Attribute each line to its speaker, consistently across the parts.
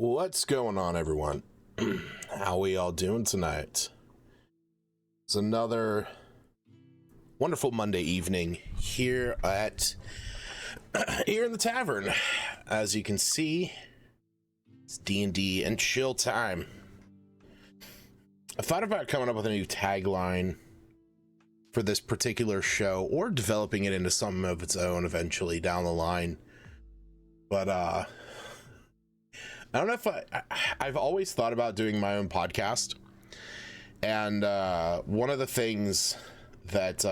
Speaker 1: What's going on, everyone? How we all doing tonight? It's another wonderful Monday evening here in the tavern. As you can see, it's D&D and chill time. I thought about coming up with a new tagline for this particular show, or developing it into something of its own eventually down the line. But I don't know if I've always thought about doing my own podcast, and one of the things that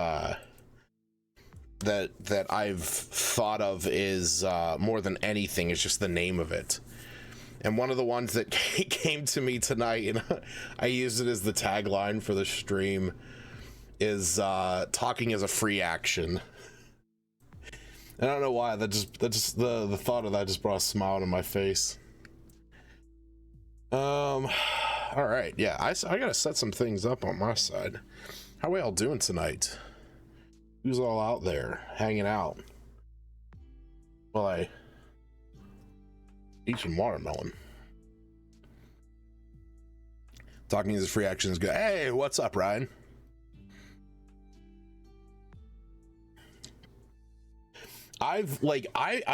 Speaker 1: I've thought of is more than anything is just the name of it. And one of the ones that came to me tonight, and I used it as the tagline for the stream, is talking as a free action. I don't know why, that just the thought of that just brought a smile to my face. All right, yeah, I gotta set some things up on my side. How are we all doing tonight? Who's all out there hanging out while I eat some watermelon? Talking as a free action is good. Hey, what's up, Ryan? I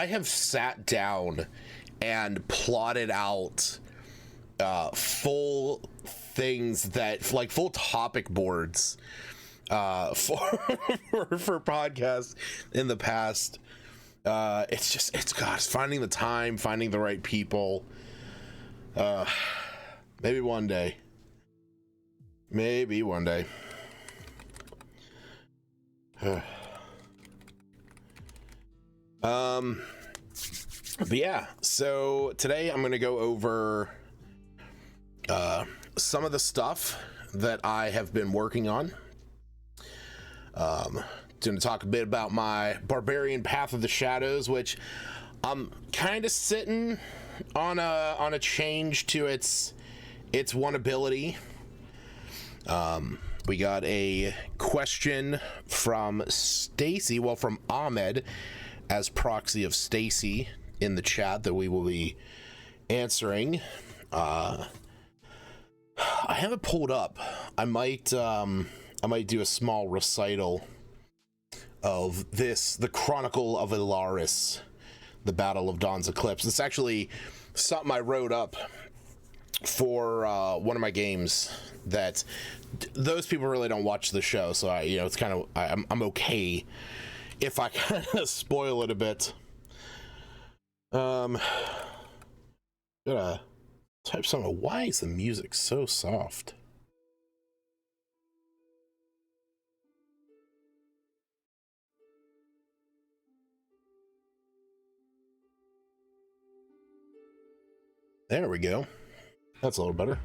Speaker 1: have sat down and plotted out full things that, like, full topic boards for podcasts in the past. It's finding the time, finding the right people. Maybe one day. But yeah, so today I'm going to go over some of the stuff that I have been working on. Going to talk a bit about my Barbarian Path of the Shadows, which I'm kind of sitting on a change to its one ability. We got a question from Stacy, from Ahmed as proxy of Stacy in the chat that we will be answering. I have it pulled up. I might do a small recital of this, the Chronicle of Ilaris, the Battle of Dawn's Eclipse. It's actually something I wrote up for one of my games that those people really don't watch the show, so it's kind of, I'm okay if I kind of spoil it a bit. Gotta type something. Why is the music so soft? There we go. That's a little better.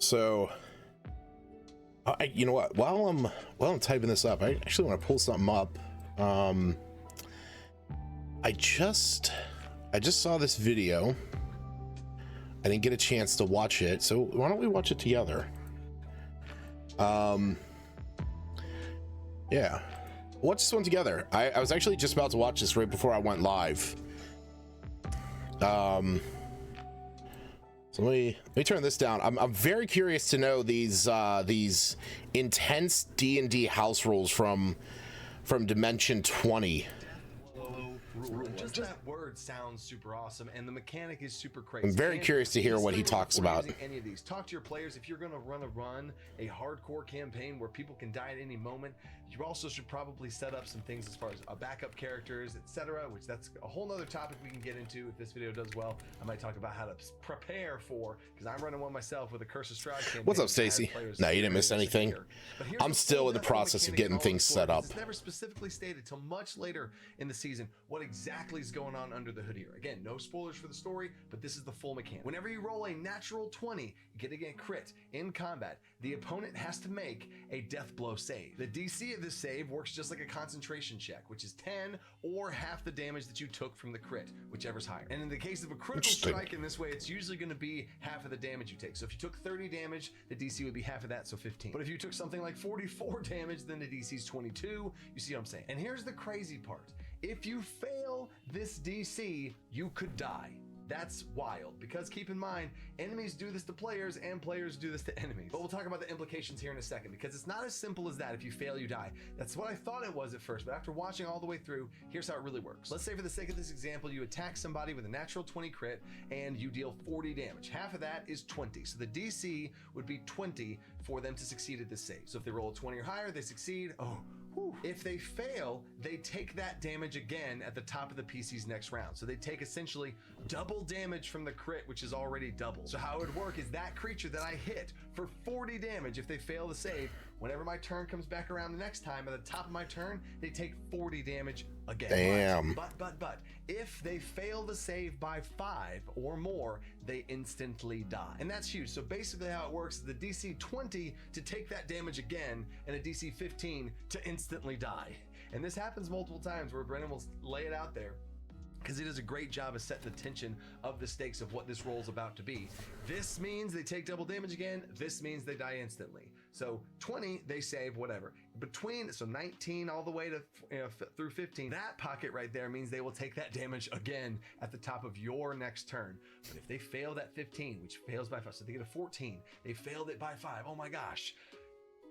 Speaker 1: So, you know what? While I'm typing this up, I actually want to pull something up. I just saw this video. I didn't get a chance to watch it, so why don't we watch it together? Yeah, watch this one together. I was actually just about to watch this right before I went live. So let me turn this down. I'm very curious to know these intense D&D house rules from Dimension 20.
Speaker 2: rule. And just that word sounds super awesome, and the mechanic is super crazy.
Speaker 1: I'm very curious to hear what he talks about.
Speaker 2: Any of these, talk to your players. If you're going to run a hardcore campaign where people can die at any moment, you also should probably set up some things as far as backup characters, etc. Which that's a whole nother topic we can get into if this video does well. I might talk about how to prepare for, because I'm running one myself with a Curse of Strahd campaign.
Speaker 1: What's up, Stacy? No, you didn't miss anything. I'm still in the process of getting things set up.
Speaker 2: It's never specifically stated till much later in the season what exactly is going on under the hood here. Again, no spoilers for the story, but this is the full mechanic. Whenever you roll a natural 20, you get a crit in combat, the opponent has to make a death blow save. The DC of this save works just like a concentration check, which is 10 or half the damage that you took from the crit, whichever's higher. And in the case of a critical strike in this way, it's usually going to be half of the damage you take. So if you took 30 damage, the DC would be half of that, so 15. But if you took something like 44 damage, then the DC is 22. You see what I'm saying? And here's the crazy part. If you fail this DC, you could die. That's wild, because keep in mind, enemies do this to players and players do this to enemies. But we'll talk about the implications here in a second, because it's not as simple as that. If you fail, you die. That's what I thought it was at first, but after watching all the way through, here's how it really works. Let's say for the sake of this example, you attack somebody with a natural 20 crit and you deal 40 damage. Half of that is 20. So the DC would be 20 for them to succeed at this save. So if they roll a 20 or higher, they succeed. Oh, whew. If they fail, they take that damage again at the top of the PC's next round. So they take essentially double damage from the crit, which is already double. So how it would work is that creature that I hit for 40 damage, if they fail the save, whenever my turn comes back around the next time, at the top of my turn, they take 40 damage again.
Speaker 1: Damn.
Speaker 2: But if they fail the save by 5 or more, they instantly die. And that's huge. So basically how it works is the DC 20 to take that damage again, and a DC 15 to instantly die. And this happens multiple times where Brennan will lay it out there, because he does a great job of setting the tension of the stakes of what this roll is about to be. This means they take double damage again. This means they die instantly. So 20, they save, whatever. So 19 all the way to through 15, that pocket right there means they will take that damage again at the top of your next turn. But if they fail that 15, which fails by 5, so they get a 14, they failed it by 5, oh my gosh,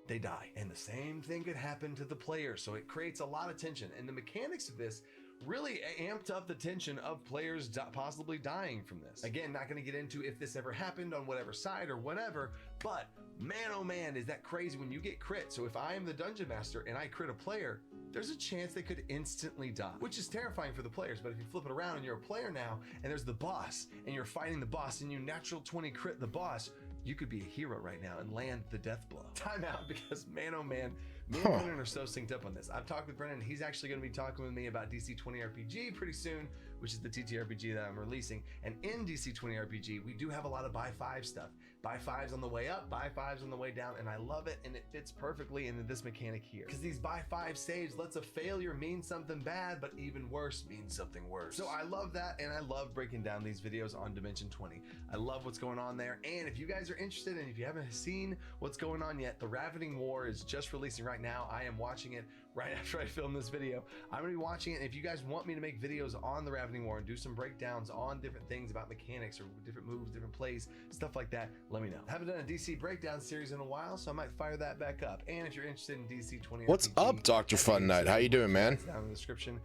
Speaker 2: they die. And the same thing could happen to the player. So it creates a lot of tension. And the mechanics of this really amped up the tension of players possibly dying from this. Again, not going to get into if this ever happened on whatever side or whatever, but man, oh man, is that crazy when you get crit. So if I am the dungeon master and I crit a player, there's a chance they could instantly die, which is terrifying for the players. But if you flip it around and you're a player now, and there's the boss, and you're fighting the boss, and you natural 20 crit the boss, you could be a hero right now and land the death blow. Time out, because man, oh man, me and Brennan are so synced up on this. I've talked with Brennan. He's actually going to be talking with me about DC 20 RPG pretty soon, which is the TTRPG that I'm releasing. And in DC 20 RPG, we do have a lot of buy 5 stuff. Buy 5s on the way up, buy 5s on the way down, and I love it, and it fits perfectly into this mechanic here. Because these buy 5 saves lets a failure mean something bad, but even worse means something worse. So I love that, and I love breaking down these videos on Dimension 20. I love what's going on there, and if you guys are interested, and if you haven't seen what's going on yet, the Ravening War is just releasing right now. I am watching it right after I film this video. I'm gonna be watching it, and if you guys want me to make videos on the Ravening War and do some breakdowns on different things about mechanics or different moves, different plays, stuff like that, let me know. I haven't done a DC breakdown series in a while, so I might fire that back up. And if you're interested in DC 20
Speaker 1: What's
Speaker 2: RPG,
Speaker 1: up, Dr. Fun Knight? How you doing, man?
Speaker 2: Down in the description.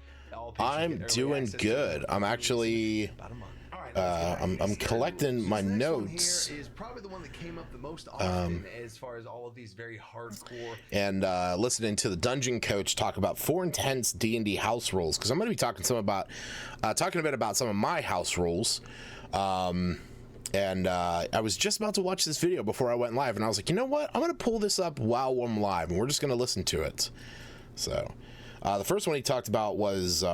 Speaker 1: I'm doing good. I'm actually I'm collecting my notes.
Speaker 2: Here is probably the one that came up the most often as far as all of these very hardcore,
Speaker 1: and listening to the Dungeon Coach talk about 4 intense D&D house rules, because I'm going to be talking a bit about some of my house rules. And I was just about to watch this video before I went live, and I was like, you know what? I'm going to pull this up while I'm live, and we're just going to listen to it. So the first one he talked about was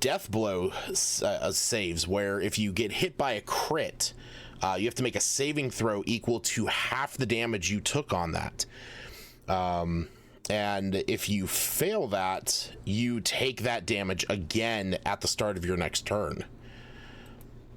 Speaker 1: death blow saves, where if you get hit by a crit, you have to make a saving throw equal to half the damage you took on that. And if you fail that, you take that damage again at the start of your next turn.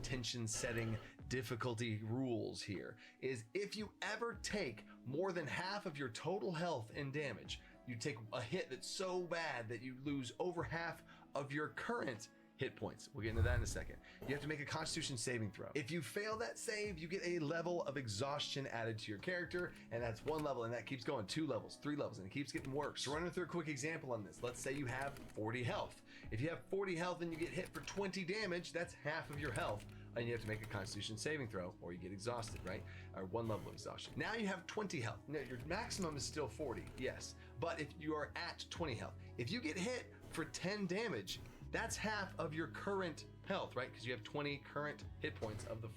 Speaker 2: Tension setting difficulty rules here is if you ever take more than half of your total health and damage, you take a hit that's so bad that you lose over half of your current hit points. We'll get into that in a second. You have to make a Constitution saving throw. If you fail that save, you get a level of exhaustion added to your character, and that's 1 level, and that keeps going 2 levels, 3 levels, and it keeps getting worse. So running through a quick example on this. Let's say you have 40 health, If you have 40 health and you get hit for 20 damage, that's half of your health. And you have to make a Constitution saving throw, or you get exhausted, right? Or one level of exhaustion. Now you have 20 health. Now your maximum is still 40, yes. But if you are at 20 health, if you get hit for 10 damage, that's half of your current health, right? Because you have 20 current hit points of the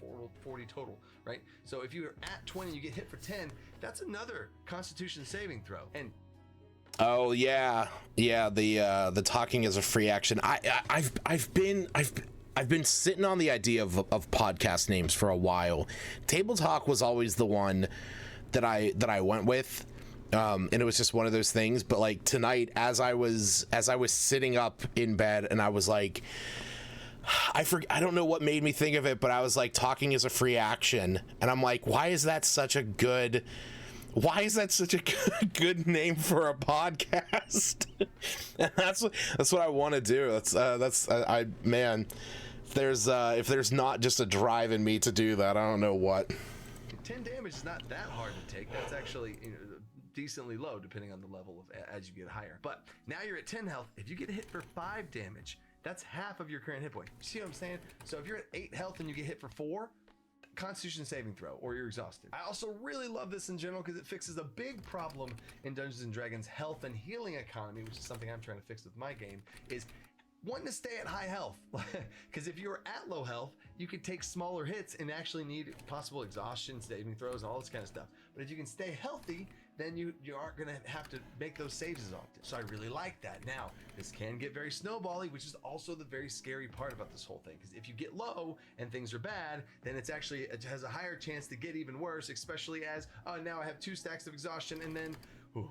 Speaker 2: 40 total, right? So if you're at 20, you get hit for 10, that's another Constitution saving throw. And
Speaker 1: oh yeah, the talking is a free action. I've been sitting on the idea of podcast names for a while. Table Talk was always the one that I went with. And it was just one of those things. But like tonight, as I was sitting up in bed, and I was like, I don't know what made me think of it, but I was like, talking is a free action, and I'm like, why is that such a good good name for a podcast? And that's what I want to do. Man, if there's not just a drive in me to do that, I don't know what.
Speaker 2: 10 damage is not that hard to take. That's actually, decently low depending on the level of as you get higher. But now you're at 10 health. If you get hit for 5 damage, that's half of your current hit point. You see what I'm saying? So if you're at 8 health and you get hit for 4, Constitution saving throw, or you're exhausted. I also really love this in general because it fixes a big problem in Dungeons and Dragons health and healing economy, which is something I'm trying to fix with my game, is wanting to stay at high health. Because if you're at low health, you could take smaller hits and actually need possible exhaustion, saving throws, and all this kind of stuff. But if you can stay healthy, then you aren't going to have to make those saves as often. So I really like that. Now, this can get very snowbally, which is also the very scary part about this whole thing. Because if you get low and things are bad, then it has a higher chance to get even worse, especially as, oh, now I have 2 stacks of exhaustion, and then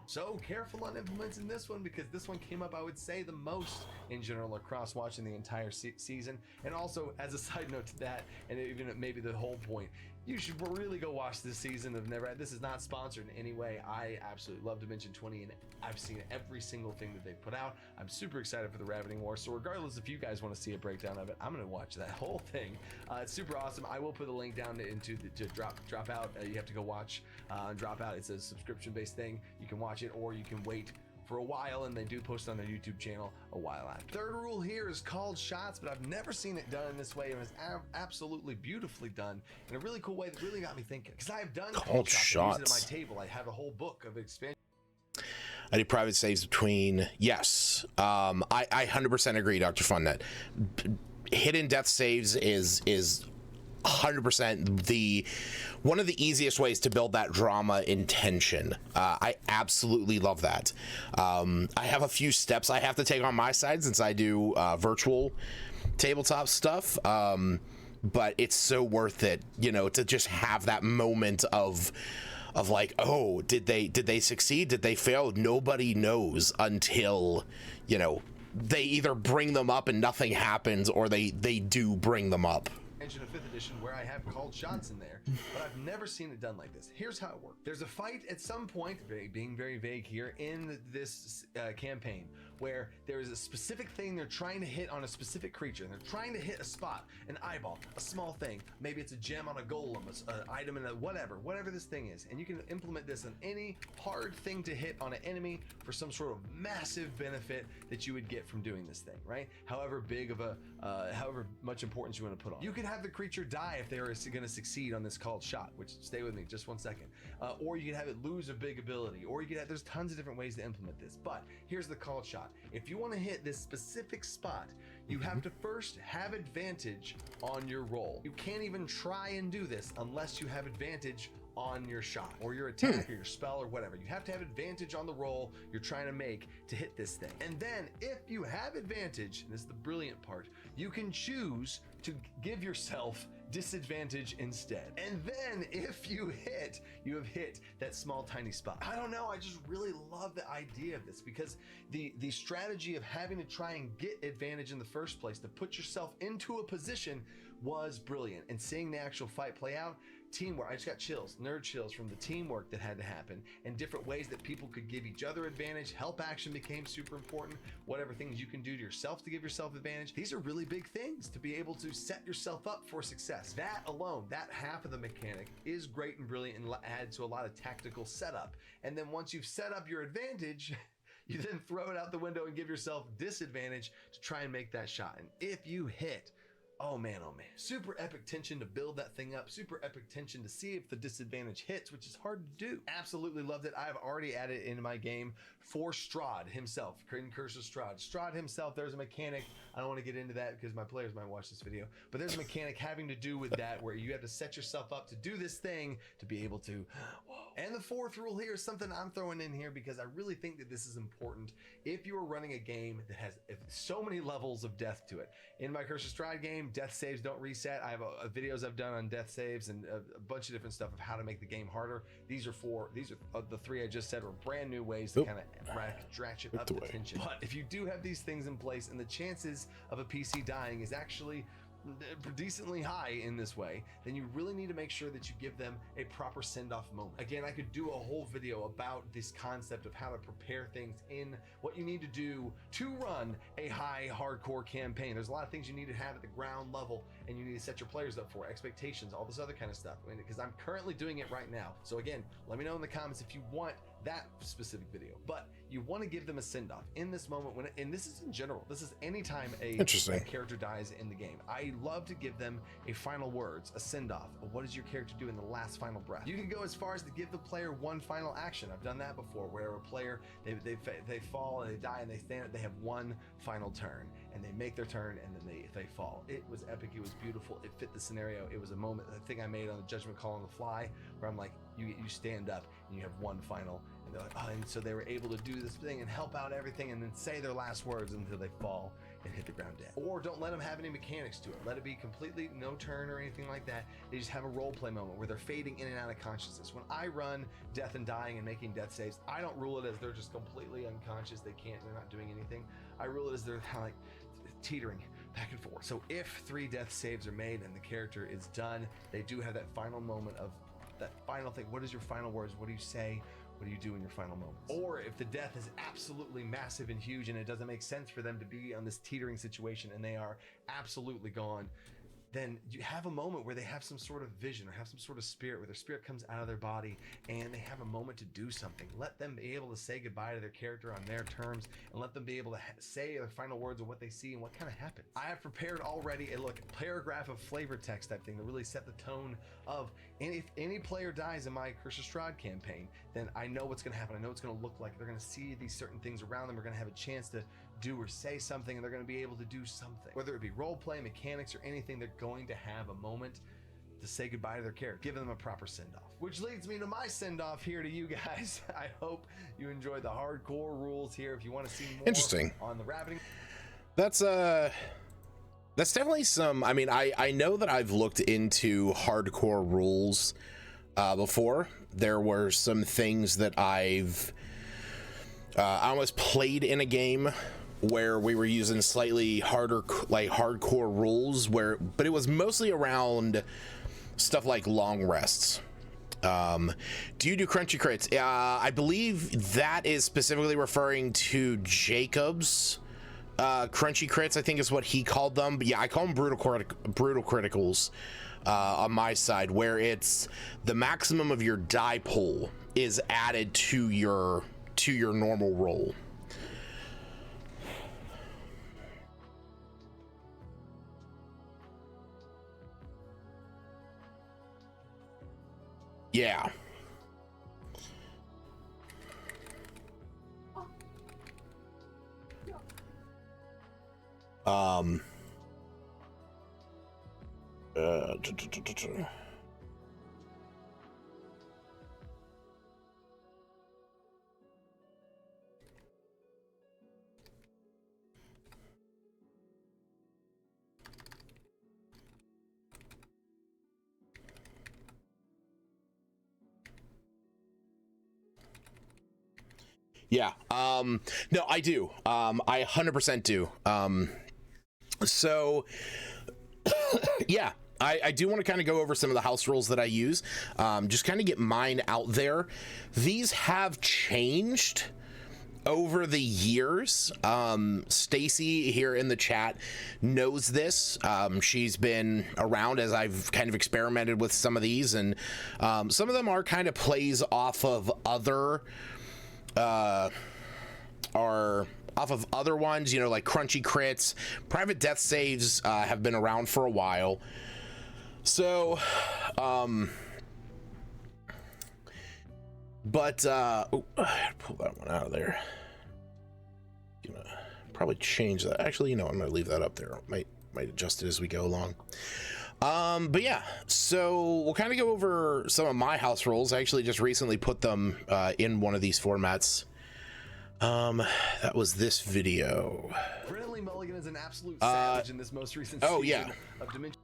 Speaker 2: so careful on implementing this one, because this one came up, I would say, the most in general across watching the entire season. And also, as a side note to that, and even maybe the whole point, you should really go watch this season of Never. This is not sponsored in any way. I absolutely love Dimension 20, and I've seen every single thing that they've put out. I'm super excited for the Ravening War. So regardless if you guys want to see a breakdown of it, I'm going to watch that whole thing. It's super awesome. I will put the link down to drop out. You have to go watch drop out. It's a subscription-based thing. You can watch it, or you can wait for a while, and they do post on their YouTube channel a while after. Third rule here is called shots, but I've never seen it done in this way. It was absolutely beautifully done in a really cool way that really got me thinking. Because I've done called shots. I use it at my table. I have a whole book of expansion.
Speaker 1: I do private saves between. Yes, I 100% agree, Dr. Funnet. Hidden death saves is 100% one of the easiest ways to build that drama in tension. I absolutely love that. I have a few steps I have to take on my side since I do virtual tabletop stuff, but it's so worth it, to just have that moment of like, oh, did they succeed? Did they fail? Nobody knows until, they either bring them up and nothing happens, or they do bring them up.
Speaker 2: Of 5th edition where I have called shots in there, but I've never seen it done like this. Here's how it works. There's a fight at some point, being very vague here, in this campaign, where there is a specific thing they're trying to hit on a specific creature. They're trying to hit a spot, an eyeball, a small thing. Maybe it's a gem on a golem, an item in a whatever this thing is. And you can implement this on any hard thing to hit on an enemy for some sort of massive benefit that you would get from doing this thing, right? However much importance you want to put on. You can have the creature die if they are going to succeed on this called shot, which, stay with me just 1 second. Or you can have it lose a big ability, or you can have, there's tons of different ways to implement this. But here's the called shot. If you want to hit this specific spot, you have to first have advantage on your roll. You can't even try and do this unless you have advantage on your shot or your attack or your spell or whatever. You have to have advantage on the roll you're trying to make to hit this thing. And then if you have advantage, and this is the brilliant part, you can choose to give yourself disadvantage instead. And then if you have hit that small tiny spot. I don't know, I just really love the idea of this, because the strategy of having to try and get advantage in the first place to put yourself into a position was brilliant. And seeing the actual fight play out, teamwork, I just got chills, nerd chills from the teamwork that had to happen, and different ways that people could give each other advantage. Help action became super important. Whatever things you can do to yourself to give yourself advantage. These are really big things to be able to set yourself up for success. That alone, that half of the mechanic is great and brilliant, and adds to a lot of tactical setup. And then once you've set up your advantage, You then throw it out the window and give yourself disadvantage to try and make that shot. And if you hit, oh man, super epic tension to build that thing up, super epic tension to see if the disadvantage hits, which is hard to do. Absolutely loved it. I've already added it into my game for Strahd himself, Curse of Strahd. Strahd himself, there's a mechanic. I don't want to get into that because my players might watch this video, but there's a mechanic having to do with that where you have to set yourself up to do this thing to be able to. And the fourth rule here is something I'm throwing in here because I really think that this is important. If you are running a game that has so many levels of death to it, in my Curse of Strahd game, death saves don't reset. I have videos I've done on death saves and a bunch of different stuff of how to make the game harder. These are the three I just said were brand new ways to kind of ratchet up the tension. But if you do have these things in place and the chances of a PC dying is actually decently high in this way, then you really need to make sure that you give them a proper send-off moment. Again, I could do a whole video about this concept of how to prepare things in what you need to do to run a high hardcore campaign. There's a lot of things you need to have at the ground level and you need to set your players up for, expectations, all this other kind of stuff. I mean, because I'm currently doing it right now. So again, let me know in the comments if you want that specific video, but you want to give them a send-off in this moment and this is in general, this is anytime a character dies in the game. I love to give them a final words, a send-off. What does your character do in the last final breath? You can go as far as to give the player one final action. I've done that before, where a player, they fall and they die and they stand, they have one final turn and they make their turn and then they fall. It was epic, it was beautiful, it fit the scenario. It was a moment, I think I made on the Judgment Call on the fly, where I'm like, you stand up and you have one final, and they're like, oh, and so they were able to do this thing and help out everything and then say their last words until they fall and hit the ground dead. Or don't let them have any mechanics to it. Let it be completely no turn or anything like that. They just have a role play moment where they're fading in and out of consciousness. When I run death and dying and making death saves, I don't rule it as they're just completely unconscious. They're not doing anything. I rule it as they're kind of like teetering back and forth. So if 3 death saves are made and the character is done, they do have that final moment of that final thing. What is your final words? What do you say? What do you do in your final moments? Or if the death is absolutely massive and huge and it doesn't make sense for them to be on this teetering situation and they are absolutely gone, then you have a moment where they have some sort of vision or have some sort of spirit, where their spirit comes out of their body and they have a moment to do something. Let them be able to say goodbye to their character on their terms and let them be able to say their final words of what they see and what kind of happens. I have prepared already a paragraph of flavor text type thing to really set the tone of, and if any player dies in my Curse of Strahd campaign, then I know what's going to happen. I know it's going to look like. They're going to see these certain things around them. We're going to have a chance to do or say something, and they're going to be able to do something. Whether it be role play, mechanics, or anything, they're going to have a moment to say goodbye to their character, give them a proper send-off. Which leads me to my send-off here to you guys. I hope you enjoyed the hardcore rules here. If you want to see more on the rabbiting,
Speaker 1: that's definitely some. I mean, I know that I've looked into hardcore rules before. There were some things that I almost played in a game where we were using slightly harder, like hardcore rules, but it was mostly around stuff like long rests. Do you do crunchy crits? I believe that is specifically referring to Jacob's crunchy crits, I think is what he called them. But yeah, I call them brutal criticals on my side, where it's the maximum of your die pool is added to your normal roll. Yeah. Yeah, no, I do. I 100% do. So, yeah, I do want to kind of go over some of the house rules that I use, just kind of get mine out there. These have changed over the years. Stacy here in the chat knows this. She's been around as I've kind of experimented with some of these, and some of them are kind of plays off of other are off of other ones, you know, like crunchy crits. Private death saves have been around for a while. So, but oh, I gotta pull that one out of there. Gonna probably change that. Actually, you know, I'm gonna leave that up there. Might adjust it as we go along. But yeah, so we'll kind of go over some of my house rules. I actually just recently put them in one of these formats. That was this video.
Speaker 2: Friendly Mulligan is an absolute savage in this most recent season
Speaker 1: yeah.
Speaker 2: of Dimension.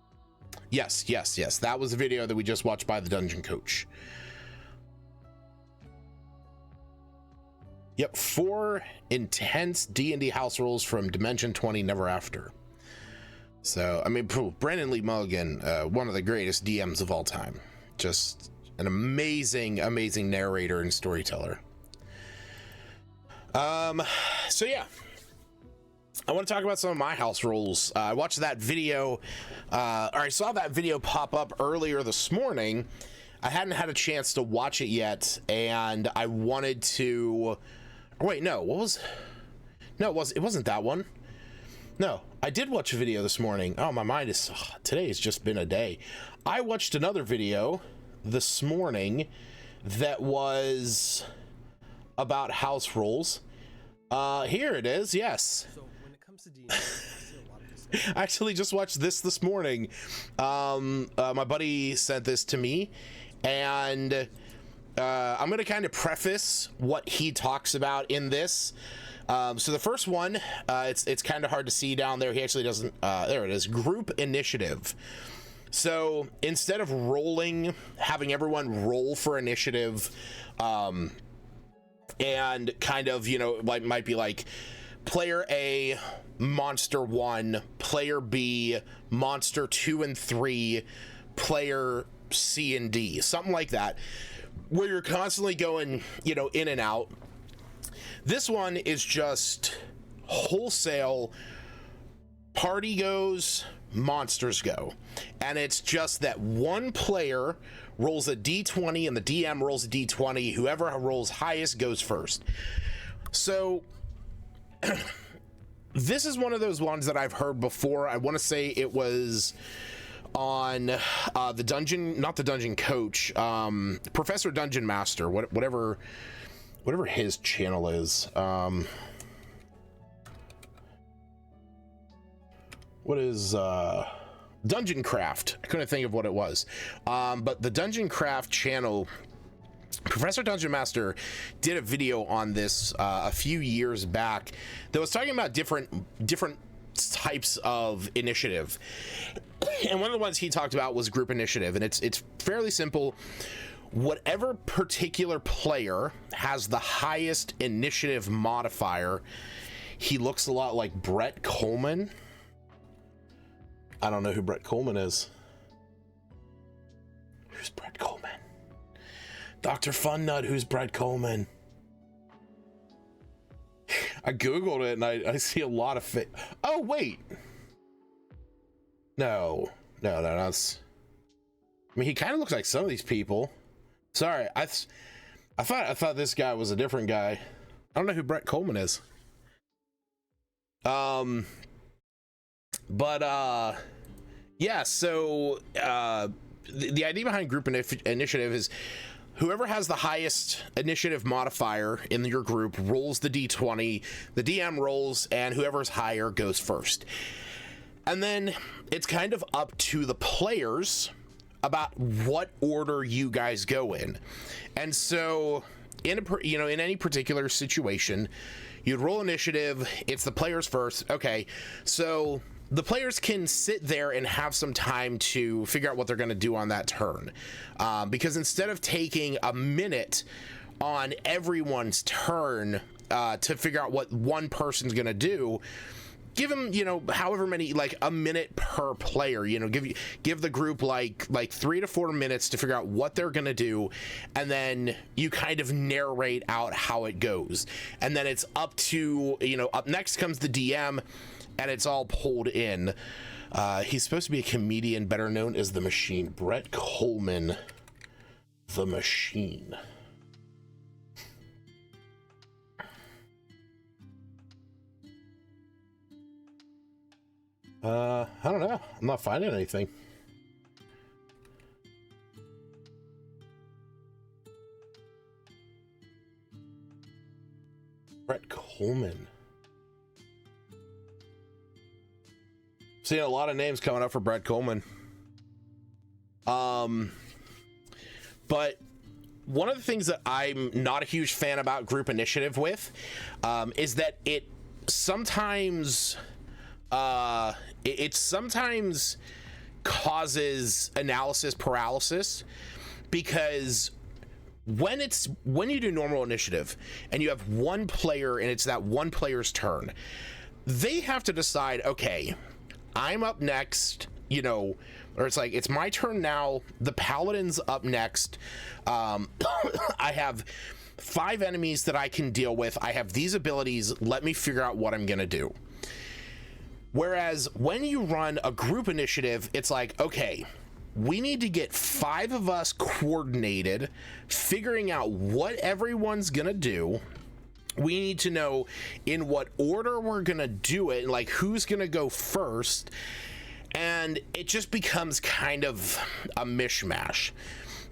Speaker 1: Yes. That was the video that we just watched by the Dungeon Coach. Yep, 4 intense D&D house rules from Dimension 20 Never After. So, I mean, Brandon Lee Mulligan, one of the greatest DMs of all time. Just an amazing narrator and storyteller. So yeah, I want to talk about some of my house rules. I watched that video, or I saw that video pop up earlier this morning. I hadn't had a chance to watch it yet, and I wanted to. Wait, no, it wasn't that one. No, I did watch a video this morning. Oh, my mind is, today has just been a day. I watched another video this morning that was about house rules. Here it is. Yes.
Speaker 3: So when it comes to D&D, I see a lot of discussion.
Speaker 1: I actually just watched this morning. My buddy sent this to me, and I'm going to kind of preface what he talks about in this. So the first one, it's kind of hard to see down there. He actually doesn't. There it is. Group initiative. So instead of having everyone roll for initiative, and kind of, you know, like might be like player A, monster 1, player B, monster 2 and 3, player C and D, something like that, where you're constantly going, you know, in and out. This one is just wholesale party goes, monsters go. And it's just that one player rolls a d20 and the DM rolls a d20. Whoever rolls highest goes first. So this is one of those ones that I've heard before. I want to say it was on the dungeon, not the Dungeon Coach, Professor Dungeon Master, whatever his channel is. What is Dungeon Craft? I couldn't think of what it was. But the Dungeon Craft channel, Professor Dungeon Master did a video on this a few years back that was talking about different types of initiative. And one of the ones he talked about was group initiative, and it's fairly simple. Whatever particular player has the highest initiative modifier, he looks a lot like Brett Coleman. I don't know who Brett Coleman is. Who's Brett Coleman? Dr. Funnut, who's Brett Coleman? I googled it and I see a lot of oh wait, no, that's. I mean, he kind of looks like some of these people. Sorry, I thought this guy was a different guy. I don't know who Brett Coleman is. But yeah. So the idea behind group initiative is whoever has the highest initiative modifier in your group rolls the d20, the DM rolls, and whoever's higher goes first. And then it's kind of up to the players about what order you guys go in. And so in any particular situation, you'd roll initiative, it's the players first. Okay, so the players can sit there and have some time to figure out what they're going to do on that turn. Because instead of taking a minute on everyone's turn to figure out what one person's going to do, give them, however many, like a minute per player, give the group like 3 to 4 minutes to figure out what they're going to do. And then you kind of narrate out how it goes. And then it's up to, up next comes the DM, and it's all pulled in. He's supposed to be a comedian better known as The Machine. Brett Coleman, The Machine. I don't know. I'm not finding anything. Brett Coleman. Seeing a lot of names coming up for Brett Coleman. But one of the things that I'm not a huge fan about group initiative with is that it sometimes it sometimes causes analysis paralysis, because when you do normal initiative and you have one player and it's that one player's turn, they have to decide, okay, I'm up next, you know, or it's like, it's my turn now, the paladin's up next. I have 5 enemies that I can deal with. I have these abilities. Let me figure out what I'm gonna do. Whereas when you run a group initiative, it's like, okay, we need to get 5 of us coordinated, figuring out what everyone's gonna do. We need to know in what order we're gonna do it, and like who's gonna go first. And it just becomes kind of a mishmash.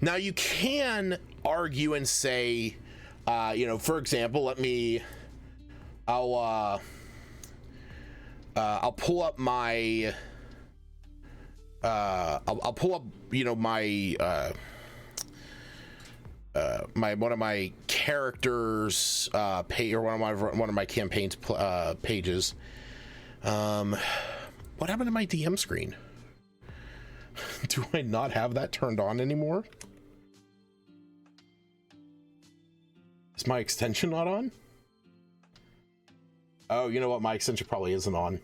Speaker 1: Now you can argue and say, you know, for example, I'll pull up my I'll pull up, you know, my one of my characters page, or one of my campaigns pages. What happened to my DM screen? Do I not have that turned on anymore? Is my extension not on? Oh, you know what? My extension probably isn't on.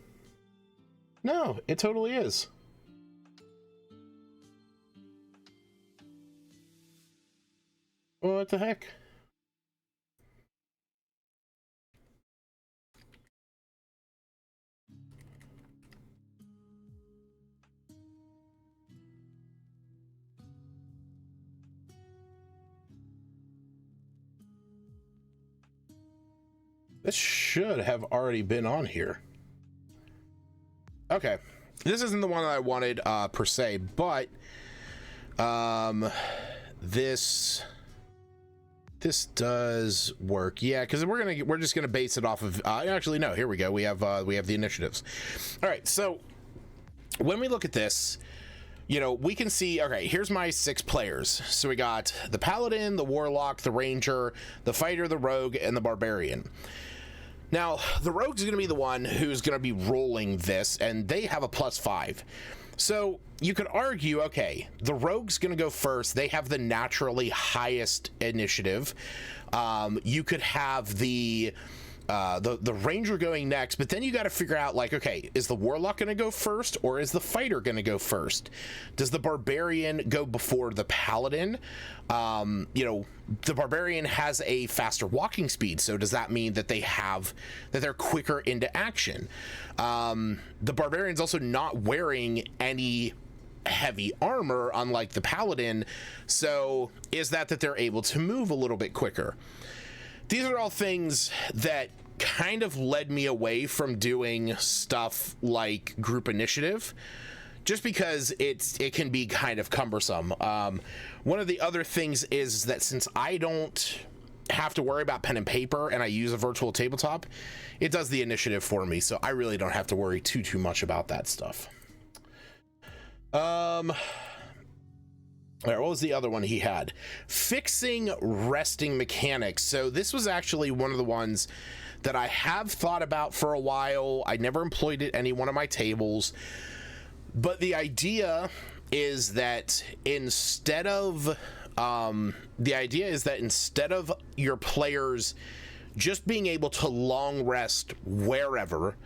Speaker 1: No, it totally is. What the heck? This should have already been on here. Okay. This isn't the one that I wanted per se, but this does work. Yeah, because we're just gonna base it off of actually no, here we go. We have the initiatives. All right, so when we look at this, you know, we can see, okay, here's my 6 players. So we got the paladin, the warlock, the ranger, the fighter, the rogue, and the barbarian. Now, the rogue's going to be the one who's going to be rolling this, and they have a +5. So you could argue, okay, the rogue's going to go first. They have the naturally highest initiative. You could have the ranger going next, but then you got to figure out, like, okay, is the warlock going to go first, or is the fighter going to go first? Does the barbarian go before the paladin? You know, the barbarian has a faster walking speed, so does that mean that they're quicker into action? The barbarian's also not wearing any heavy armor, unlike the paladin, so is that they're able to move a little bit quicker? These are all things that kind of led me away from doing stuff like group initiative, just because it can be kind of cumbersome. One of the other things is that since I don't have to worry about pen and paper and I use a virtual tabletop, it does the initiative for me, so I really don't have to worry too much about that stuff. All right, what was the other one he had? Fixing resting mechanics. So this was actually one of the ones that I have thought about for a while. I never employed it any one of my tables, but the idea is that instead of your players just being able to long rest wherever,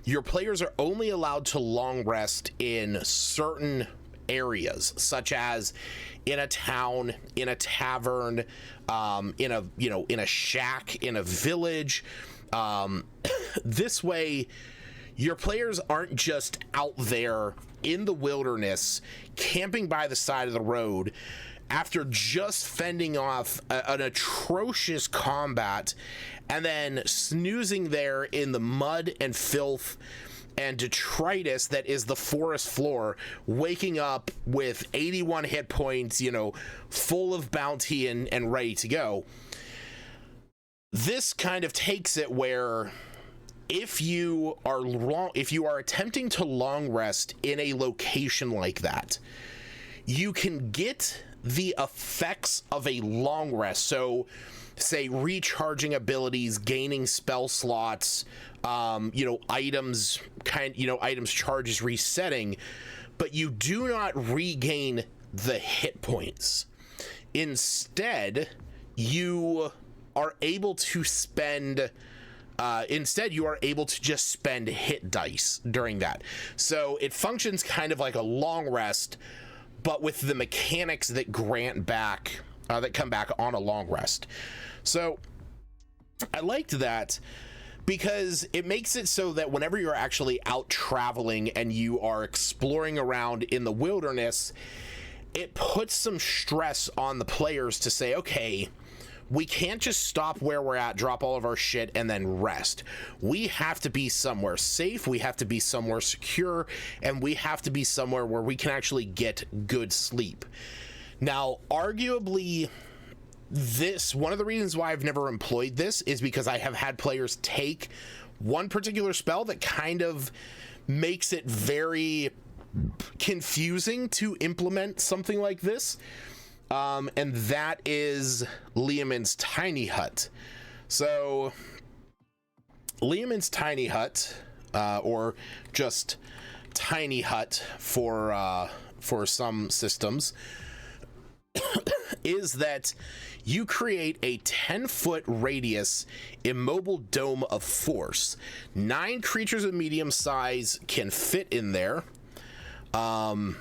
Speaker 1: your players are only allowed to long rest in certain areas, such as in a town, in a tavern, in a shack, in a village. This way, your players aren't just out there in the wilderness, camping by the side of the road, after just fending off an atrocious combat, and then snoozing there in the mud and filth and detritus that is the forest floor, waking up with 81 hit points, you know, full of bounty and ready to go. This kind of takes it where if you are attempting to long rest in a location like that, you can get the effects of a long rest. So say recharging abilities, gaining spell slots, you know, items charges resetting, but you do not regain the hit points. Instead, you are able to spend just spend hit dice during that. So it functions kind of like a long rest, but with the mechanics that grant back, that come back on a long rest. So I liked that because it makes it so that whenever you're actually out traveling and you are exploring around in the wilderness, it puts some stress on the players to say, okay, we can't just stop where we're at, drop all of our shit, and then rest. We have to be somewhere safe, we have to be somewhere secure, and we have to be somewhere where we can actually get good sleep. Now, arguably, one of the reasons why I've never employed this is because I have had players take one particular spell that kind of makes it very confusing to implement something like this. And that is Leomund's Tiny Hut. So Leomund's Tiny Hut, or just Tiny Hut for some systems, is that you create a 10-foot radius immobile dome of force. 9 creatures of medium size can fit in there. While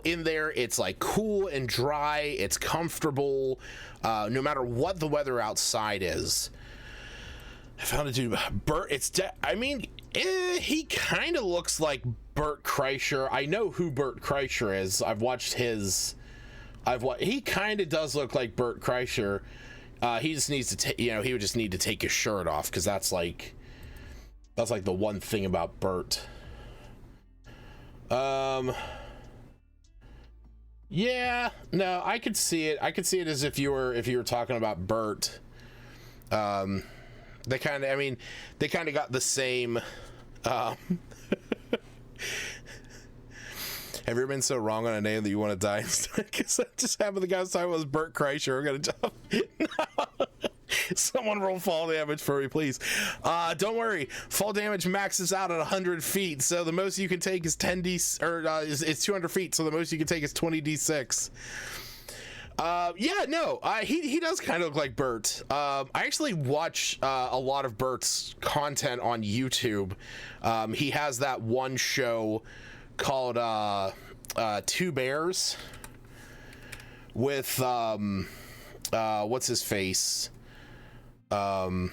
Speaker 1: in there, it's like cool and dry, it's comfortable, no matter what the weather outside is. I found a dude, Bert, he kind of looks like Bert Kreischer. I know who Bert Kreischer is. I've watched his, he kind of does look like Bert Kreischer. He just needs to he would just need to take his shirt off, because that's like the one thing about Bert. Yeah, no, I could see it. I could see it as if you were talking about Bert. They kind of got the same. Have you ever been so wrong on a name that you want to die? Because that just happened. The guy was talking about was Bert Kreischer. I'm gonna jump. No. Someone roll fall damage for me, please. Don't worry, fall damage maxes out at 100 feet, so the most you can take is 10d, or it's 200 feet, so the most you can take is 20d6. He does kind of look like Bert. I actually watch a lot of Bert's content on YouTube. He has that one show called Two Bears with what's his face? Oh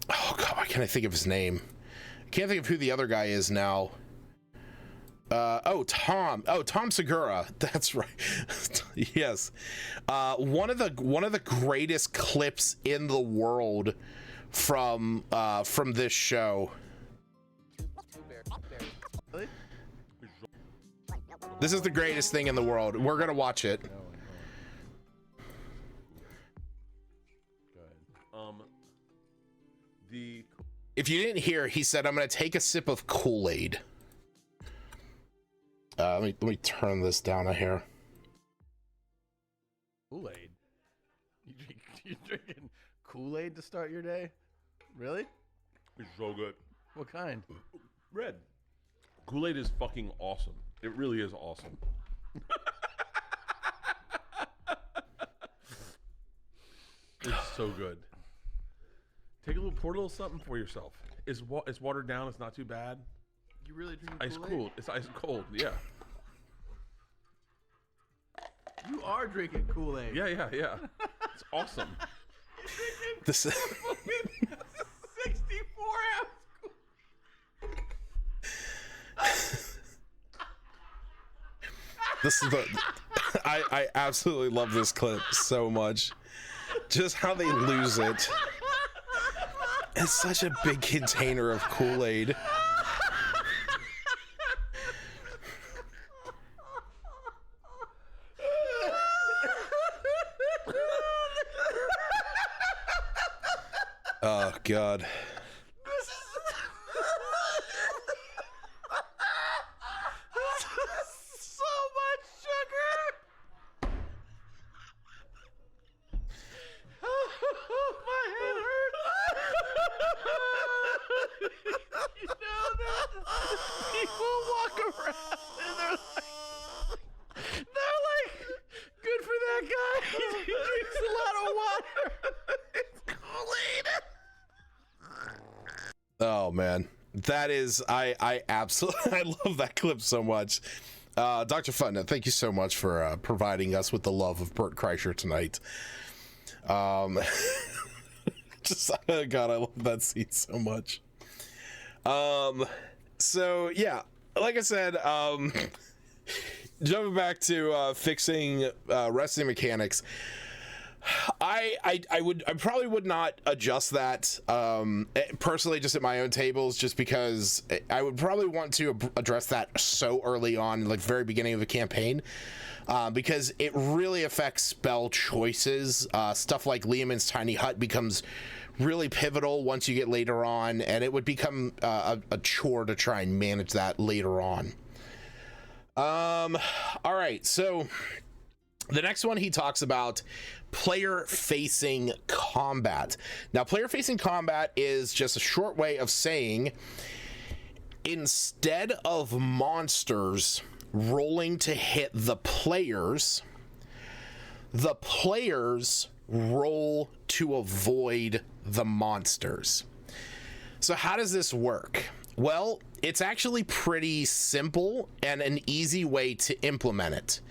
Speaker 1: god, why can't I think of his name? I can't think of who the other guy is now. Tom Segura. That's right. Yes. One of the greatest clips in the world from this show. This is the greatest thing in the world. We're gonna watch it. If you didn't hear, he said, "I'm gonna take a sip of Kool-Aid." Let me turn this down a hair.
Speaker 4: Kool-Aid? You drinking Kool-Aid to start your day? Really?
Speaker 5: It's so good.
Speaker 4: What kind?
Speaker 5: Red. Kool-Aid is fucking awesome. It really is awesome. It's so good. Pour a little something for yourself. It's watered down. It's not too bad.
Speaker 4: You really drink
Speaker 5: Ice
Speaker 4: Kool-Aid?
Speaker 5: cold. It's ice cold. Yeah.
Speaker 4: You are drinking Kool-Aid.
Speaker 5: Yeah. It's awesome.
Speaker 1: This
Speaker 4: 64 ounce.
Speaker 1: This is I absolutely love this clip so much. Just how they lose it. It's such a big container of Kool-Aid. Oh, God.
Speaker 4: So much sugar. My head hurts. You know that people walk around and they're like, good for that guy. He drinks a lot of water. It's Kool-Aid.
Speaker 1: Oh, man. That is, I absolutely, I love that clip so much. Dr. Futna, thank you so much for providing us with the love of Bert Kreischer tonight. Just, oh God, I love that scene so much. So yeah, like I said, jumping back to fixing wrestling mechanics, I probably would not adjust that personally, just at my own tables, just because I would probably want to address that so early on, like very beginning of the campaign, because it really affects spell choices. Stuff like Lehman's tiny hut becomes really pivotal once you get later on, and it would become a chore to try and manage that later on. All right, so the next one he talks about player-facing combat. Now, player-facing combat is just a short way of saying instead of monsters rolling to hit the players roll to avoid the monsters. So how does this work? Well, it's actually pretty simple and an easy way to implement it.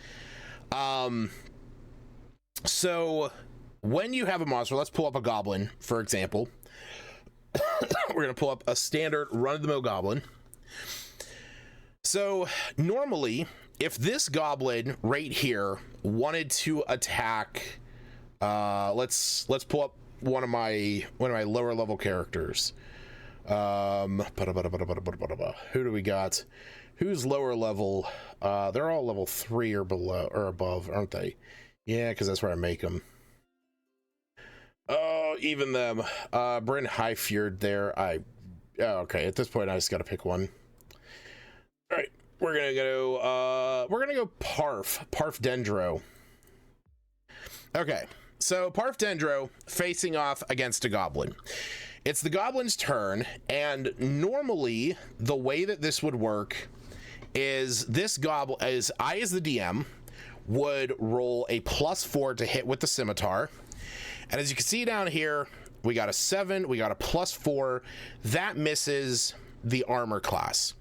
Speaker 1: So when you have a monster, let's pull up a goblin, for example. We're going to pull up a standard run-of-the-mill goblin. So normally, if this goblin right here wanted to attack, let's pull up one of my lower level characters. Who do we got? Who's lower level? They're all level 3 or below or above, aren't they? Yeah, because that's where I make them. Oh, even them. Bryn Highfjord there. Okay, at this point I just gotta pick one. All right, we're gonna go Parf Dendro. Okay, so Parf Dendro facing off against a goblin. It's the goblin's turn, and normally the way that this would work is this goblin, as I as the DM would roll a +4 to hit with the scimitar, and as you can see down here, we got a 7, we got a +4 that misses the armor class,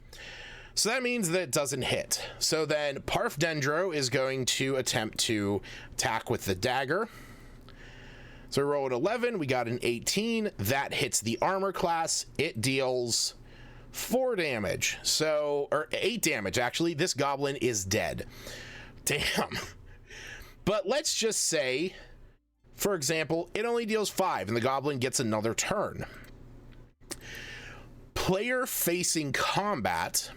Speaker 1: so that means that it doesn't hit. So then Parf Dendro is going to attempt to attack with the dagger. So we roll an 11, we got an 18, that hits the armor class. It deals 4 damage, or 8 damage actually. This goblin is dead. Damn. But let's just say, for example, it only deals 5 and the goblin gets another turn. Player-facing combat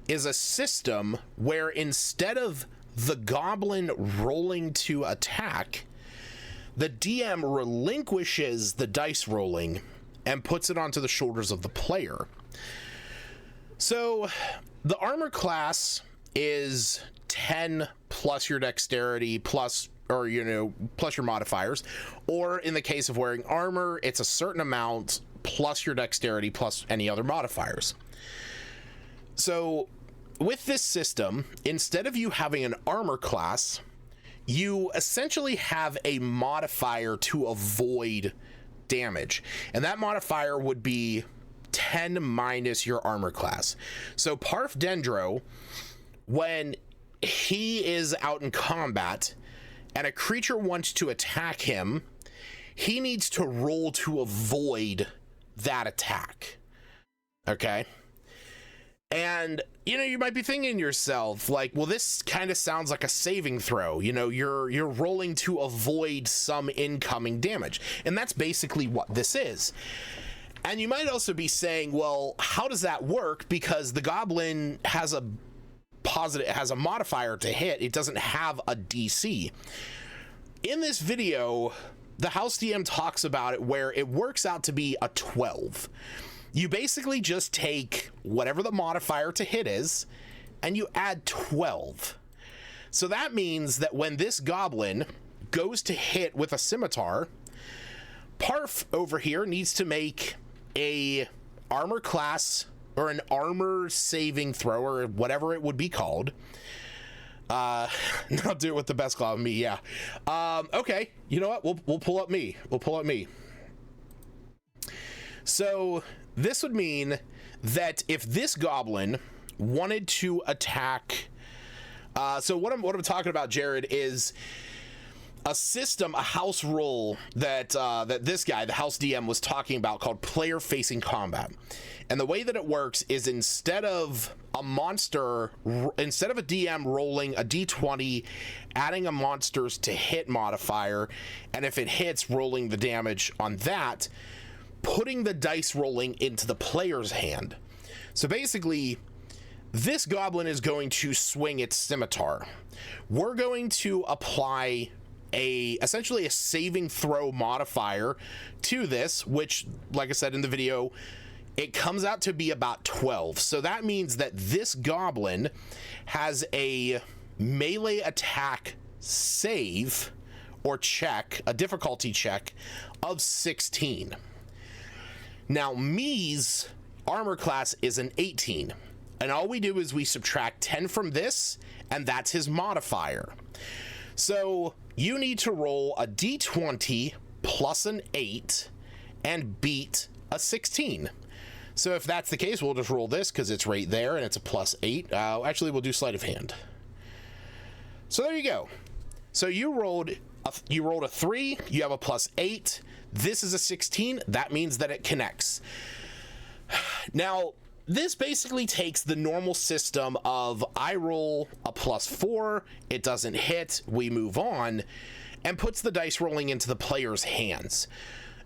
Speaker 1: is a system where instead of the goblin rolling to attack, the DM relinquishes the dice rolling and puts it onto the shoulders of the player. So the armor class is 10 plus your dexterity plus your modifiers, or in the case of wearing armor, it's a certain amount plus your dexterity plus any other modifiers. So with this system, instead of you having an armor class, you essentially have a modifier to avoid damage, and that modifier would be 10 minus your armor class. So Parf Dendro, when he is out in combat and a creature wants to attack him, he needs to roll to avoid that attack. Okay? And, you might be thinking to yourself, like, well, this kind of sounds like a saving throw. You're rolling to avoid some incoming damage. And that's basically what this is. And you might also be saying, well, how does that work? Because the goblin has a modifier to hit. It doesn't have a DC. In this video, the house DM talks about it where it works out to be a 12. You basically just take whatever the modifier to hit is, and you add 12. So that means that when this goblin goes to hit with a scimitar, Parf over here needs to make a armor class or an armor saving throw or whatever it would be called. I'll do it with the best claw of me. Yeah. Okay. You know what? We'll pull up me. We'll pull up me. So this would mean that if this goblin wanted to attack, so what I'm talking about, Jared, is a system, a house rule that that this guy, the house DM, was talking about called player facing combat. And the way that it works is instead of a DM rolling a d20, adding a monster's to hit modifier, and if it hits, rolling the damage on that, putting the dice rolling into the player's hand. So basically, this goblin is going to swing its scimitar. We're going to apply essentially a saving throw modifier to this, which, like I said in the video, it comes out to be about 12. So that means that this goblin has a melee attack save or check, a difficulty check of 16. Now, me's armor class is an 18. And all we do is we subtract 10 from this, and that's his modifier. So you need to roll a d20 plus an 8 and beat a 16. So if that's the case, we'll just roll this because it's right there and it's a plus 8. Actually, we'll do sleight of hand. So there you go. So you rolled a 3, you have a plus 8. This is a 16. That means that it connects. Now, this basically takes the normal system of I roll a plus 4, it doesn't hit, we move on, and puts the dice rolling into the player's hands.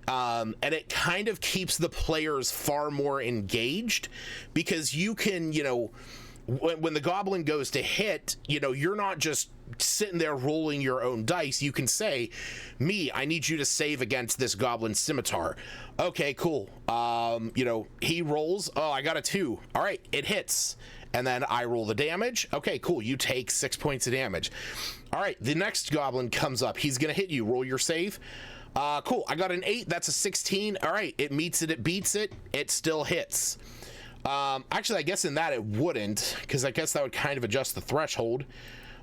Speaker 1: And it kind of keeps the players far more engaged because you can, when the goblin goes to hit, you're not just sitting there rolling your own dice. You can say, me, I need you to save against this goblin scimitar. Okay, cool. He rolls. Oh, I got a 2. All right, it hits. And then I roll the damage. Okay, cool. You take 6 points of damage. All right, the next goblin comes up. He's going to hit you. Roll your save. Cool. I got an 8. That's a 16. All right, it meets it. It beats it. It still hits. Actually, I guess in that it wouldn't, because I guess that would kind of adjust the threshold.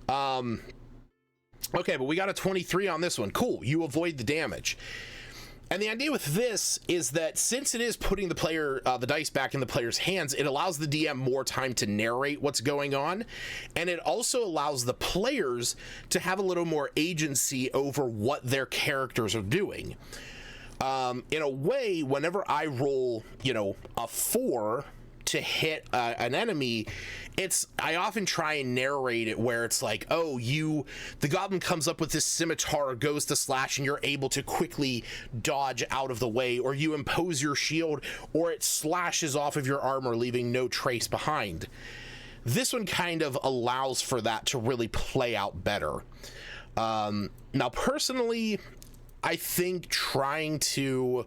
Speaker 1: Okay, but we got a 23 on this one. Cool. You avoid the damage. And the idea with this is that since it is putting the dice back in the player's hands, it allows the DM more time to narrate what's going on. And it also allows the players to have a little more agency over what their characters are doing. In a way, whenever I roll, a 4 to hit an enemy, I often try and narrate it where it's like, oh, the goblin comes up with this scimitar, goes to slash, and you're able to quickly dodge out of the way, or you impose your shield, or it slashes off of your armor, leaving no trace behind. This one kind of allows for that to really play out better. Now, personally, I think trying to,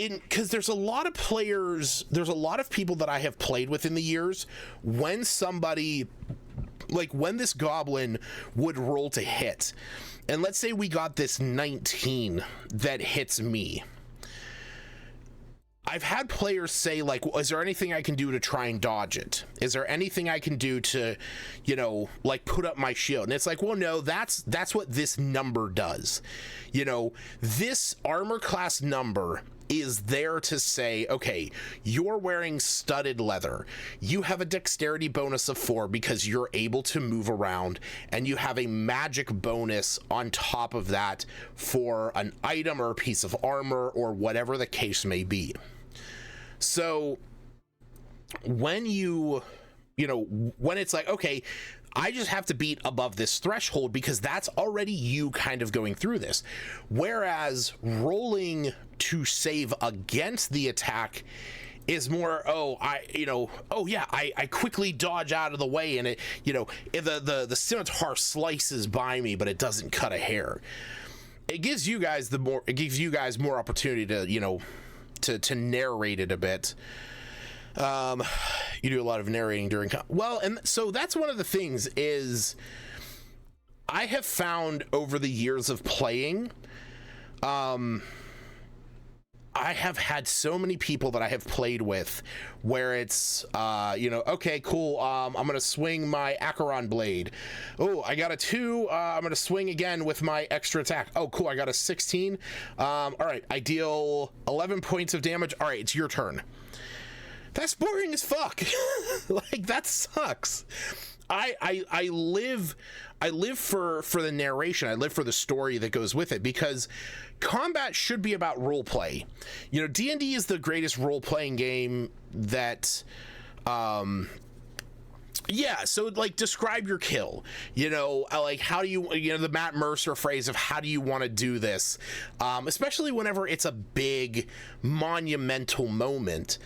Speaker 1: because there's a lot of players, there's a lot of people that I have played with in the years, when this goblin would roll to hit, and let's say we got this 19 that hits me. I've had players say, like, well, is there anything I can do to try and dodge it? Is there anything I can do to, put up my shield? And it's like, well, no, that's what this number does. This armor class number is there to say, okay, you're wearing studded leather. You have a dexterity bonus of 4 because you're able to move around, and you have a magic bonus on top of that for an item or a piece of armor or whatever the case may be. So when you when it's like, okay, I just have to beat above this threshold because that's already you kind of going through this. Whereas rolling to save against the attack is more, I quickly dodge out of the way, and it, the scimitar slices by me, but it doesn't cut a hair. It gives you guys more opportunity to, to narrate it a bit. You do a lot of narrating during, and so that's one of the things is I have found over the years of playing, I have had so many people that I have played with where it's, okay, cool. I'm going to swing my Acheron blade. Oh, I got a 2. I'm going to swing again with my extra attack. Oh, cool. I got a 16. All right. I deal 11 points of damage. All right. It's your turn. That's boring as fuck. Like, that sucks. I live for the narration. I live for the story that goes with it, because combat should be about role play. D&D is the greatest role playing game that, so like, describe your kill, like, how do you, the Matt Mercer phrase of how do you want to do this, especially whenever it's a big monumental moment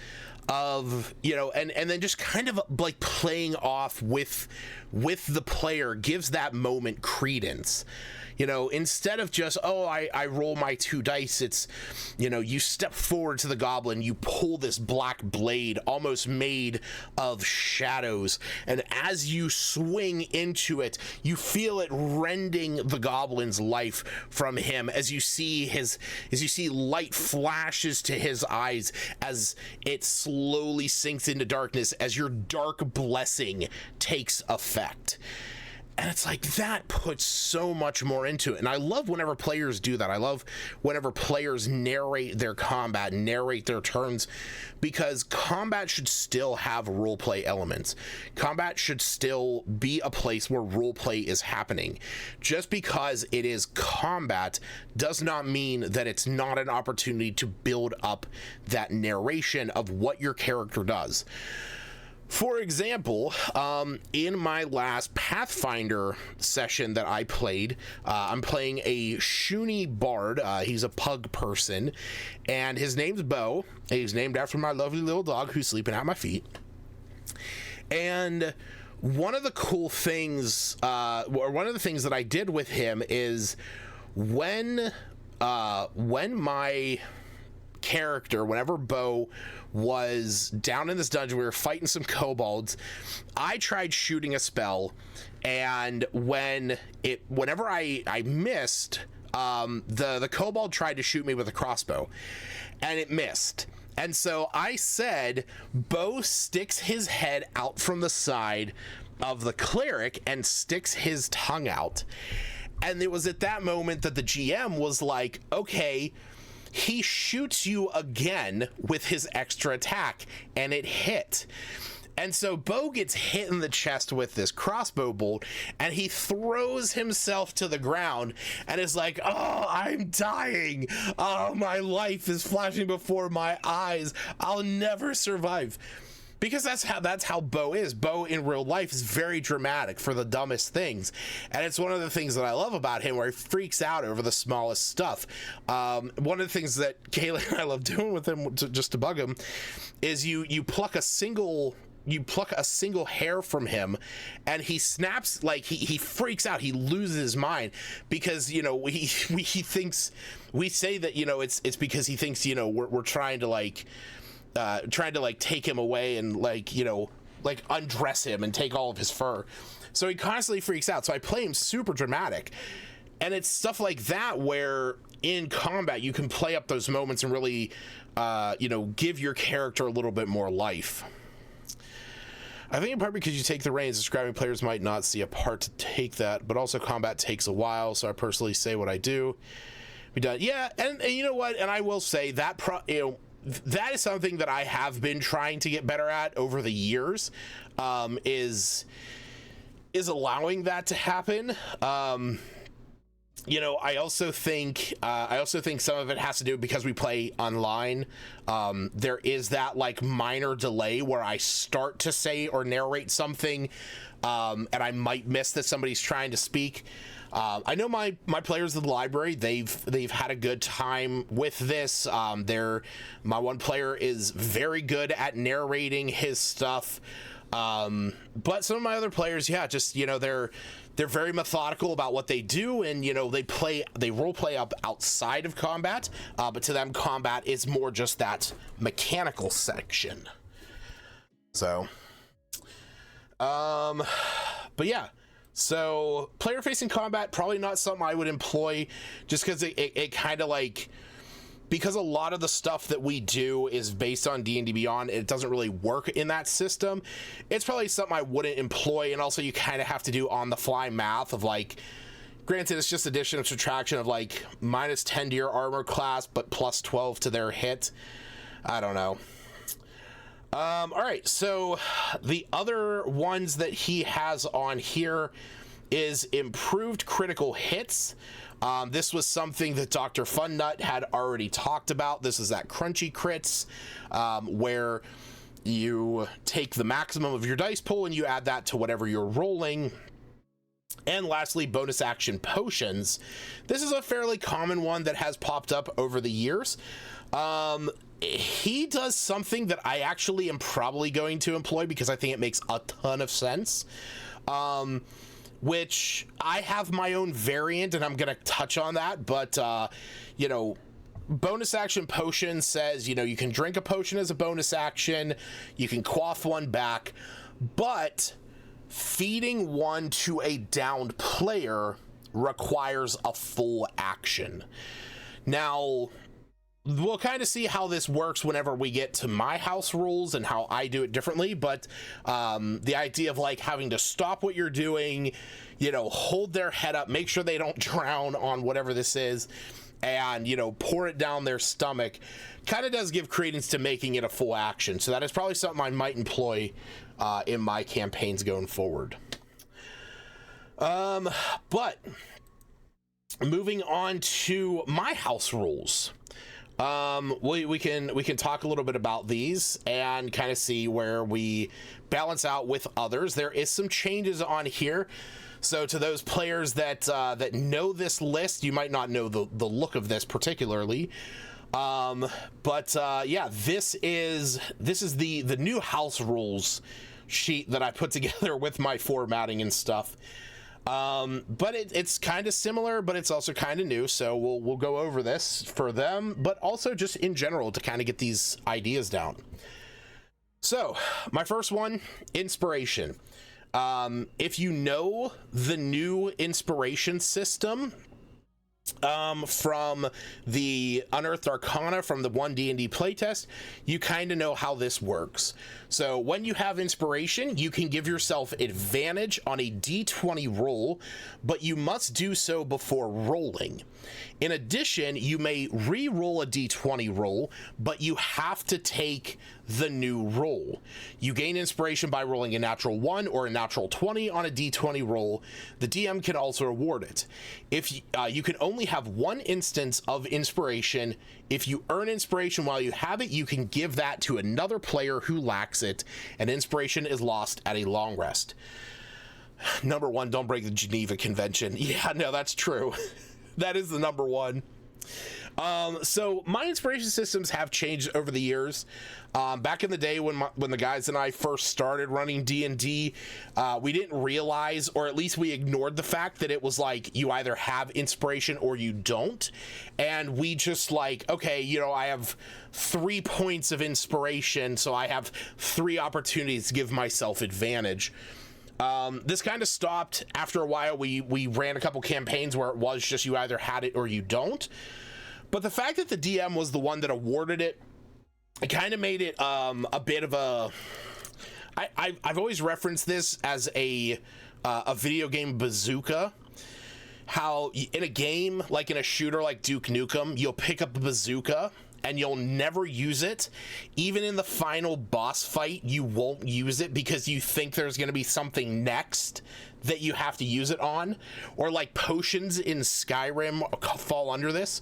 Speaker 1: of, and then just kind of like playing off with the player gives that moment credence. Instead of just, I roll my 2 dice, it's, you step forward to the goblin, you pull this black blade almost made of shadows, and as you swing into it, you feel it rending the goblin's life from him as you see light flashes to his eyes as it slowly sinks into darkness as your dark blessing takes effect. And it's like, that puts so much more into it. And I love whenever players do that. I love whenever players narrate their combat, narrate their turns, because combat should still have roleplay elements. Combat should still be a place where roleplay is happening. Just because it is combat does not mean that it's not an opportunity to build up that narration of what your character does. For example, in my last Pathfinder session that I played, I'm playing a Shuni bard. He's a pug person, and his name's Bo. He's named after my lovely little dog who's sleeping at my feet. And one of the cool things, or one of the things that I did with him is when my character, whenever Bo was down in this dungeon, we were fighting some kobolds, I tried shooting a spell, and whenever I missed, the kobold tried to shoot me with a crossbow, and it missed. And so I said, Bo sticks his head out from the side of the cleric and sticks his tongue out. And it was at that moment that the GM was like, okay, he shoots you again with his extra attack, and it hit. And so Bo gets hit in the chest with this crossbow bolt, and he throws himself to the ground and is like, oh, I'm dying. Oh, my life is flashing before my eyes. I'll never survive. Because that's how Bo is. Bo in real life is very dramatic for the dumbest things. And it's one of the things that I love about him, where he freaks out over the smallest stuff. One of the things that Kayla and I love doing with him, just to bug him, is you pluck a single hair from him, and he snaps, like he freaks out, he loses his mind, because he thinks, we say that it's because he thinks we're trying to take him away and undress him and take all of his fur. So he constantly freaks out. So I play him super dramatic, and it's stuff like that where in combat you can play up those moments and really give your character a little bit more life. I think in part because you take the reins, describing players might not see a part to take that, but also combat takes a while, so I personally say what I do. Be done. Yeah, and you know what? And I will say that that is something that I have been trying to get better at over the years, is allowing that to happen. you know, I also think some of it has to do because we play online. There is that like minor delay where I start to say or narrate something, and I might miss that somebody's trying to speak. I know my players of the library, they've had a good time with this. My one player is very good at narrating his stuff. But some of my other players, yeah, just, you know, they're very methodical about what they do, and, you know, they role play up outside of combat, but to them combat is more just that mechanical section. So but yeah, so player facing combat, probably not something I would employ, just because it kind of like, because a lot of the stuff that we do is based on D&D Beyond, it doesn't really work in that system. It's probably something I wouldn't employ, and also you kind of have to do on-the-fly math of, like, granted, it's just addition and subtraction of, like, -10 to your armor class, but +12 to their hit. I don't know. All right, so the other ones that he has on here is improved critical hits. This was something that Dr. Funnut had already talked about. This is that crunchy crits, where you take the maximum of your dice pool and you add that to whatever you're rolling. And lastly, bonus action potions. This is a fairly common one that has popped up over the years. He does something that I actually am probably going to employ because I think it makes a ton of sense. Which I have my own variant, and I'm going to touch on that, but, you know, bonus action potion says, you know, you can drink a potion as a bonus action, you can quaff one back, but feeding one to a downed player requires a full action. Now, we'll kind of see how this works whenever we get to my house rules and how I do it differently, but the idea of like having to stop what you're doing, you know, hold their head up, make sure they don't drown on whatever this is, and, you know, pour it down their stomach, kind of does give credence to making it a full action. So that is probably something I might employ in my campaigns going forward. But moving on to my house rules. We can talk a little bit about these and kind of see where we balance out with others. There is some changes on here. So to those players that know this list, you might not know the look of this particularly. Yeah, this is the new house rules sheet that I put together with my formatting and stuff. But it's kind of similar, but it's also kind of new, so we'll go over this for them, but also just in general to kind of get these ideas down. So my first one, inspiration. If you know the new inspiration system from the Unearthed Arcana from the OneD&D playtest, you kind of know how this works. So when you have inspiration, you can give yourself advantage on a d20 roll, but you must do so before rolling. In addition, you may re-roll a d20 roll, but you have to take the new roll. You gain inspiration by rolling a natural 1 or a natural 20 on a d20 roll. The DM can also award it. If you can only have one instance of inspiration. If you earn inspiration while you have it, you can give that to another player who lacks it, and inspiration is lost at a long rest. Number one, don't break the Geneva Convention. Yeah, no, that's true. That is the number one. So my inspiration systems have changed over the years. Back in the day when the guys and I first started running D&D, we didn't realize, or at least we ignored the fact that it was like you either have inspiration or you don't. And we just like, okay, you know, I have 3 points of inspiration, so I have 3 opportunities to give myself advantage. This kind of stopped after a while. We ran a couple campaigns where it was just you either had it or you don't. But the fact that the DM was the one that awarded it, it kind of made it a bit of a... I've always referenced this as a video game bazooka. How in a game, like in a shooter like Duke Nukem, you'll pick up a bazooka and you'll never use it. Even in the final boss fight, you won't use it because you think there's going to be something next that you have to use it on. Or like potions in Skyrim fall under this,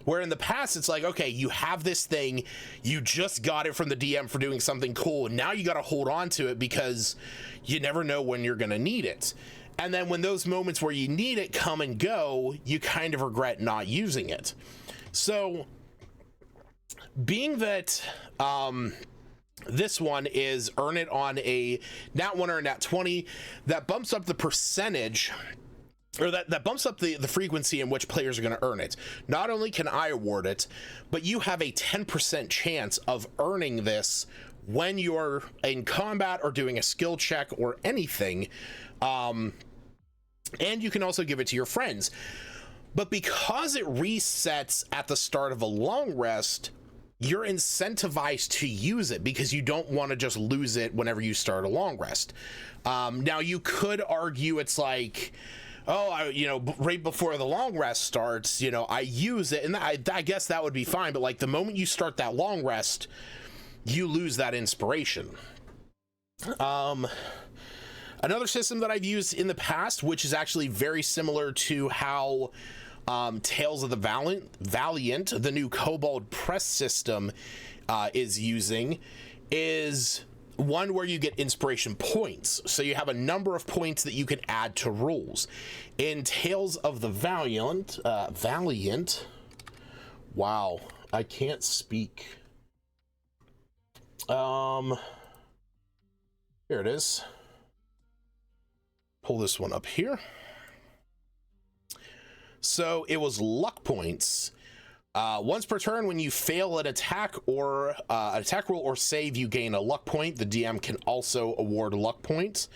Speaker 1: where in the past it's like, okay, you have this thing, you just got it from the DM for doing something cool, and now you got to hold on to it because you never know when you're going to need it. And then when those moments where you need it come and go, you kind of regret not using it. So being that this one is earn it on a nat 1 or a nat 20, that bumps up the percentage, or that bumps up the frequency in which players are going to earn it. Not only can I award it, but you have a 10% chance of earning this when you're in combat or doing a skill check or anything. And you can also give it to your friends. But because it resets at the start of a long rest, you're incentivized to use it because you don't want to just lose it whenever you start a long rest. Now, you could argue it's like, oh, right before the long rest starts, I use it, and I guess that would be fine. But like the moment you start that long rest, you lose that inspiration. Another system that I've used in the past, which is actually very similar to how Tales of the Valiant, the new Kobold Press system, is using, is one where you get inspiration points. So you have a number of points that you can add to rolls. In Tales of the Valiant, wow, I can't speak. Here it is. Pull this one up here. So it was luck points. Once per turn, when you fail an attack or an attack roll or save, you gain a luck point. The DM can also award luck points.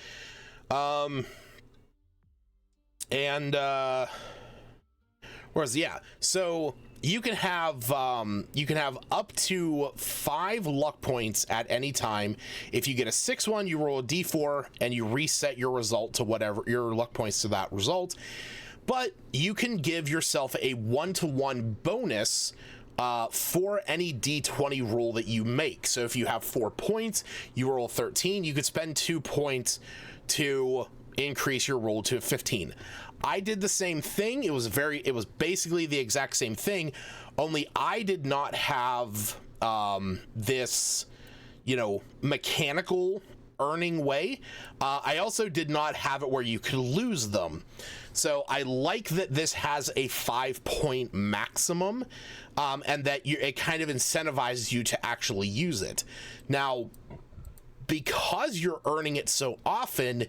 Speaker 1: So you can have up to 5 luck points at any time. If you get a 6-1, you roll a d4 and you reset your result to whatever your luck points to that result. But you can give yourself a 1-to-1 bonus for any d20 roll that you make. So if you have 4 points, you roll 13, you could spend 2 points to increase your roll to 15. I did the same thing. It was basically the exact same thing, only I did not have this, mechanical earning way. I also did not have it where you could lose them. So I like that this has a 5-point maximum, and that it kind of incentivizes you to actually use it. Now, because you're earning it so often,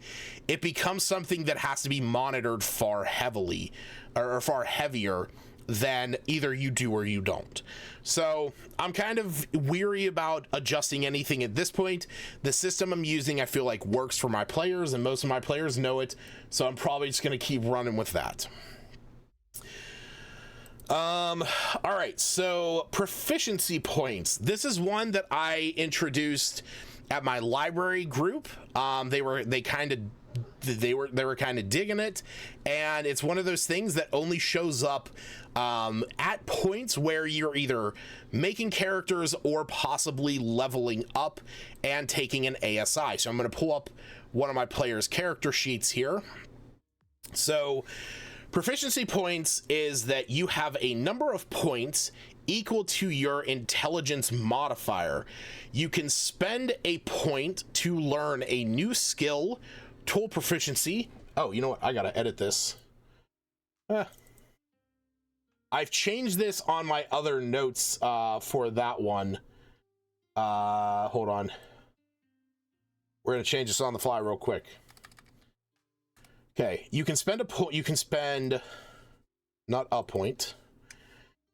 Speaker 1: it becomes something that has to be monitored far heavily, or far heavier than either you do or you don't. So I'm kind of weary about adjusting anything at this point. The system I'm using, I feel like, works for my players, and most of my players know it, so I'm probably just going to keep running with that. All right, so proficiency points. This is one that I introduced at my library group. They were kind of digging it, and it's one of those things that only shows up at points where you're either making characters or possibly leveling up and taking an ASI. So I'm going to pull up one of my players' character sheets here. So proficiency points is that you have a number of points equal to your intelligence modifier. You can spend a point to learn a new skill, tool proficiency. Oh, you know what? I gotta edit this. I've changed this on my other notes for that one. Hold on. We're gonna change this on the fly real quick. Okay, you can spend a point. You can spend not a point.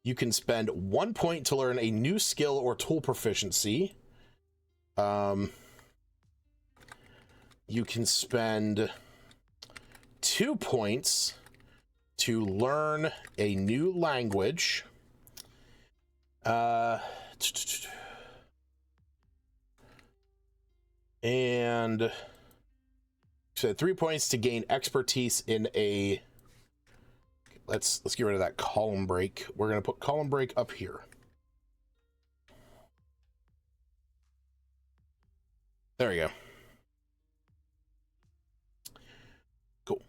Speaker 1: You can spend 1 point to learn a new skill or tool proficiency. You can spend 2 points to learn a new language. And so 3 points to gain expertise in a... Let's get rid of that column break. We're going to put column break up here. There we go. Cool.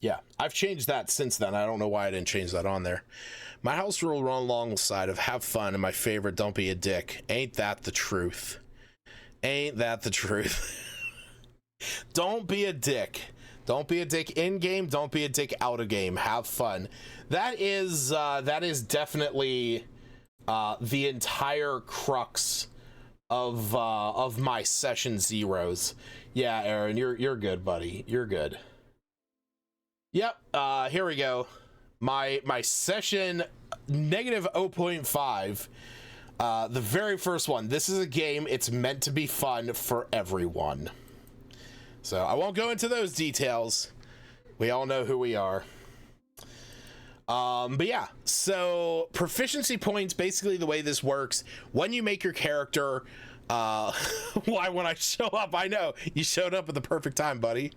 Speaker 1: Yeah, I've changed that since then. I don't know why I didn't change that on there. My house rule run alongside of have fun, and my favorite, don't be a dick. Ain't that the truth? Ain't that the truth? Don't be a dick. Don't be a dick in game. Don't be a dick out of game. Have fun. That is definitely the entire crux of my session zeros. Yeah, Aaron, you're good, buddy. You're good. Yep. Here we go. My session negative 0.5. The very first one. This is a game. It's meant to be fun for everyone. So I won't go into those details. We all know who we are. But yeah, so proficiency points, basically the way this works, when you make your character, why when I show up, I know you showed up at the perfect time, buddy.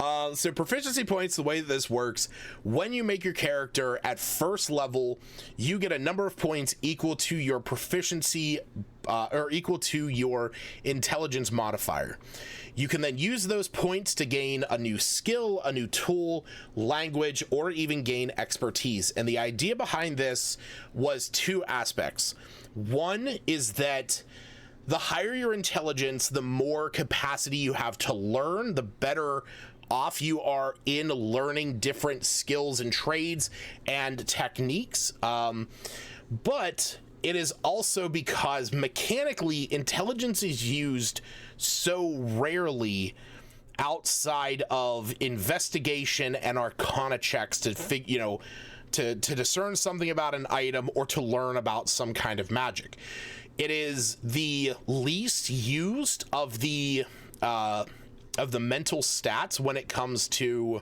Speaker 1: So proficiency points, the way that this works, when you make your character at first level, you get a number of points equal to your proficiency, or equal to your intelligence modifier. You can then use those points to gain a new skill, a new tool, language, or even gain expertise. And the idea behind this was two aspects. One is that the higher your intelligence, the more capacity you have to learn, the better off you are in learning different skills and trades and techniques. But it is also because mechanically intelligence is used so rarely outside of investigation and arcana checks to to discern something about an item or to learn about some kind of magic. It is the least used of the mental stats when it comes to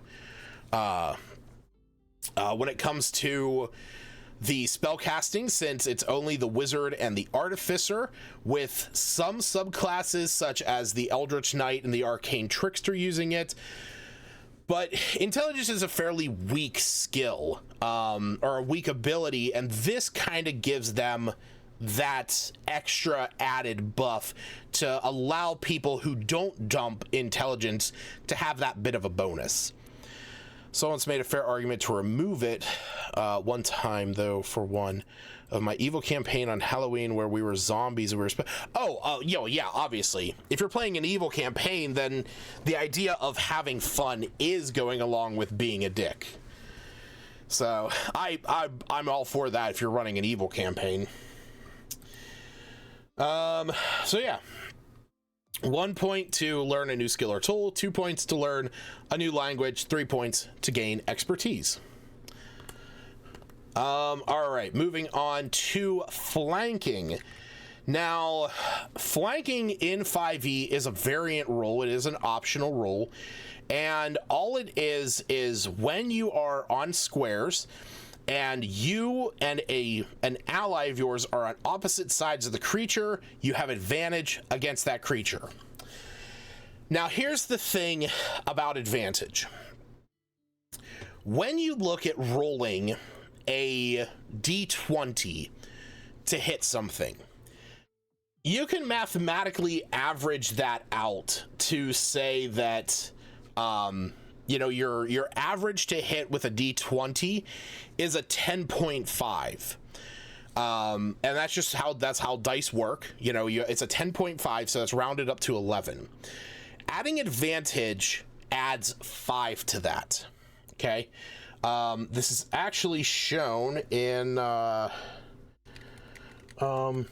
Speaker 1: the spellcasting, since it's only the wizard and the artificer, with some subclasses such as the eldritch knight and the arcane trickster using it. But intelligence is a fairly weak skill, or a weak ability, and this kind of gives them that extra added buff to allow people who don't dump intelligence to have that bit of a bonus. Someone's made a fair argument to remove it one time, though, for one of my evil campaign on Halloween where we were zombies. We were yeah, obviously. If you're playing an evil campaign, then the idea of having fun is going along with being a dick. So I'm all for that if you're running an evil campaign. So yeah. 1 point to learn a new skill or tool, 2 points to learn a new language, 3 points to gain expertise. All right, moving on to flanking. Now, flanking in 5e is a variant role. It is an optional role, and all it is when you are on squares and you and an ally of yours are on opposite sides of the creature, you have advantage against that creature. Now, here's the thing about advantage. When you look at rolling a d20 to hit something, you can mathematically average that out to say that, your average to hit with a d20 is a 10.5. And that's just how dice work. It's a 10.5, so that's rounded up to 11. Adding advantage adds 5 to that. Okay. This is actually shown in, I want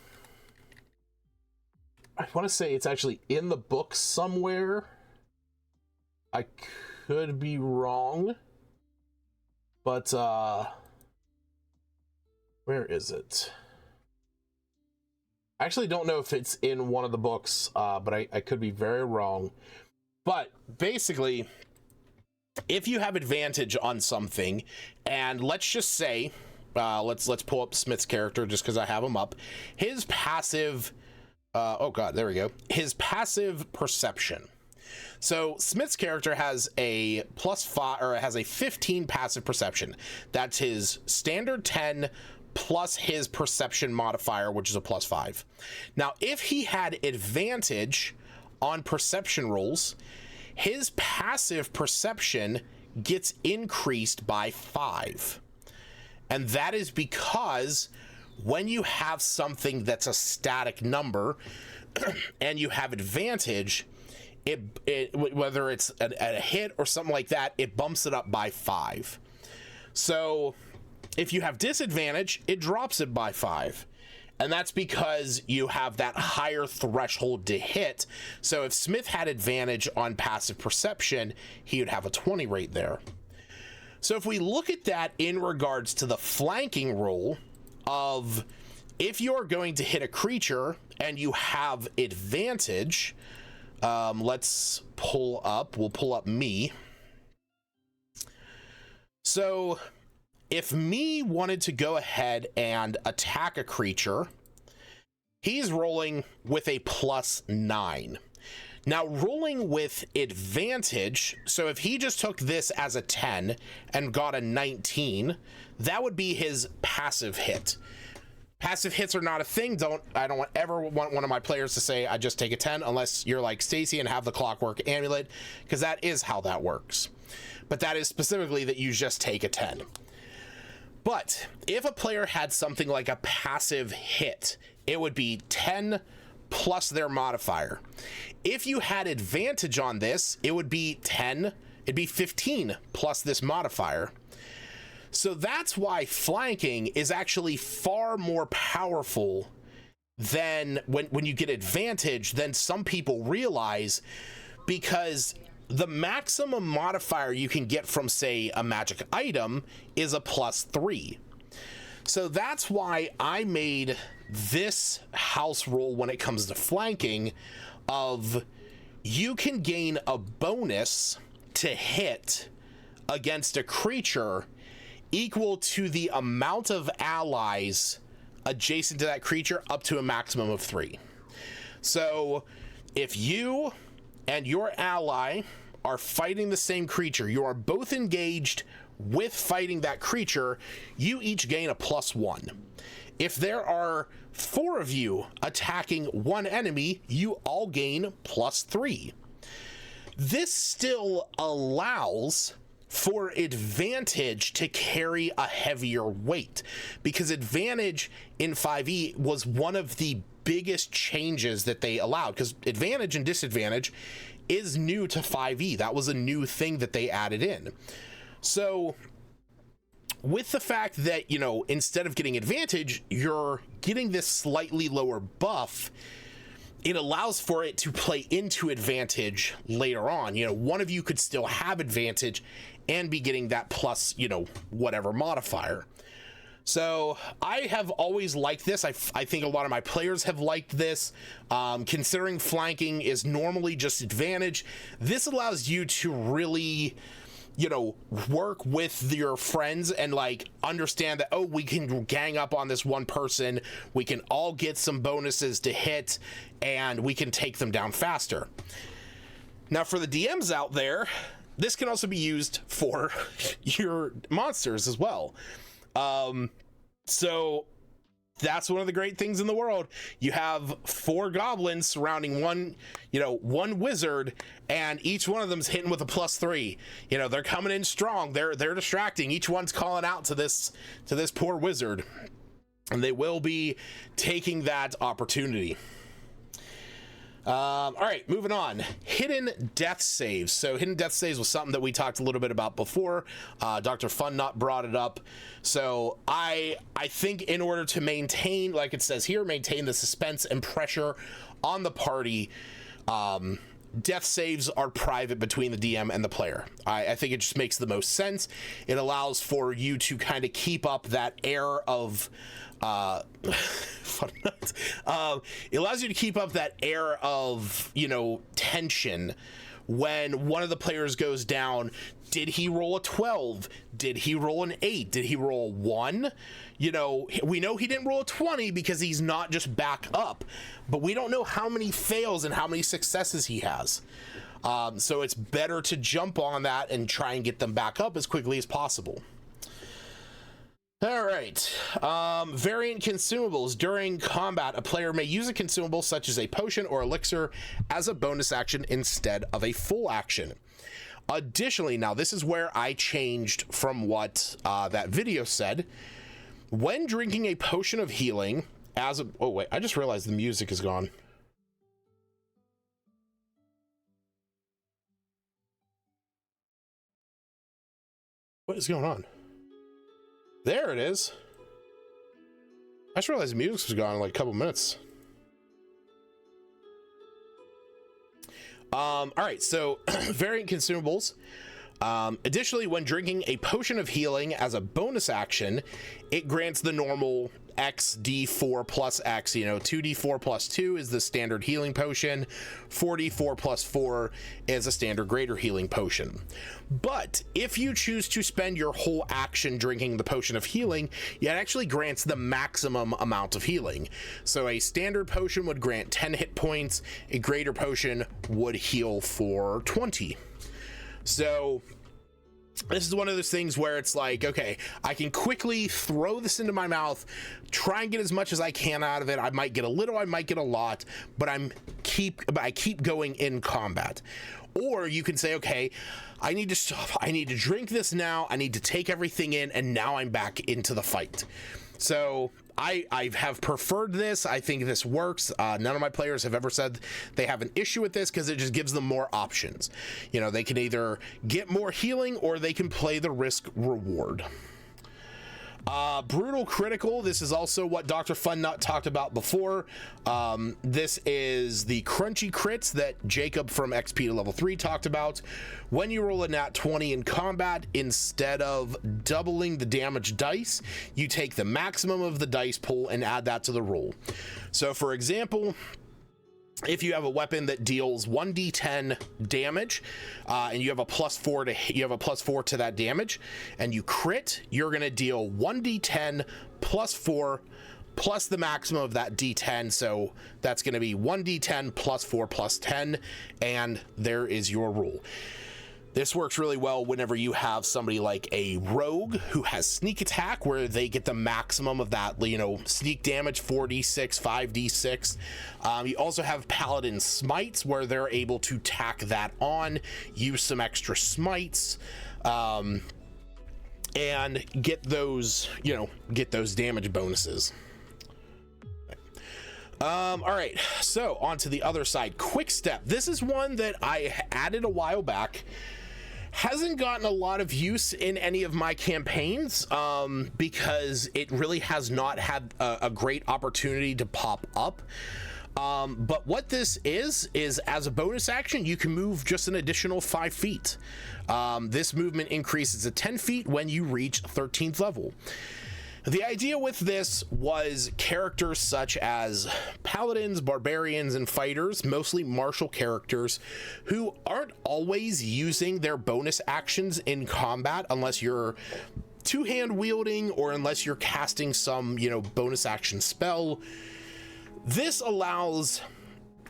Speaker 1: to say it's actually in the book somewhere. I could be wrong, but where is it? I actually don't know if it's in one of the books, but I could be very wrong. But basically, if you have advantage on something, and let's just say, let's pull up Smith's character just because I have him up. His passive, oh god, there we go. His passive perception. So Smith's character has a +5, or has a 15 passive perception. That's his standard 10 plus his perception modifier, which is a +5. Now, if he had advantage on perception rolls, his passive perception gets increased by 5. And that is because when you have something that's a static number and you have advantage, whether it's a hit or something like that, it bumps it up by 5. So if you have disadvantage, it drops it by 5. And that's because you have that higher threshold to hit. So if Smith had advantage on passive perception, he would have a 20 rate there. So if we look at that in regards to the flanking rule of if you're going to hit a creature and you have advantage, let's pull up, we'll pull up me. So if me wanted to go ahead and attack a creature, he's rolling with a +9. Now, rolling with advantage, so if he just took this as a 10 and got a 19, that would be his passive hit. Passive hits are not a thing. I don't ever want one of my players to say, I just take a 10, unless you're like Stacy and have the Clockwork Amulet, because that is how that works. But that is specifically that you just take a 10. But if a player had something like a passive hit, it would be 10 plus their modifier. If you had advantage on this, it would be 10, it'd be 15 plus this modifier. So that's why flanking is actually far more powerful than when you get advantage than some people realize, because the maximum modifier you can get from, say, a magic item is a +3. So that's why I made this house rule when it comes to flanking of you can gain a bonus to hit against a creature equal to the amount of allies adjacent to that creature up to a maximum of 3. So if you and your ally are fighting the same creature, you are both engaged with fighting that creature, you each gain a +1. If there are 4 of you attacking one enemy, you all gain +3. This still allows for advantage to carry a heavier weight, because advantage in 5e was one of the biggest changes that they allowed, because advantage and disadvantage is new to 5e. That was a new thing that they added in. So with the fact that, you know, instead of getting advantage, you're getting this slightly lower buff, it allows for it to play into advantage later on. You know, one of you could still have advantage and be getting that plus, you know, whatever modifier. So I have always liked this. I think a lot of my players have liked this. Considering flanking is normally just advantage, this allows you to really, you know, work with your friends and like understand that, oh, we can gang up on this one person, we can all get some bonuses to hit, and we can take them down faster. Now for the DMs out there, this can also be used for your monsters as well. So that's one of the great things in the world. You have 4 goblins surrounding one wizard, and each one of them's hitting with a +3. You know, they're coming in strong. They're distracting. Each one's calling out to this poor wizard, and they will be taking that opportunity. All right, moving on. Hidden death saves. So hidden death saves was something that we talked a little bit about before. Dr. Funnut brought it up. So I think in order to maintain, like it says here, maintain the suspense and pressure on the party, death saves are private between the DM and the player. I think it just makes the most sense. It allows for you to kind of keep up that air of it allows you to keep up that air of, you know, tension when one of the players goes down. Did he roll a 12? Did he roll an 8? Did he roll 1? You know, we know he didn't roll a 20 because he's not just back up, but we don't know how many fails and how many successes he has. So it's better to jump on that and try and get them back up as quickly as possible. All right. Variant consumables. During combat, a player may use a consumable such as a potion or elixir as a bonus action instead of a full action. Additionally, now this is where I changed from what that video said. When drinking a potion of healing as a... Oh, wait. I just realized the music is gone. What is going on? There it is. I just realized the music was gone in like a couple minutes. All right, so variant consumables. Additionally, when drinking a potion of healing as a bonus action, it grants the normal XD4 plus X. 2D4 plus 2 is the standard healing potion. 4D4 plus 4 is a standard greater healing potion. But if you choose to spend your whole action drinking the potion of healing, it actually grants the maximum amount of healing. So a standard potion would grant 10 hit points. A greater potion would heal for 20. So this is one of those things where it's like, okay, I can quickly throw this into my mouth, try and get as much as I can out of it. I might get a little, I might get a lot, but I keep going in combat. Or you can say, okay, I need to stop. I need to drink this now. I need to take everything in, and now I'm back into the fight. So I have preferred this. I think this works. None of my players have ever said they have an issue with this because it just gives them more options. They can either get more healing or they can play the risk reward. Brutal critical. This is also what Dr. Funnut talked about before. This is the crunchy crits that Jacob from XP to level 3 talked about. When you roll a nat 20 in combat, instead of doubling the damage dice, you take the maximum of the dice pool and add that to the roll. So for example, if you have a weapon that deals 1d10 damage, and you have a +4 to that damage, and you crit, you're gonna deal 1d10 plus 4 plus the maximum of that d10. So that's gonna be 1d10 plus 4 plus 10, and there is your rule. This works really well whenever you have somebody like a rogue who has sneak attack, where they get the maximum of that, sneak damage, 4d6, 5d6. You also have paladin smites, where they're able to tack that on, use some extra smites, and get those damage bonuses. All right, so on to the other side. Quick step. This is one that I added a while back. Hasn't gotten a lot of use in any of my campaigns because it really has not had a great opportunity to pop up. But what this is as a bonus action, you can move just an additional 5 feet. This movement increases to 10 feet when you reach 13th level. The idea with this was characters such as paladins, barbarians, and fighters, mostly martial characters, who aren't always using their bonus actions in combat unless you're two-hand wielding or unless you're casting some, bonus action spell. This allows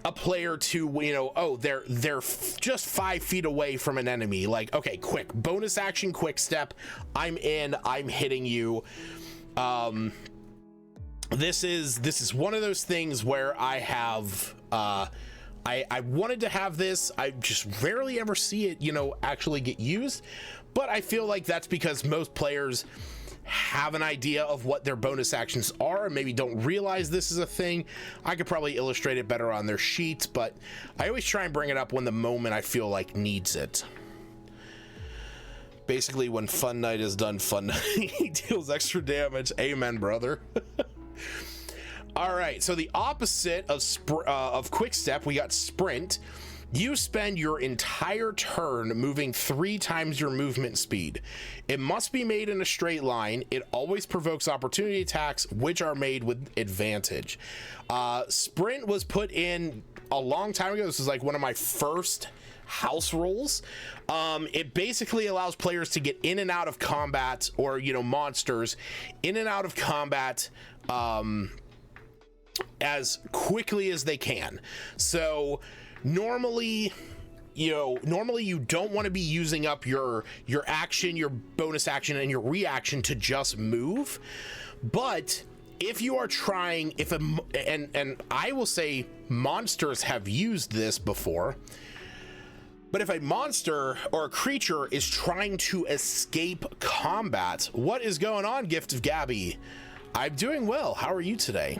Speaker 1: a player to, they're just 5 feet away from an enemy. Like, okay, quick, bonus action, quick step. I'm in, I'm hitting you. This is one of those things where I have I wanted to have this. I just rarely ever see it actually get used, but I feel like that's because most players have an idea of what their bonus actions are and maybe don't realize this is a thing. I could probably illustrate it better on their sheets, but I always try and bring it up when the moment I feel like needs it. Basically, when Fun Night is done, Fun Night, he deals extra damage. Amen, brother. All right, so the opposite of Quick Step, we got Sprint. You spend your entire turn moving 3 times your movement speed. It must be made in a straight line. It always provokes opportunity attacks, which are made with advantage. Sprint was put in a long time ago. This was like one of my first house rules. It basically allows players to get in and out of combat, or monsters in and out of combat as quickly as they can. So normally normally you don't want to be using up your action, your bonus action, and your reaction to just move. But if you are trying, and I will say monsters have used this before, but if a monster or a creature is trying to escape combat, what is going on, Gift of Gabby? I'm doing well. How are you today?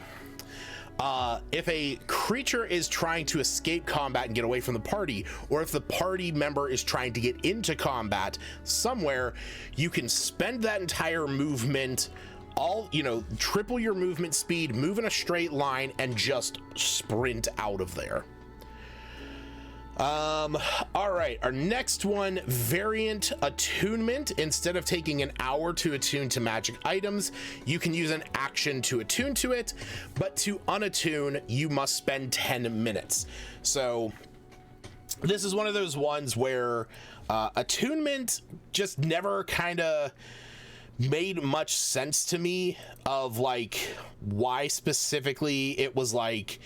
Speaker 1: If a creature is trying to escape combat and get away from the party, or if the party member is trying to get into combat somewhere, you can spend that entire movement, triple your movement speed, move in a straight line, and just sprint out of there. All right, our next one, variant attunement. Instead of taking an hour to attune to magic items, you can use an action to attune to it, but to unattune, you must spend 10 minutes. So this is one of those ones where attunement just never kind of made much sense to me of like why specifically it was like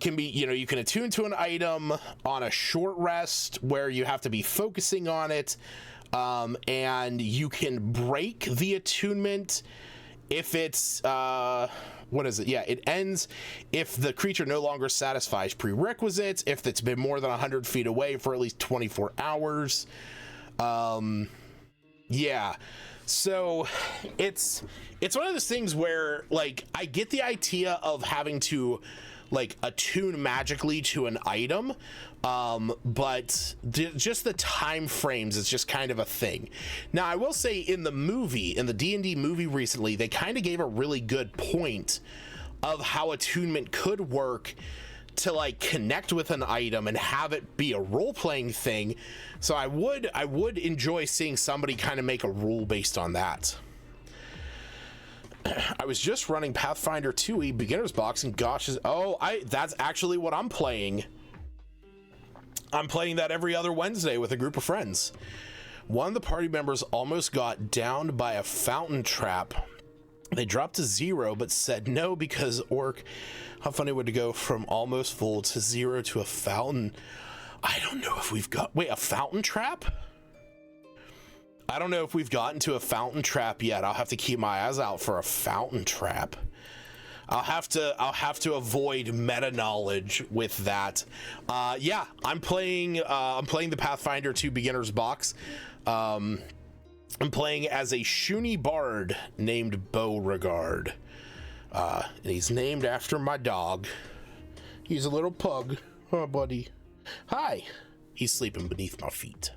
Speaker 1: can be, you can attune to an item on a short rest where you have to be focusing on it, and you can break the attunement if it's it ends if the creature no longer satisfies prerequisites, if it's been more than 100 feet away for at least 24 hours. So it's one of those things where like I get the idea of having to like attune magically to an item, but just the time frames is just kind of a thing. Now I will say in the D&D movie recently, they kind of gave a really good point of how attunement could work to like connect with an item and have it be a role-playing thing. So I would enjoy seeing somebody kind of make a rule based on that. I was just running Pathfinder 2e beginner's box, and that's actually what I'm playing. I'm playing that every other Wednesday with a group of friends. One of the party members almost got downed by a fountain trap. They dropped to 0 but said no because orc. How funny would it go from almost full to 0 to a fountain? I don't know if we've got a fountain trap. I don't know if we've gotten to a fountain trap yet. I'll have to keep my eyes out for a fountain trap. I'll have to avoid meta knowledge with that. I'm playing the Pathfinder 2 beginner's box. I'm playing as a Shuni bard named Beauregard. And he's named after my dog. He's a little pug. Oh, buddy. Hi. He's sleeping beneath my feet.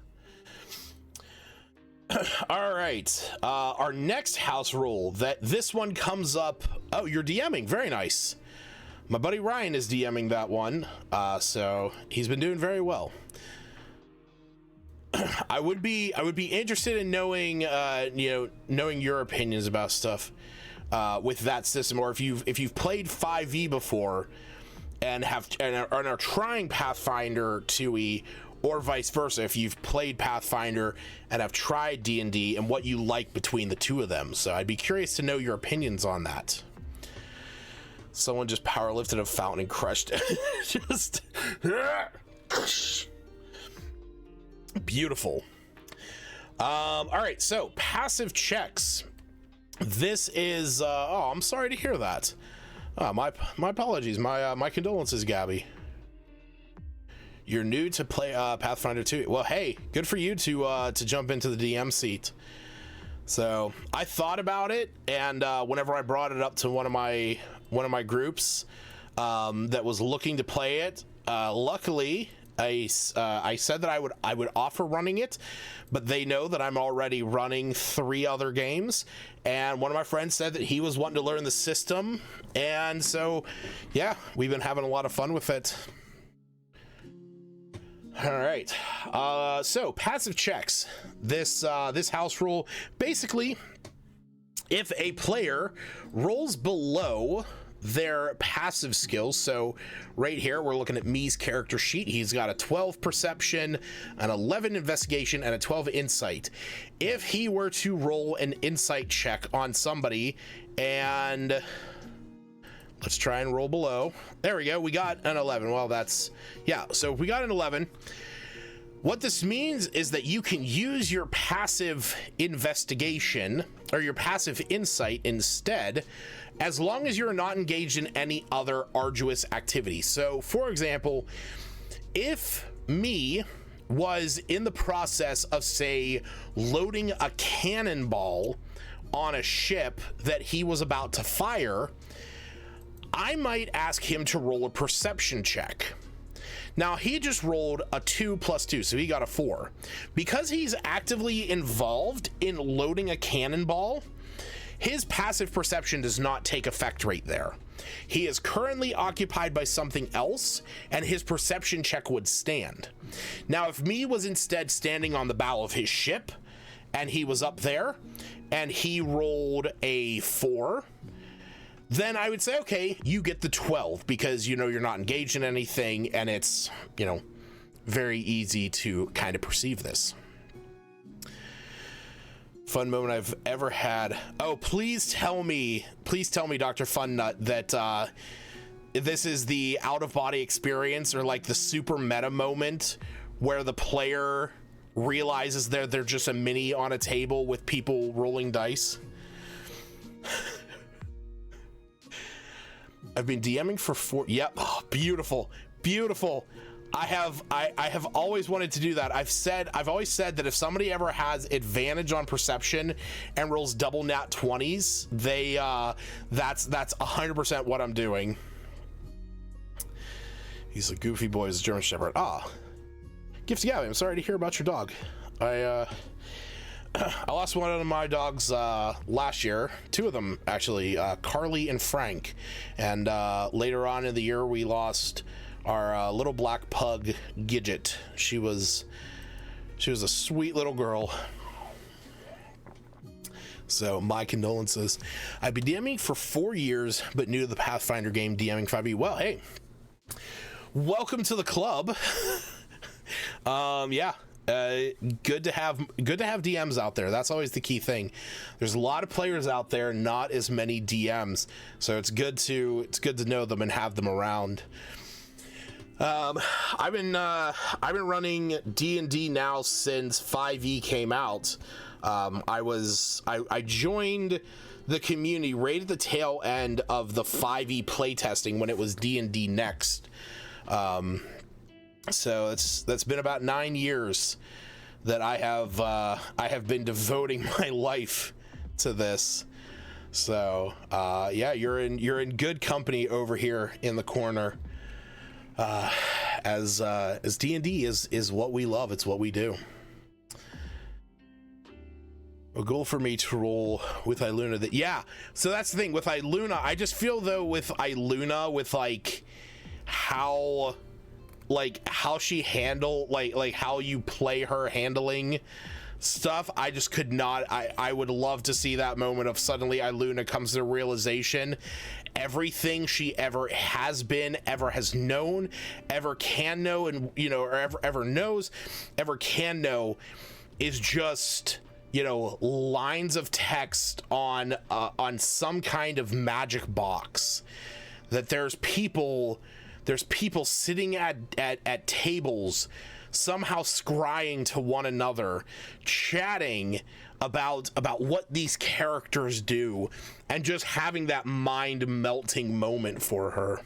Speaker 1: All right, our next house rule, this one comes up. Oh, you're DMing. Very nice. My buddy Ryan is DMing that one, so he's been doing very well. I would be interested in knowing your opinions about stuff with that system, or if you've played 5e before and are trying Pathfinder 2e, or vice versa, if you've played Pathfinder and have tried D&D, and what you like between the two of them. So I'd be curious to know your opinions on that. Someone just power lifted a fountain and crushed it. Just beautiful. All right, so passive checks. This is I'm sorry to hear that. My apologies. My condolences, Gabby. You're new to play Pathfinder 2. Well, hey, good for you to jump into the DM seat. So I thought about it, and whenever I brought it up to one of my groups that was looking to play it, luckily I said that I would offer running it, but they know that I'm already running 3 other games, and one of my friends said that he was wanting to learn the system, and so yeah, we've been having a lot of fun with it. All right, so passive checks. This house rule, basically, if a player rolls below their passive skills, so right here we're looking at Me's character sheet. He's got a 12 perception, an 11 investigation, and a 12 insight. If he were to roll an insight check on somebody, and let's try and roll below. There we go. We got an 11. Well, so if we got an 11, What this means is that you can use your passive investigation or your passive insight instead, as long as you're not engaged in any other arduous activity. So, for example, if me was in the process of, say, loading a cannonball on a ship that he was about to fire, I might ask him to roll a perception check. Now, he just rolled a 2 + 2, so he got a 4. Because he's actively involved in loading a cannonball, his passive perception does not take effect right there. He is currently occupied by something else, and his perception check would stand. Now, if me was instead standing on the bow of his ship, and he was up there, and he rolled a 4, then I would say, okay, you get the 12, because, you know, you're not engaged in anything, and it's, you know, very easy to kind of perceive this. Fun moment I've ever had. Oh, please tell me, Dr. Funnut, that this is the out-of-body experience, or like the super meta moment where the player realizes they're just a mini on a table with people rolling dice. I've been DMing for 4. Yep. Oh, beautiful. I have always wanted to do that. I've always said that if somebody ever has advantage on perception and rolls double nat 20s, that's 100% what I'm doing. He's a goofy boy, he's a German Shepherd. Gifts Gabby, I'm sorry to hear about your dog. I lost one of my dogs last year, 2 of them actually, Carly and Frank, and later on in the year we lost our little black pug Gidget. She was a sweet little girl. So my condolences. I've been DMing for 4 years, but new to the Pathfinder game, DMing 5e. Well, hey, welcome to the club. Yeah. Good to have DMs out there. That's always the key thing. There's a lot of players out there, not as many DMs, so it's good to know them and have them around. I've been running D&D now since 5e came out. I joined the community right at the tail end of the 5e playtesting when it was D&D Next. So that's been about 9 years that I have been devoting my life to this. So yeah, you're in good company over here in the corner. As D&D is what we love. It's what we do. A goal for me to roll with Iluna that, yeah. So that's the thing with Iluna. I just feel though with Iluna, with like how she like how you play her handling stuff, I just could not. I would love to see that moment of suddenly Iluna comes to the realization everything she ever has been, ever has known, ever can know, and you know, or ever knows, ever can know, is just, you know, lines of text on some kind of magic box. That there's people sitting at tables, somehow scrying to one another, chatting about what these characters do, and just having that mind melting moment for her.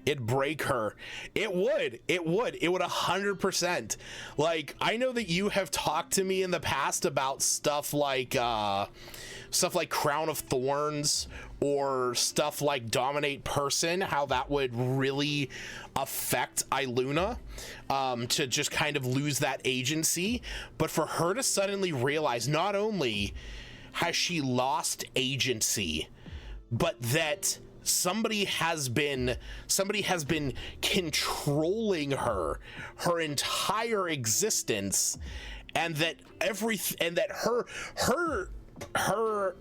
Speaker 1: It'd break her. It would 100%. Like, I know that you have talked to me in the past about stuff like Crown of Thorns, or stuff like Dominate Person, how that would really affect Iluna, to just kind of lose that agency. But for her to suddenly realize not only has she lost agency, but that somebody has been controlling her entire existence, and that her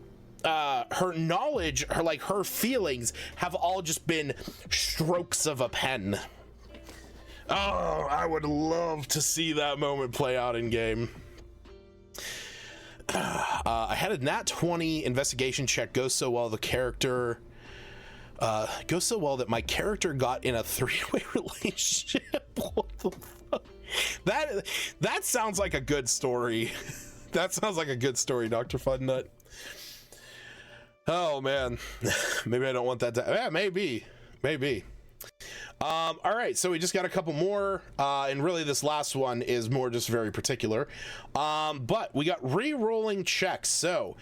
Speaker 1: knowledge, her feelings have all just been strokes of a pen. Oh, I would love to see that moment play out in game. I had a nat 20 investigation check go so well that my character got in a 3-way relationship. What the fuck? That sounds like a good story. That sounds like a good story, Dr. Fudnut. Oh man, maybe I don't want that to. Yeah, maybe. All right, so we just got a couple more, and really this last one is more just very particular. But we got re-rolling checks. So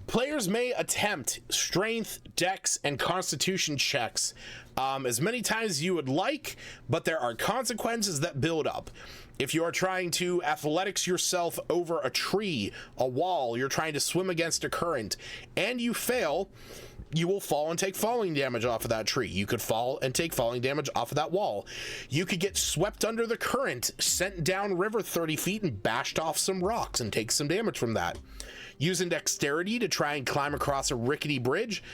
Speaker 1: players may attempt strength, dex, and constitution checks as many times as you would like, but there are consequences that build up. If you are trying to athletics yourself over a tree, a wall, you're trying to swim against a current, and you fail, you will fall and take falling damage off of that tree. You could fall and take falling damage off of that wall. You could get swept under the current, sent down river 30 feet, and bashed off some rocks and take some damage from that. Using dexterity to try and climb across a rickety bridge,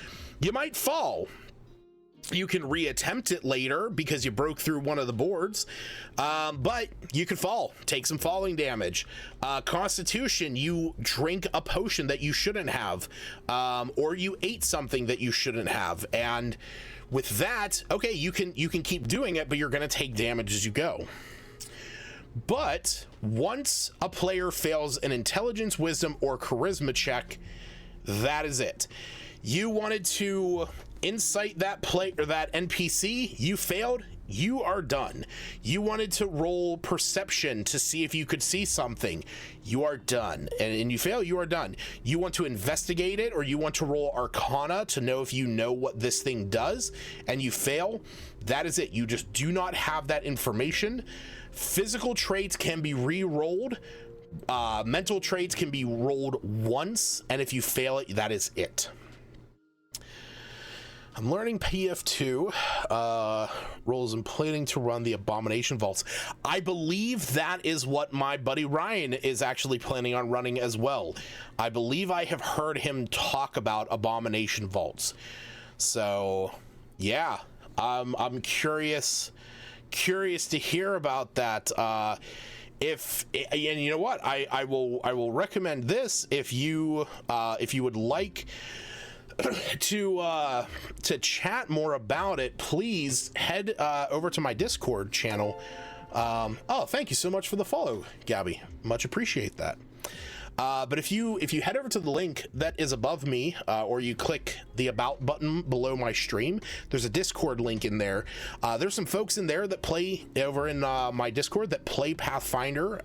Speaker 1: you might fall. You can reattempt it later because you broke through one of the boards, but you could fall, take some falling damage. Constitution, you drink a potion that you shouldn't have, or you ate something that you shouldn't have, and with that, okay, you can keep doing it, but you're going to take damage as you go. But once a player fails an intelligence, wisdom, or charisma check, that is it. You wanted to insight that play or that NPC, you failed, you are done. You wanted to roll perception to see if you could see something, you are done. And you fail, you are done. You want to investigate it, or you want to roll Arcana to know if you know what this thing does, and you fail, that is it. You just do not have that information. Physical traits can be re-rolled. Mental traits can be rolled once, and if you fail it, that is it. I'm learning PF2 roles and planning to run the Abomination Vaults. I believe that is what my buddy Ryan is actually planning on running as well. I believe I have heard him talk about Abomination Vaults. So, yeah, I'm curious to hear about that. And you know what, I will recommend this if you would like to chat more about it. Please head over to my Discord channel. Oh, thank you so much for the follow, Gabby. Much appreciate that. But if you head over to the link that is above me, or you click the about button below my stream, there's a Discord link in there. There's some folks in there that play over in my Discord that play Pathfinder.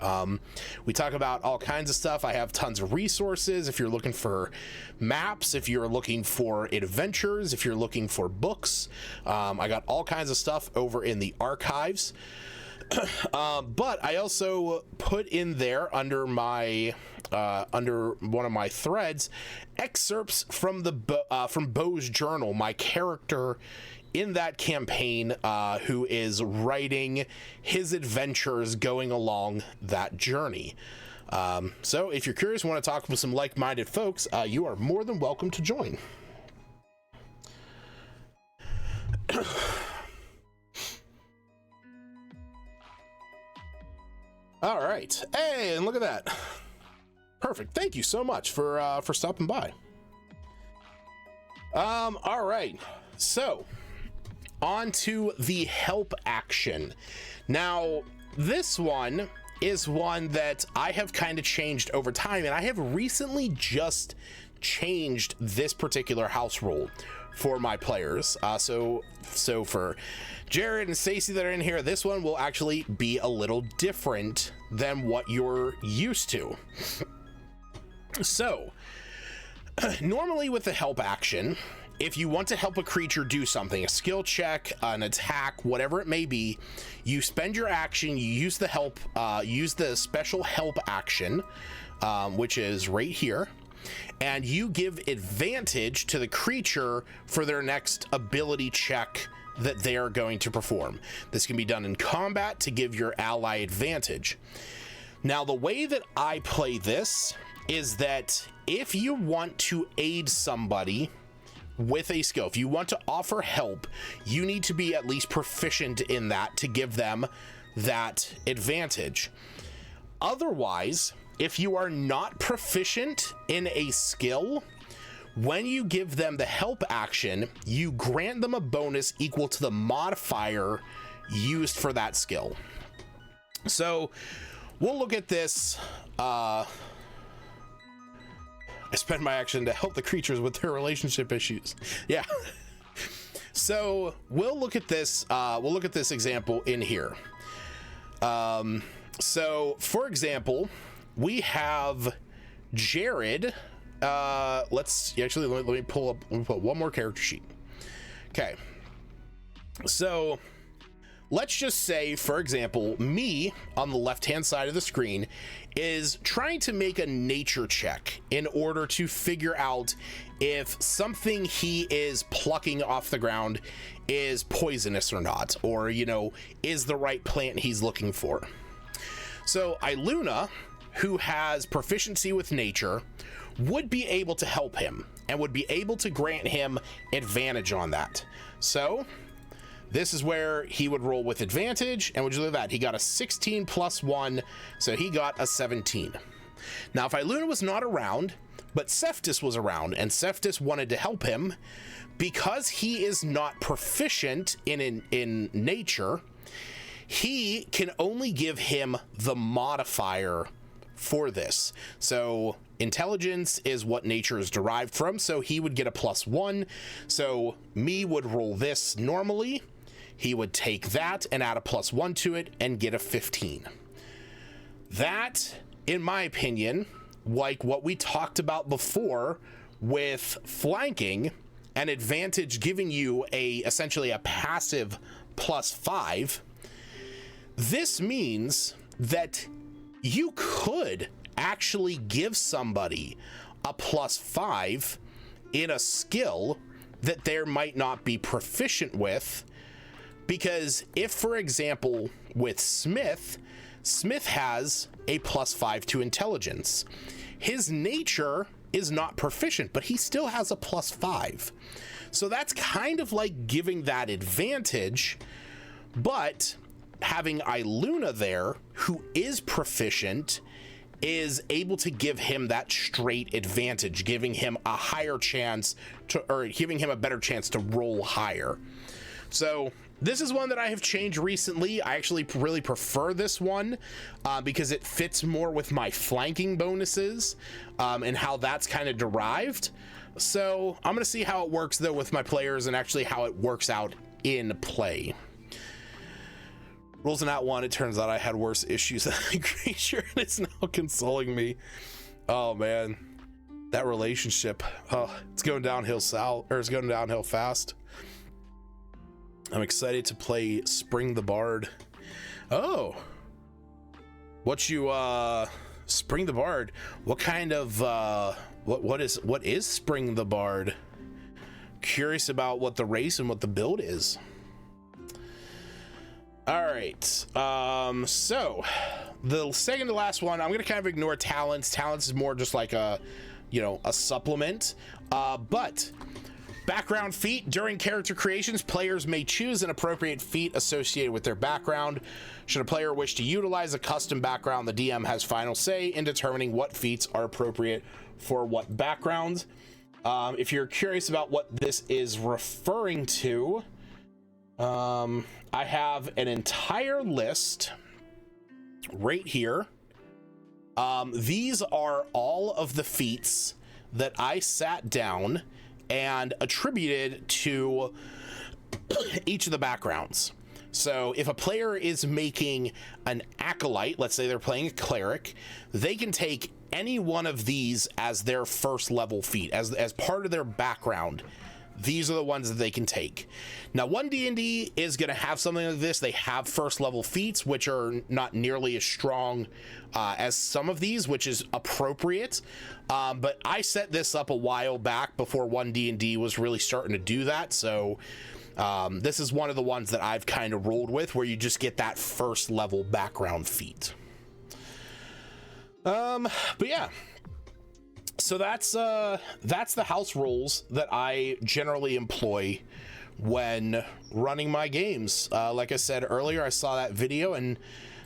Speaker 1: We talk about all kinds of stuff. I have tons of resources if you're looking for maps, if you're looking for adventures, if you're looking for books. I got all kinds of stuff over in the archives. But I also put in there under my under one of my threads excerpts from from Bo's journal, my character in that campaign, who is writing his adventures going along that journey. So if you're curious, want to talk with some like-minded folks, you are more than welcome to join. All right. Hey, and look at that. Perfect. Thank you so much for stopping by. All right. So, on to the help action. Now, this one is one that I have kind of changed over time, and I have recently just changed this particular house rule for my players. So for Jared and Stacey that are in here, this one will actually be a little different than what you're used to. So, normally with the help action, if you want to help a creature do something, a skill check, an attack, whatever it may be, you spend your action, you use the help, use the special help action, which is right here, and you give advantage to the creature for their next ability check that they are going to perform. This can be done in combat to give your ally advantage. Now, the way that I play this is that if you want to aid somebody with a skill, if you want to offer help, you need to be at least proficient in that to give them that advantage. Otherwise, if you are not proficient in a skill, when you give them the help action, you grant them a bonus equal to the modifier used for that skill. So we'll look at this. I spend my action to help the creatures with their relationship issues. Yeah. So we'll look at this. We'll look at this example in here. So for example, we have Jared. Let's actually let me pull one more character sheet. Okay. So let's just say, for example, me on the left-hand side of the screen is trying to make a nature check in order to figure out if something he is plucking off the ground is poisonous or not, or, you know, is the right plant he's looking for. So Iluna, who has proficiency with nature, would be able to help him and would be able to grant him advantage on that. So this is where he would roll with advantage, and would you look at that? He got a 16 plus 1, so he got a 17. Now, if Iluna was not around, but Cephas was around, and Cephas wanted to help him, because he is not proficient in nature, he can only give him the modifier for this. So intelligence is what nature is derived from, so he would get a +1. So me would roll this normally. He would take that and add a +1 to it and get a 15. That, in my opinion, like what we talked about before with flanking, an advantage giving you essentially a passive +5, this means that you could actually give somebody a +5 in a skill that they might not be proficient with. Because if, for example, with Smith has a +5 to intelligence. His nature is not proficient, but he still has a +5. So that's kind of like giving that advantage, but having Iluna there, who is proficient, is able to give him that straight advantage, giving him a higher chance to, or giving him a better chance to roll higher. So this is one that I have changed recently. I actually really prefer this one because it fits more with my flanking bonuses and how that's kind of derived. So I'm going to see how it works though with my players and actually how it works out in play. Rolls an out one. It turns out I had worse issues than the creature, and it's now consoling me. Oh man, that relationship. Oh, it's going downhill it's going downhill fast. I'm excited to play Spring the Bard. Oh, what Spring the Bard? What kind of what is Spring the Bard? Curious about what the race and what the build is. All right, so the second to last one, I'm gonna kind of ignore talents. Talents is more just like a supplement, but background feat. During character creations, players may choose an appropriate feat associated with their background. Should a player wish to utilize a custom background, the DM has final say in determining what feats are appropriate for what background. If you're curious about what this is referring to, I have an entire list right here. These are all of the feats that I sat down and attributed to each of the backgrounds. So if a player is making an acolyte, let's say they're playing a cleric, they can take any one of these as their first level feat, as part of their background. These are the ones that they can take. Now, OneD&D is going to have something like this. They have first level feats, which are not nearly as strong as some of these, which is appropriate. But I set this up a while back before OneD&D was really starting to do that. So this is one of the ones that I've kind of rolled with, where you just get that first level background feat. But yeah. So that's the house rules that I generally employ when running my games. Like I said earlier, I saw that video and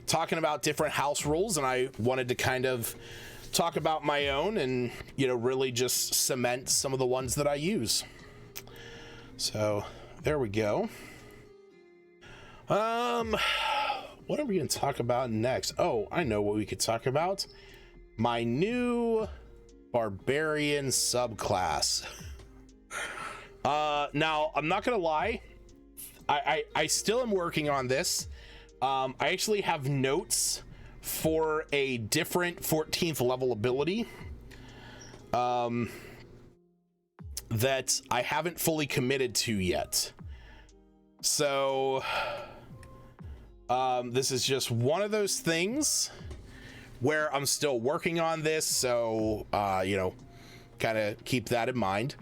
Speaker 1: talking about different house rules, and I wanted to kind of talk about my own and, really just cement some of the ones that I use. So there we go. what are we going to talk about next? Oh, I know what we could talk about. My new barbarian subclass. Now, I'm not going to lie. I still am working on this. I actually have notes for a different 14th level ability that I haven't fully committed to yet. So this is just one of those things where I'm still working on this, so you know, kind of keep that in mind.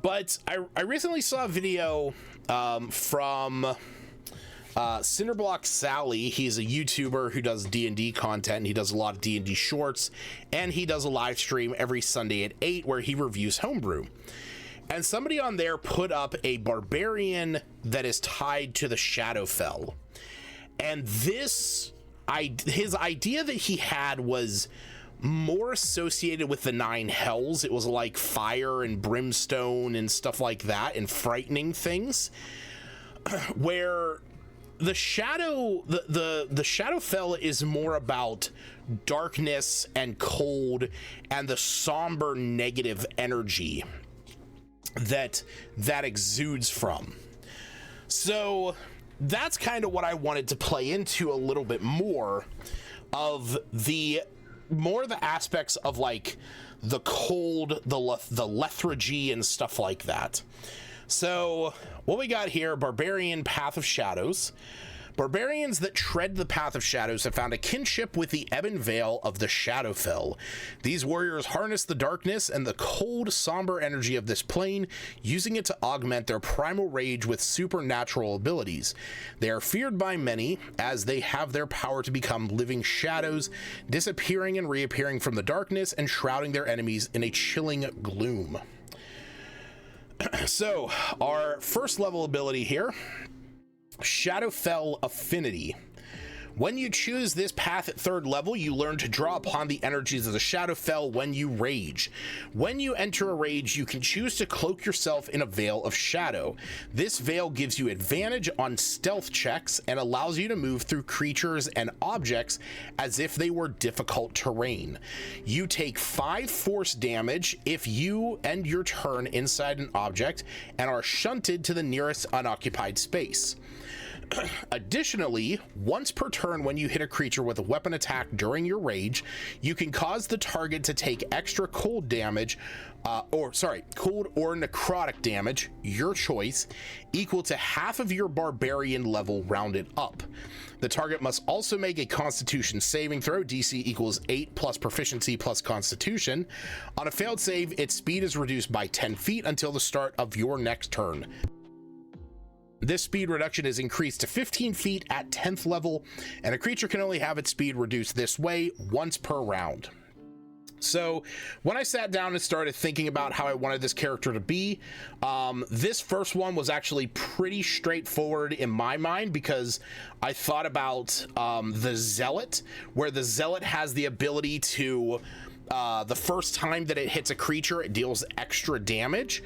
Speaker 1: But I recently saw a video from Cinderblock Sally. He's a YouTuber who does D&D content, and he does a lot of D&D shorts, and he does a live stream every Sunday at 8 where he reviews homebrew. And somebody on there put up a barbarian that is tied to the Shadowfell. And his idea that he had was more associated with the 9 hells. It was like fire and brimstone and stuff like that, and frightening things, where the Shadowfell is more about darkness and cold and the somber negative energy that exudes from. So that's kind of what I wanted to play into a little bit more of the aspects of like the cold, the lethargy and stuff like that. So what we got here, Barbarian Path of Shadows. Barbarians that tread the Path of Shadows have found a kinship with the ebon veil of the Shadowfell. These warriors harness the darkness and the cold, somber energy of this plane, using it to augment their primal rage with supernatural abilities. They are feared by many, as they have their power to become living shadows, disappearing and reappearing from the darkness and shrouding their enemies in a chilling gloom. So, our first level ability here, Shadowfell Affinity. When you choose this path at 3rd level, you learn to draw upon the energies of the Shadowfell when you rage. When you enter a rage, you can choose to cloak yourself in a veil of shadow. This veil gives you advantage on stealth checks and allows you to move through creatures and objects as if they were difficult terrain. You take 5 force damage if you end your turn inside an object and are shunted to the nearest unoccupied space. Additionally, once per turn when you hit a creature with a weapon attack during your rage, you can cause the target to take extra cold damage, cold or necrotic damage, your choice, equal to half of your barbarian level rounded up. The target must also make a Constitution saving throw, DC equals 8 plus proficiency plus Constitution. On a failed save, its speed is reduced by 10 feet until the start of your next turn. This speed reduction is increased to 15 feet at 10th level, and a creature can only have its speed reduced this way once per round. So when I sat down and started thinking about how I wanted this character to be, this first one was actually pretty straightforward in my mind, because I thought about the Zealot, where the Zealot has the ability to, the first time that it hits a creature, it deals extra damage.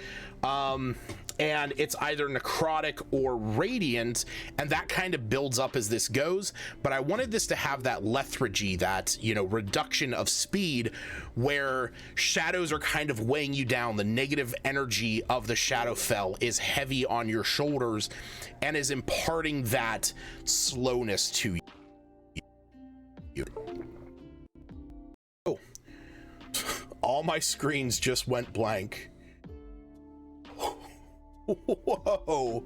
Speaker 1: And it's either necrotic or radiant, and that kind of builds up as this goes. But I wanted this to have that lethargy, that, you know, reduction of speed, where shadows are kind of weighing you down. The negative energy of the Shadowfell is heavy on your shoulders and is imparting that slowness to you. Oh, all my screens just went blank. Whoa,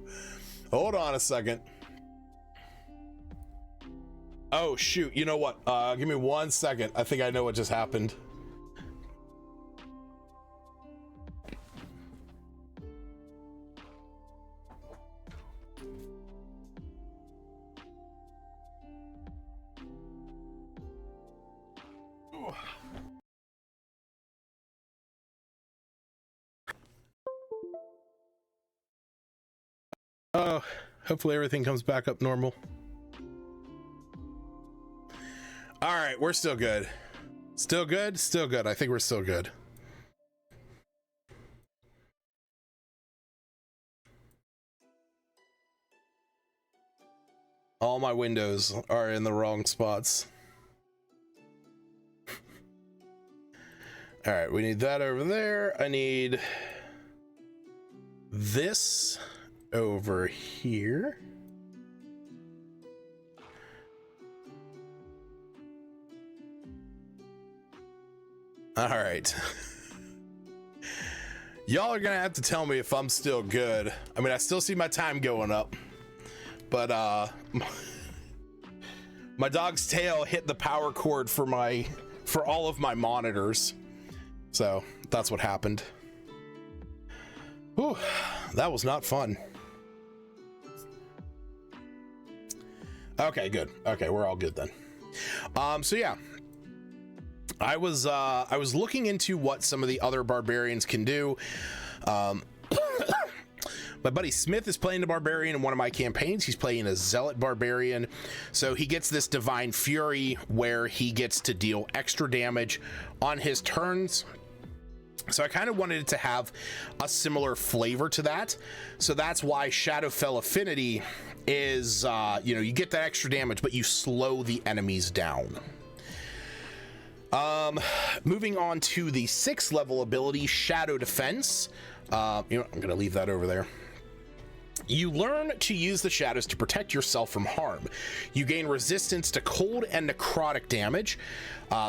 Speaker 1: hold on a second. Oh shoot, you know what, give me 1 second. I think I know what just happened. Oh, hopefully everything comes back up normal. All right, we're still good. Still good? Still good. I think we're still good. All my windows are in the wrong spots. All right, we need that over there. I need this over here. All right. Y'all are gonna have to tell me if I'm still good. I mean, I still see my time going up, but my dog's tail hit the power cord for all of my monitors. So that's what happened. Whew, that was not fun. Okay, good. Okay, we're all good then. So yeah, I was looking into what some of the other barbarians can do. My buddy Smith is playing a barbarian in one of my campaigns. He's playing a zealot barbarian, so he gets this divine fury where he gets to deal extra damage on his turns. So I kind of wanted it to have a similar flavor to that. So that's why Shadowfell Affinity is, you get that extra damage, but you slow the enemies down. Moving on to the 6th level ability, Shadow Defense. I'm going to leave that over there. You learn to use the shadows to protect yourself from harm. You gain resistance to cold and necrotic damage.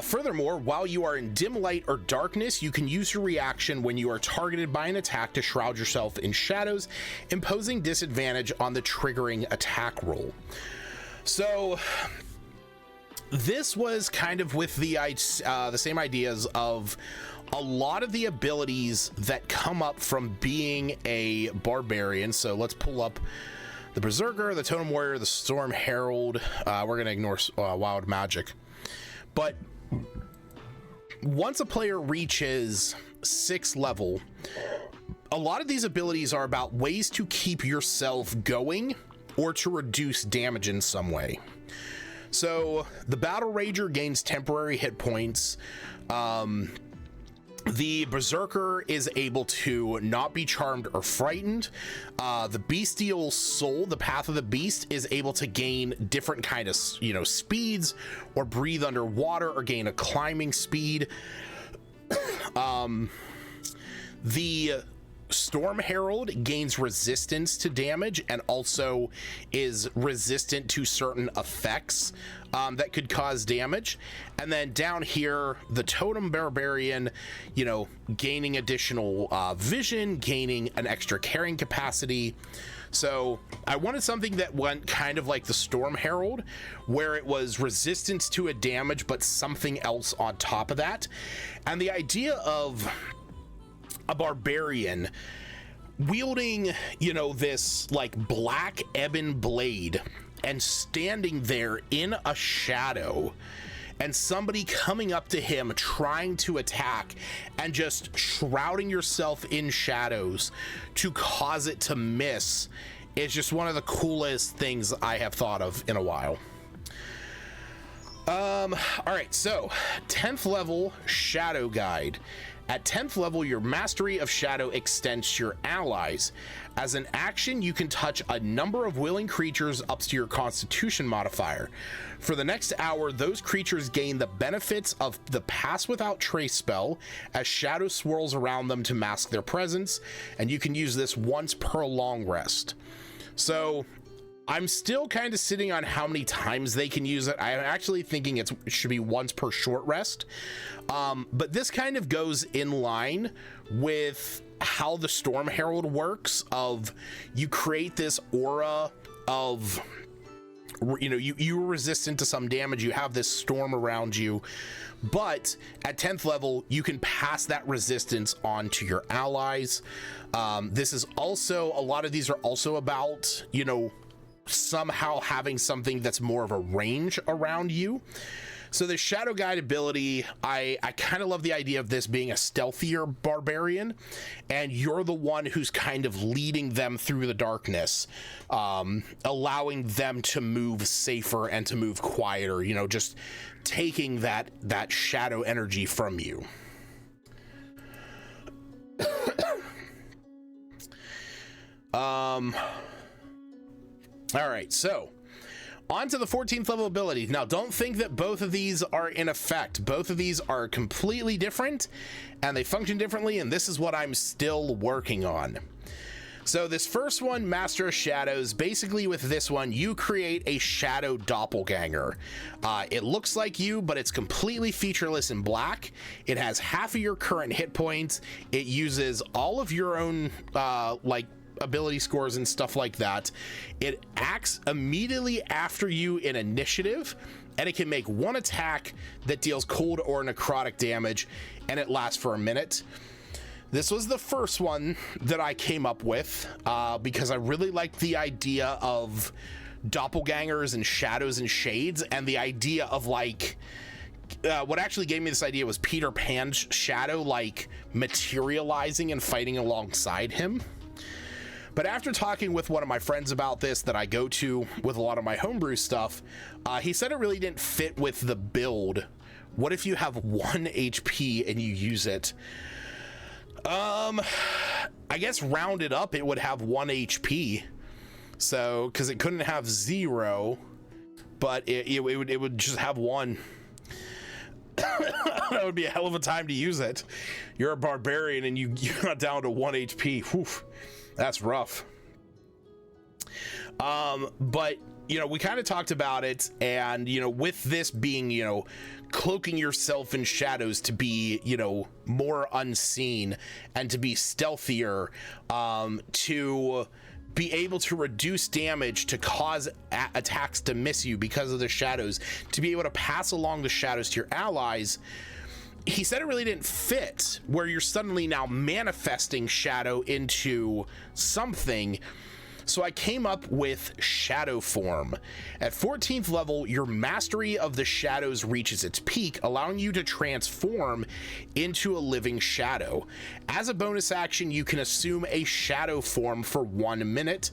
Speaker 1: Furthermore, while you are in dim light or darkness, you can use your reaction when you are targeted by an attack to shroud yourself in shadows, imposing disadvantage on the triggering attack roll. So this was kind of with the same ideas of a lot of the abilities that come up from being a barbarian. So let's pull up the Berserker, the Totem Warrior, the Storm Herald. We're going to ignore Wild Magic. But once a player reaches 6th level, a lot of these abilities are about ways to keep yourself going or to reduce damage in some way. So the Battle Rager gains temporary hit points. The Berserker is able to not be charmed or frightened. The Bestial Soul, the Path of the Beast, is able to gain different kind of, speeds, or breathe underwater, or gain a climbing speed. The Storm Herald gains resistance to damage and also is resistant to certain effects that could cause damage. And then down here, the Totem Barbarian, gaining additional vision, gaining an extra carrying capacity. So I wanted something that went kind of like the Storm Herald, where it was resistance to a damage, but something else on top of that. And the idea of a barbarian wielding, this like black ebon blade and standing there in a shadow, and somebody coming up to him trying to attack and just shrouding yourself in shadows to cause it to miss is just one of the coolest things I have thought of in a while. All right, so 10th level Shadow Guide. At 10th level, your mastery of Shadow extends to your allies. As an action, you can touch a number of willing creatures up to your Constitution modifier. For the next hour, those creatures gain the benefits of the Pass Without Trace spell as shadow swirls around them to mask their presence, and you can use this once per long rest. So I'm still kind of sitting on how many times they can use it. I'm actually thinking it should be once per short rest. But this kind of goes in line with how the Storm Herald works, of you create this aura of, you're resistant to some damage, you have this storm around you, but at 10th level, you can pass that resistance on to your allies. This is also, a lot of these are also about, somehow having something that's more of a range around you. So the Shadow Guide ability, I kind of love the idea of this being a stealthier barbarian, and you're the one who's kind of leading them through the darkness, allowing them to move safer and to move quieter, just taking that shadow energy from you. All right, so On to the 14th level ability. Now, don't think that both of these are in effect. Both of these are completely different, and they function differently, and this is what I'm still working on. So this first one, Master of Shadows, basically with this one, you create a shadow doppelganger. It looks like you, but it's completely featureless in black. It has half of your current hit points. It uses all of your own, like, ability scores and stuff like that. It acts immediately after you in initiative, and it can make one attack that deals cold or necrotic damage, and it lasts for a minute. This was the first one that I came up with because I really liked the idea of doppelgangers and shadows and shades, and the idea of, like, what actually gave me this idea was Peter Pan's shadow, like, materializing and fighting alongside him. But after talking with one of my friends about this that I go to with a lot of my homebrew stuff, he said it really didn't fit with the build. What if you have 1 HP and you use it? I guess rounded up, it would have 1 HP. So, because it couldn't have 0, but it would just have 1. That would be a hell of a time to use it. You're a barbarian and you got down to 1 HP. Whew. That's rough. But, you know, we kind of talked about it, and, you know, with this being, you know, cloaking yourself in shadows to be, you know, more unseen and to be stealthier, to be able to reduce damage, to cause attacks to miss you because of the shadows, to be able to pass along the shadows to your allies. He said it really didn't fit where you're suddenly now manifesting shadow into something. So I came up with Shadow Form. At 14th level, your mastery of the shadows reaches its peak, allowing you to transform into a living shadow. As a bonus action, you can assume a shadow form for 1 minute.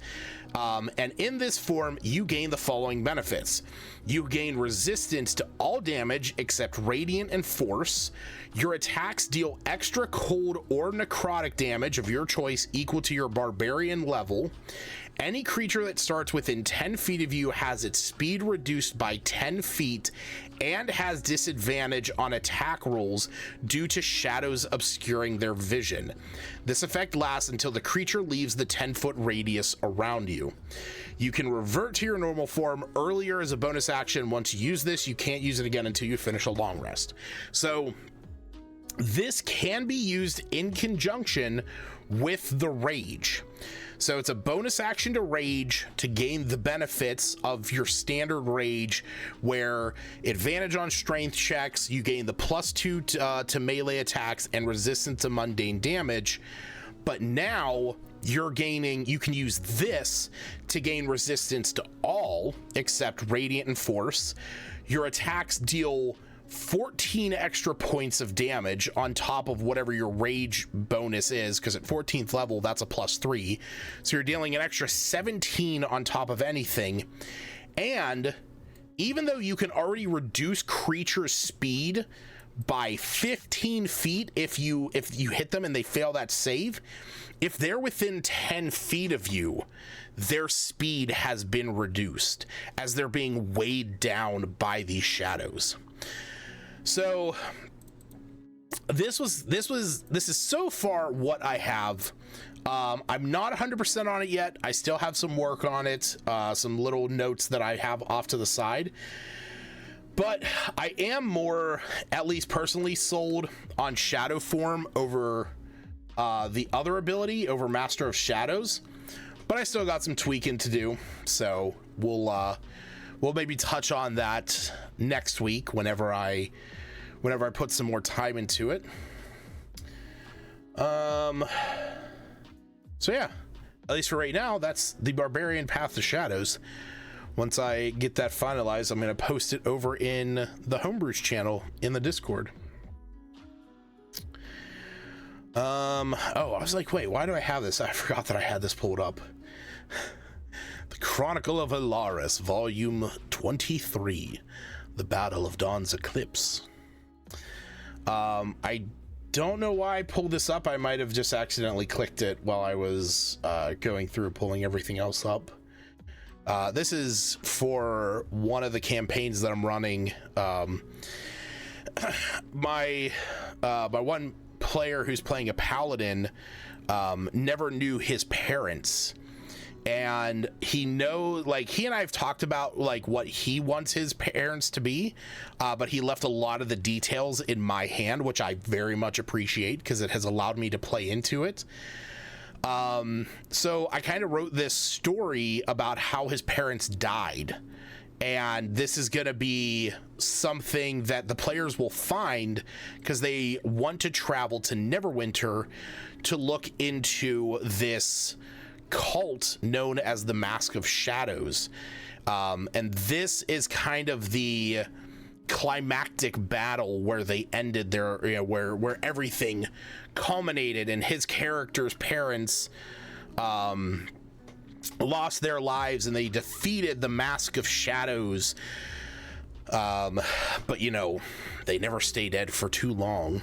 Speaker 1: And in this form, you gain the following benefits. You gain resistance to all damage except radiant and force. Your attacks deal extra cold or necrotic damage of your choice equal to your barbarian level. Any creature that starts within 10 feet of you has its speed reduced by 10 feet and has disadvantage on attack rolls due to shadows obscuring their vision. This effect lasts until the creature leaves the 10-foot radius around you. You can revert to your normal form earlier as a bonus action. Once you use this, you can't use it again until you finish a long rest. So this can be used in conjunction with the rage. So it's a bonus action to rage to gain the benefits of your standard rage, where advantage on strength checks, you gain the +2 to melee attacks and resistance to mundane damage. But now you can use this to gain resistance to all except radiant and force. Your attacks deal 14 extra points of damage on top of whatever your rage bonus is, because at 14th level that's a +3, so you're dealing an extra 17 on top of anything. And even though you can already reduce creature speed by 15 feet if you hit them and they fail that save, if they're within 10 feet of you, their speed has been reduced as they're being weighed down by these shadows. So this is so far what I have. I'm not 100% on it yet. I still have some work on it, some little notes that I have off to the side. But I am more, at least personally, sold on Shadow Form over the other ability, over Master of Shadows. But I still got some tweaking to do, so we'll maybe touch on that next week whenever I put some more time into it. So yeah, at least for right now, that's the Barbarian Path to Shadows. Once I get that finalized, I'm going to post it over in the Homebrews channel in the Discord. Oh, I was like, wait, why do I have this? I forgot that I had this pulled up. The Chronicle of Alaris, Volume 23, The Battle of Dawn's Eclipse. I don't know why I pulled this up. I might have just accidentally clicked it while I was going through pulling everything else up. This is for one of the campaigns that I'm running. My one player who's playing a paladin never knew his parents, and he and I have talked about like what he wants his parents to be, but he left a lot of the details in my hand, which I very much appreciate because it has allowed me to play into it. So I kind of wrote this story about how his parents died, and this is going to be something that the players will find because they want to travel to Neverwinter to look into this cult known as the Mask of Shadows. And this is kind of the climactic battle where they ended their, where everything culminated, and his character's parents lost their lives and they defeated the Mask of Shadows. But they never stay dead for too long.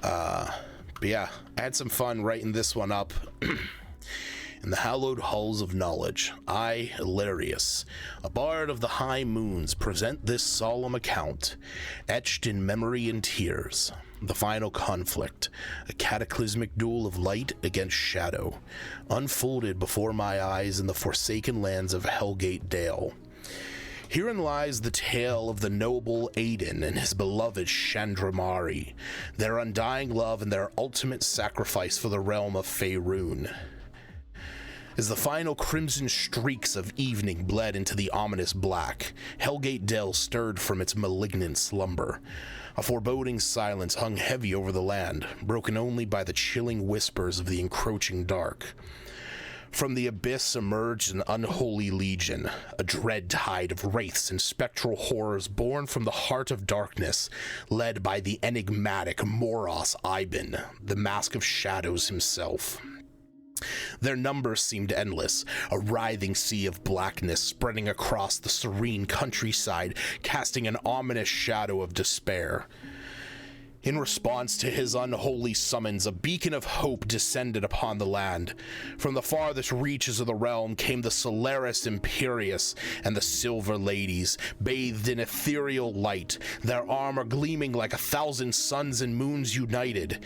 Speaker 1: But yeah, I had some fun writing this one up. In the hallowed halls of knowledge, I, Hilarious, a bard of the high moons, present this solemn account, etched in memory and tears. The final conflict, a cataclysmic duel of light against shadow, unfolded before my eyes in the forsaken lands of Hellgate Dale. Herein lies the tale of the noble Aiden and his beloved Chandramari, their undying love and their ultimate sacrifice for the realm of Faerun. As the final crimson streaks of evening bled into the ominous black, Hellgate Dell stirred from its malignant slumber. A foreboding silence hung heavy over the land, broken only by the chilling whispers of the encroaching dark. From the abyss emerged an unholy legion, a dread tide of wraiths and spectral horrors born from the heart of darkness, led by the enigmatic Moros Iben, the Mask of Shadows himself. Their numbers seemed endless, a writhing sea of blackness spreading across the serene countryside, casting an ominous shadow of despair. In response to his unholy summons, a beacon of hope descended upon the land. From the farthest reaches of the realm came the Solaris Imperius and the Silver Ladies, bathed in ethereal light, their armor gleaming like 1,000 suns and moons united.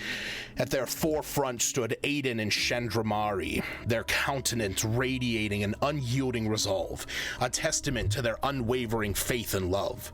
Speaker 1: At their forefront stood Aiden and Chandramari, their countenance radiating an unyielding resolve, a testament to their unwavering faith and love.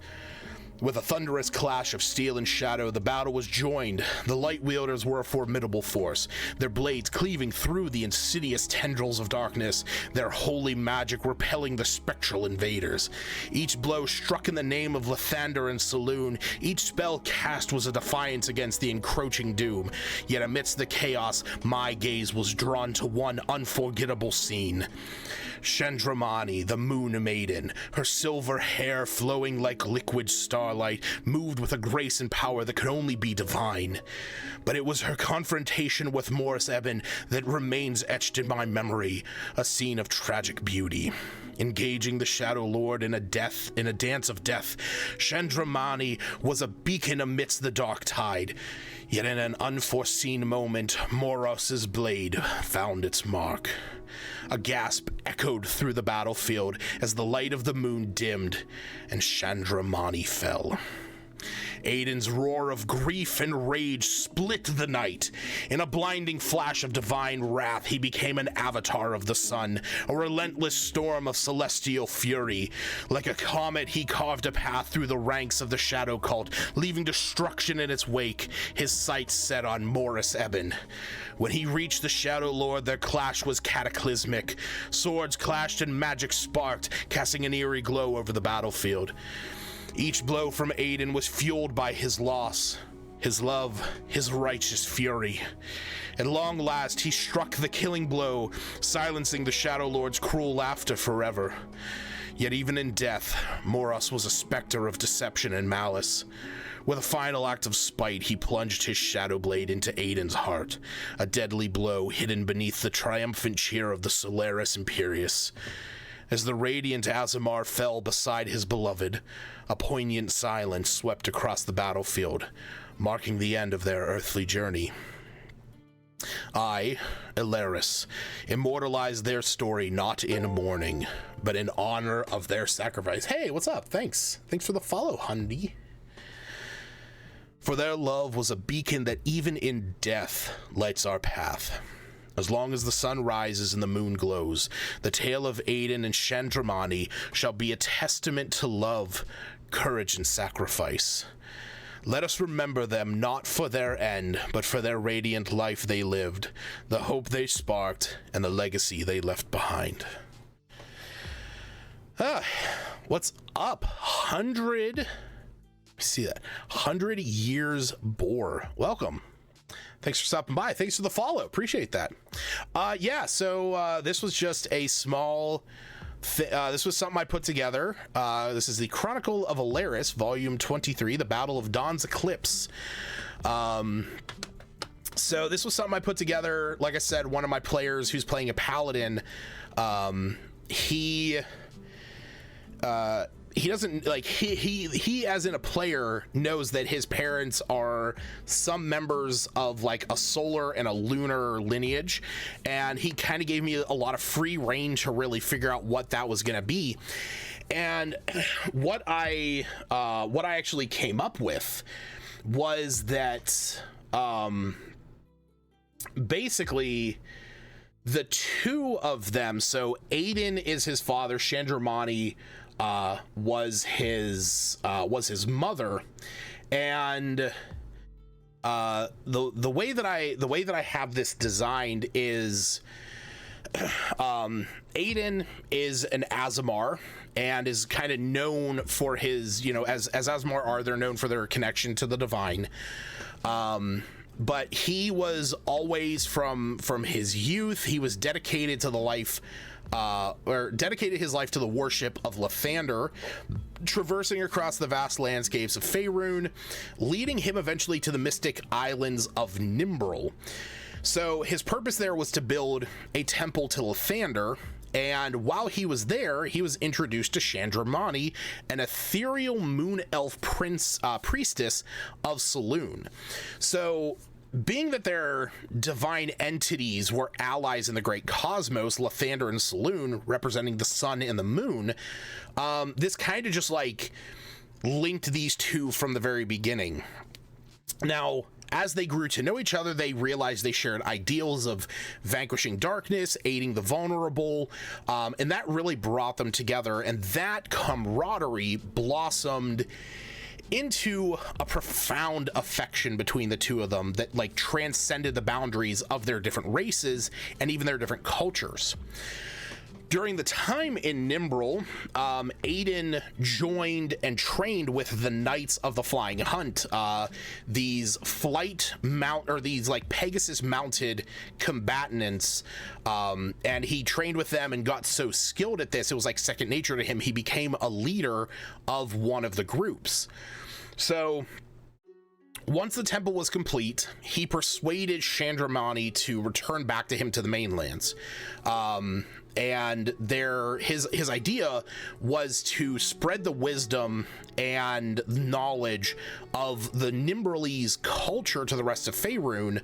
Speaker 1: With a thunderous clash of steel and shadow, the battle was joined. The light wielders were a formidable force, their blades cleaving through the insidious tendrils of darkness, their holy magic repelling the spectral invaders. Each blow struck in the name of Lathander and Saloon, each spell cast was a defiance against the encroaching doom. Yet amidst the chaos, my gaze was drawn to one unforgettable scene. Chandramani, the Moon Maiden, her silver hair flowing like liquid starlight, moved with a grace and power that could only be divine. But it was her confrontation with Morris Eben that remains etched in my memory, a scene of tragic beauty. Engaging the Shadow Lord in a dance of death, Chandramani was a beacon amidst the dark tide. Yet in an unforeseen moment, Moros's blade found its mark. A gasp echoed through the battlefield as the light of the moon dimmed and Chandramani fell. Aiden's roar of grief and rage split the night. In a blinding flash of divine wrath, he became an avatar of the sun, a relentless storm of celestial fury. Like a comet, he carved a path through the ranks of the Shadow Cult, leaving destruction in its wake, his sights set on Morris Eben. When he reached the Shadow Lord, their clash was cataclysmic. Swords clashed and magic sparked, casting an eerie glow over the battlefield. Each blow from Aiden was fueled by his loss, his love, his righteous fury. At long last, he struck the killing blow, silencing the Shadow Lord's cruel laughter forever. Yet even in death, Moros was a specter of deception and malice. With a final act of spite, he plunged his shadow blade into Aiden's heart, a deadly blow hidden beneath the triumphant cheer of the Solaris Imperius. As the radiant Azamar fell beside his beloved, a poignant silence swept across the battlefield, marking the end of their earthly journey. I, Ilaris, immortalize their story not in mourning, but in honor of their sacrifice. Hey, what's up? Thanks for the follow, Hundy. For their love was a beacon that even in death lights our path. As long as the sun rises and the moon glows, the tale of Aiden and Chandramani shall be a testament to love, courage, and sacrifice. Let us remember them not for their end, but for their radiant life they lived, the hope they sparked, and the legacy they left behind. What's up? 100... See that? 100 years Boar. Welcome. Thanks for stopping by. Thanks for the follow. Appreciate that. So this was just a small... this was something I put together. This is the Chronicle of Alaris, Volume 23, The Battle of Dawn's Eclipse. So this was something I put together. Like I said, one of my players who's playing a paladin, he doesn't like he as in a player knows that his parents are some members of like a solar and a lunar lineage, and he kind of gave me a lot of free reign to really figure out what that was going to be. And what I actually came up with was that basically the two of them, so Aiden is his father, Chandramani was his mother, and the way that I have this designed is Aiden is an Aasimar and is kind of known for his, as Aasimar are, they're known for their connection to the divine. But he was always from his youth, he was dedicated to the life or dedicated his life to the worship of Lathander, traversing across the vast landscapes of Faerun, leading him eventually to the mystic islands of Nimbrel. So his purpose there was to build a temple to Lathander, and while he was there, he was introduced to Chandramani, an ethereal moon elf priestess of Saloon. So being that their divine entities were allies in the great cosmos, Lathander and Saloon representing the sun and the moon, this kind of just like linked these two from the very beginning. Now, as they grew to know each other, they realized they shared ideals of vanquishing darkness, aiding the vulnerable, and that really brought them together, and that camaraderie blossomed into a profound affection between the two of them that like transcended the boundaries of their different races and even their different cultures. During the time in Nimbrel, Aiden joined and trained with the Knights of the Flying Hunt, these these like Pegasus mounted combatants, and he trained with them and got so skilled at this, it was like second nature to him. He became a leader of one of the groups. So once the temple was complete, he persuaded Chandramani to return back to him to the mainlands. And his idea was to spread the wisdom and knowledge of the Nimbrelese culture to the rest of Faerun,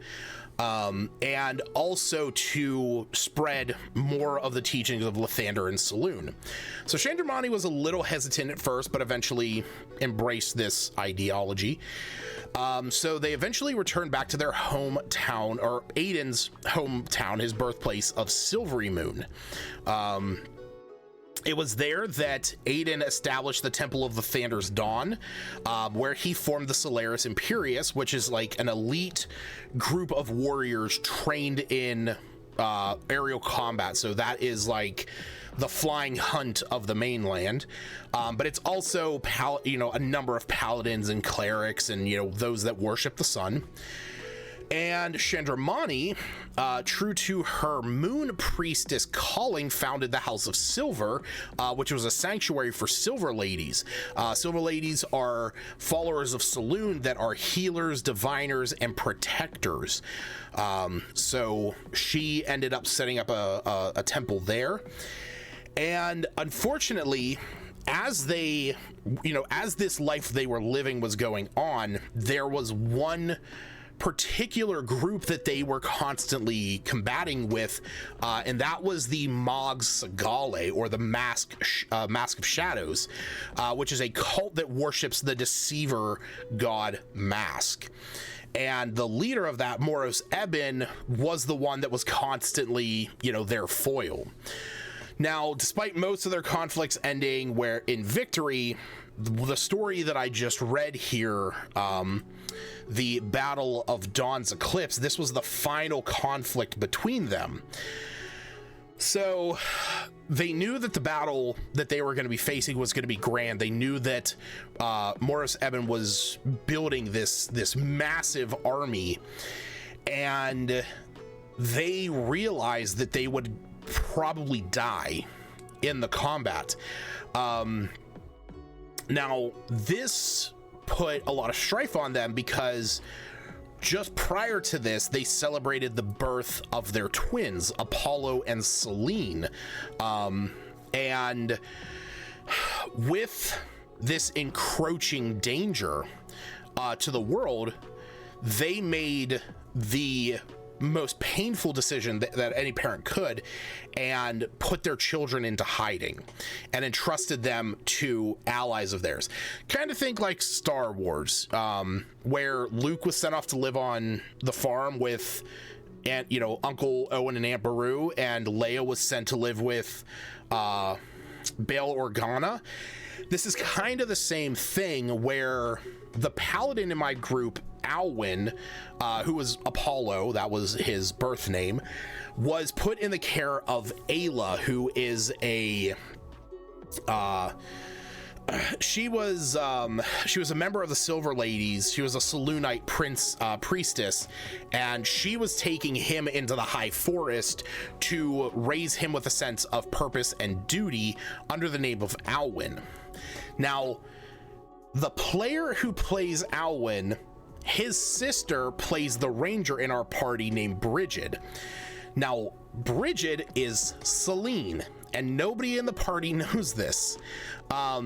Speaker 1: and also to spread more of the teachings of Lathander and Saloon. So Chandramani was a little hesitant at first, but eventually embraced this ideology. So they eventually returned back to their hometown, or Aiden's hometown, his birthplace of Silvery Moon. It was there that Aiden established the Temple of Lathander's Dawn, where he formed the Solaris Imperius, which is like an elite group of warriors trained in aerial combat. So that is like the flying hunt of the mainland, but it's also a number of paladins and clerics and those that worship the sun. And Chandramani, true to her moon priestess calling, founded the House of Silver, which was a sanctuary for Silver Ladies. Silver Ladies are followers of Saloon that are healers, diviners, and protectors. So she ended up setting up a temple there. And unfortunately, as this life they were living was going on, there was one particular group that they were constantly combating with, and that was the Mog Sagale, or the Mask of Shadows, which is a cult that worships the deceiver god Mask. And the leader of that, Moros Eben, was the one that was constantly, their foil. Now, despite most of their conflicts ending in victory, the story that I just read here, the Battle of Dawn's Eclipse, this was the final conflict between them. So they knew that the battle that they were going to be facing was going to be grand. They knew that Moros Eben was building this massive army, and they realized that they would probably die in the combat. Now, this put a lot of strife on them because just prior to this, they celebrated the birth of their twins, Apollo and Selene. And with this encroaching danger to the world, they made the most painful decision that any parent could, and put their children into hiding and entrusted them to allies of theirs. Kind of think like Star Wars, where Luke was sent off to live on the farm with Uncle Owen and Aunt Beru, and Leia was sent to live with Bail Organa. This is kind of the same thing, where the paladin in my group, Alwyn, who was Apollo, that was his birth name, was put in the care of Ayla, who is she was a member of the Silver Ladies. She was a Selûnite priestess, and she was taking him into the High Forest to raise him with a sense of purpose and duty under the name of Alwyn. Now, the player who plays Alwyn, his sister plays the ranger in our party named Bridget. Now, Bridget is Selene, and nobody in the party knows this.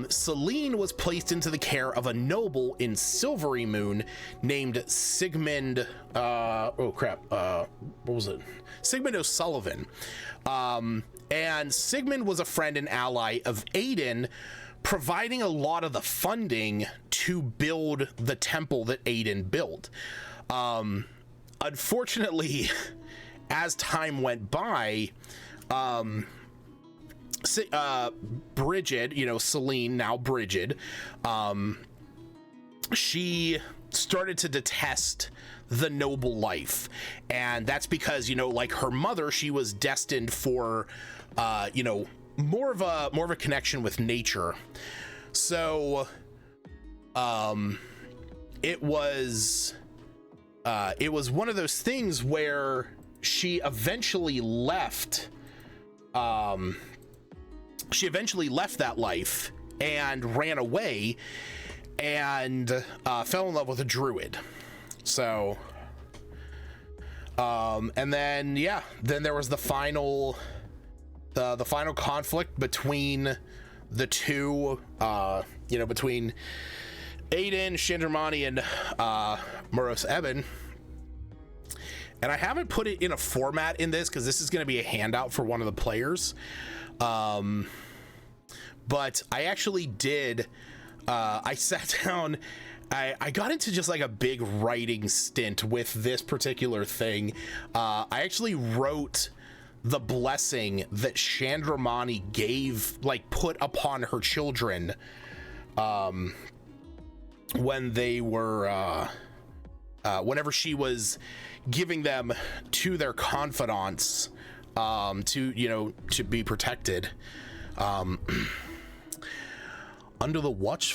Speaker 1: Selene was placed into the care of a noble in Silvery Moon named Sigmund, what was it? Sigmund O'Sullivan. And Sigmund was a friend and ally of Aiden, providing a lot of the funding to build the temple that Aiden built. Unfortunately, as time went by, Bridget, Selene, now Bridget, she started to detest the noble life. And that's because, like her mother, she was destined for, more of a connection with nature. So it was one of those things where she eventually left that life and ran away and fell in love with a druid. So and then there was the final conflict between the two, between Aiden, Chandramani, and Moros Eben. And I haven't put it in a format in this because this is going to be a handout for one of the players. But I actually did, I sat down, I got into just like a big writing stint with this particular thing. I actually wrote the blessing that Chandramani put upon her children when they were, whenever she was giving them to their confidants to be protected. Under the watch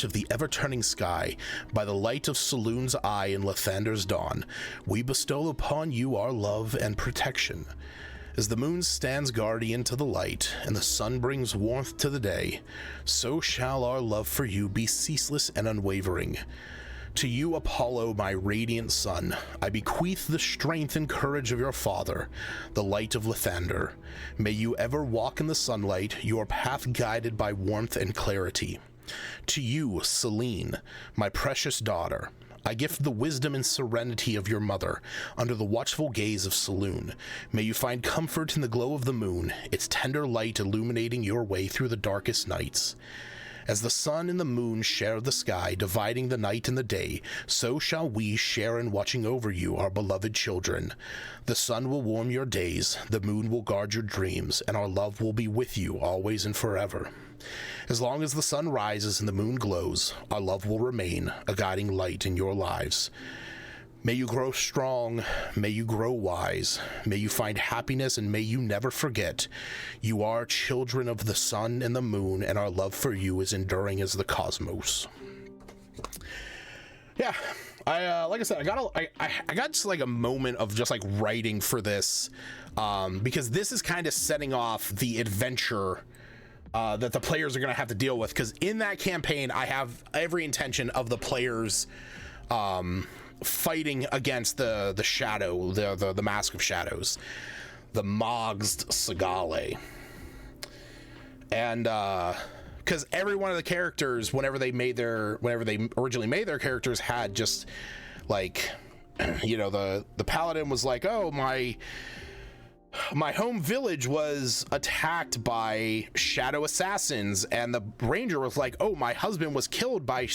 Speaker 1: of the ever-turning sky, by the light of Selûne's eye in Lathander's dawn, we bestow upon you our love and protection. As the moon stands guardian to the light, and the sun brings warmth to the day, so shall our love for you be ceaseless and unwavering. To you, Apollo, my radiant son, I bequeath the strength and courage of your father, the light of Lathander. May you ever walk in the sunlight, your path guided by warmth and clarity. To you, Selene, my precious daughter, I gift the wisdom and serenity of your mother under the watchful gaze of Saloon. May you find comfort in the glow of the moon, its tender light illuminating your way through the darkest nights. As the sun and the moon share the sky, dividing the night and the day, so shall we share in watching over you, our beloved children. The sun will warm your days, the moon will guard your dreams, and our love will be with you always and forever. As long as the sun rises and the moon glows, our love will remain a guiding light in your lives. May you grow strong, may you grow wise, may you find happiness, and may you never forget you are children of the sun and the moon, and our love for you is enduring as the cosmos. Yeah, like I said, I got just like a moment of just like writing for this, because this is kind of setting off the adventure that the players are going to have to deal with, because in that campaign I have every intention of the players fighting against the shadow, the Mask of Shadows, the Mogsd Sagale. And because every one of the characters, whenever they originally made their characters, had just like, you know, the paladin was like, oh, my home village was attacked by shadow assassins, and the ranger was like, oh, my husband was killed by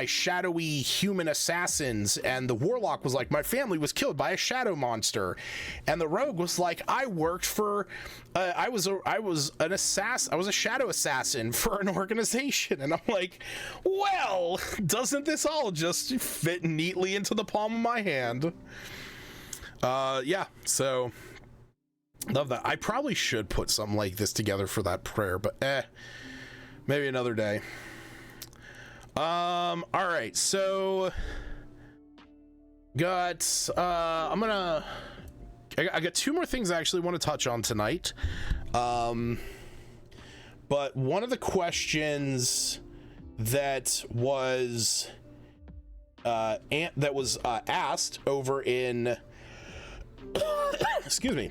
Speaker 1: shadowy human assassins, and the warlock was like, my family was killed by a shadow monster, and the rogue was like, I worked for I was a shadow assassin for an organization. And I'm like, well, doesn't this all just fit neatly into the palm of my hand? Yeah, so love that. I probably should put something like this together for that prayer, but maybe another day. All right, so got I got two more things I actually want to touch on tonight. But one of the questions that was asked over in excuse me,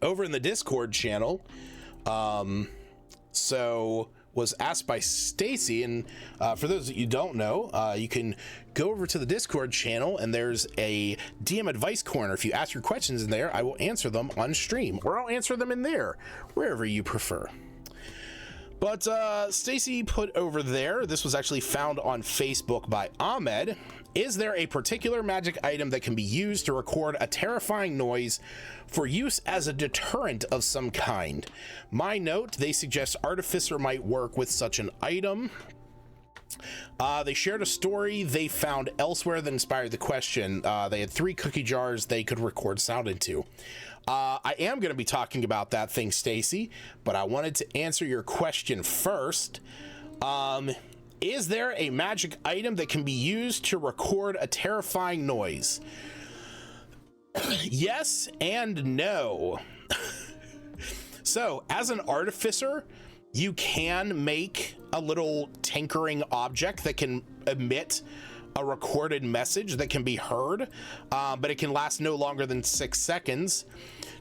Speaker 1: over in the Discord channel, so was asked by Stacy, and for those that you don't know, you can go over to the Discord channel and there's a DM advice corner. If you ask your questions in there, I will answer them on stream, or I'll answer them in there, wherever you prefer. But Stacy put over there, this was actually found on Facebook by Ahmed. Is there a particular magic item that can be used to record a terrifying noise for use as a deterrent of some kind? My note, they suggest Artificer might work with such an item. They shared a story they found elsewhere that inspired the question. They had 3 cookie jars they could record sound into. I am going to be talking about that thing, Stacy, but I wanted to answer your question first. Is there a magic item that can be used to record a terrifying noise? Yes and no. So, as an artificer, you can make a little tinkering object that can emit a recorded message that can be heard, but it can last no longer than 6 seconds.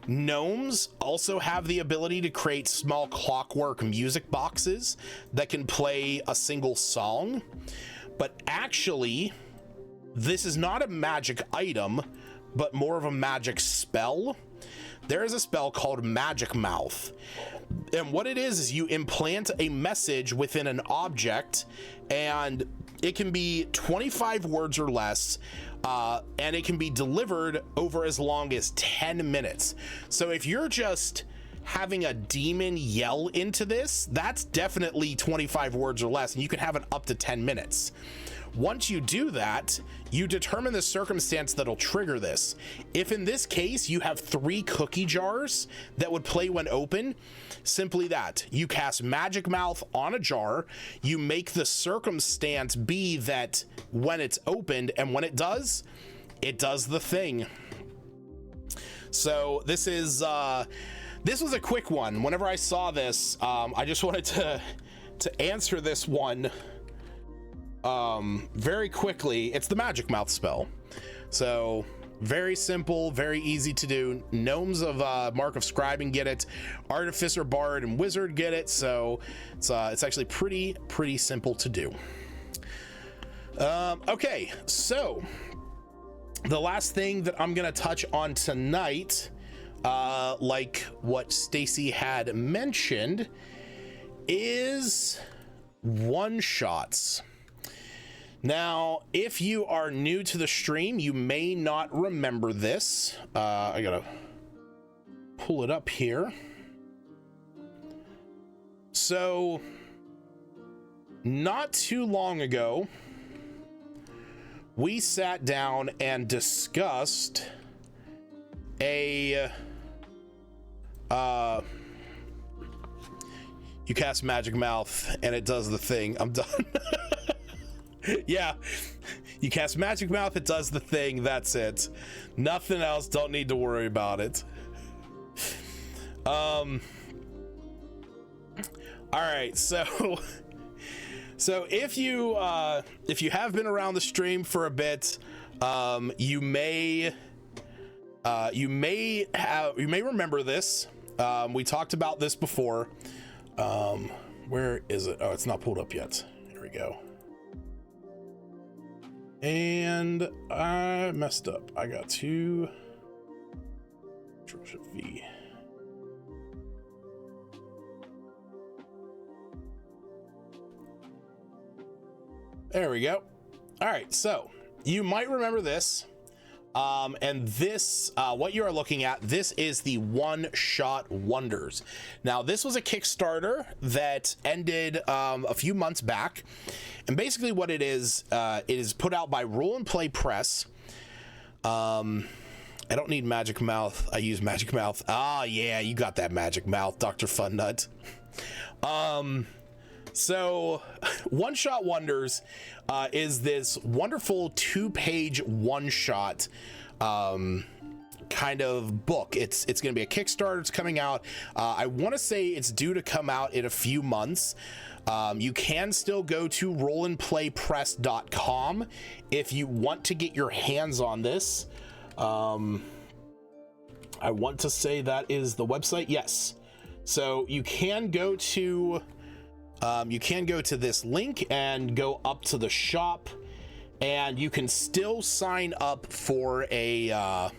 Speaker 1: Gnomes also have the ability to create small clockwork music boxes that can play a single song, but actually, this is not a magic item, but more of a magic spell. There is a spell called Magic Mouth. And what it is you implant a message within an object, and it can be 25 words or less, and it can be delivered over as long as 10 minutes. So if you're just having a demon yell into this, that's definitely 25 words or less, and you can have it up to 10 minutes. Once you do that, you determine the circumstance that'll trigger this. If in this case you have 3 cookie jars that would play when open, simply that. You cast Magic Mouth on a jar, you make the circumstance be that when it's opened, and when it does the thing. So this was a quick one. Whenever I saw this, I just wanted to answer this one very quickly. It's the Magic Mouth spell. So very simple, very easy to do. Gnomes of Mark of Scribing get it. Artificer, Bard, and Wizard get it. So it's actually pretty simple to do. Okay, so the last thing that I'm gonna touch on tonight, like what Stacy had mentioned, is one-shots. Now, if you are new to the stream, you may not remember this. I gotta pull it up here. So, not too long ago, we sat down and discussed a you cast Magic Mouth and it does the thing. I'm done. Yeah, you cast Magic Mouth, it does the thing, that's it. Nothing else, don't need to worry about it. All right, so if you have been around the stream for a bit, you may remember this. We talked about this before. Where is it? Oh, it's not pulled up yet. Here we go. And I messed up. I got to Control-Shift V. There we go. All right, so you might remember this. And this, what you are looking at, this is the One-Shot Wonders. Now, this was a Kickstarter that ended a few months back. And basically what it is put out by Roll and Play Press. I don't need Magic Mouth. I use Magic Mouth. Ah, yeah, you got that Magic Mouth, Dr. Fun Nut. So One-Shot Wonders is this wonderful 2-page one-shot kind of book. It's going to be a Kickstarter. It's coming out. I want to say it's due to come out in a few months. You can still go to rollandplaypress.com if you want to get your hands on this. I want to say that is the website. Yes. So you can go to this link and go up to the shop, and you can still sign up for a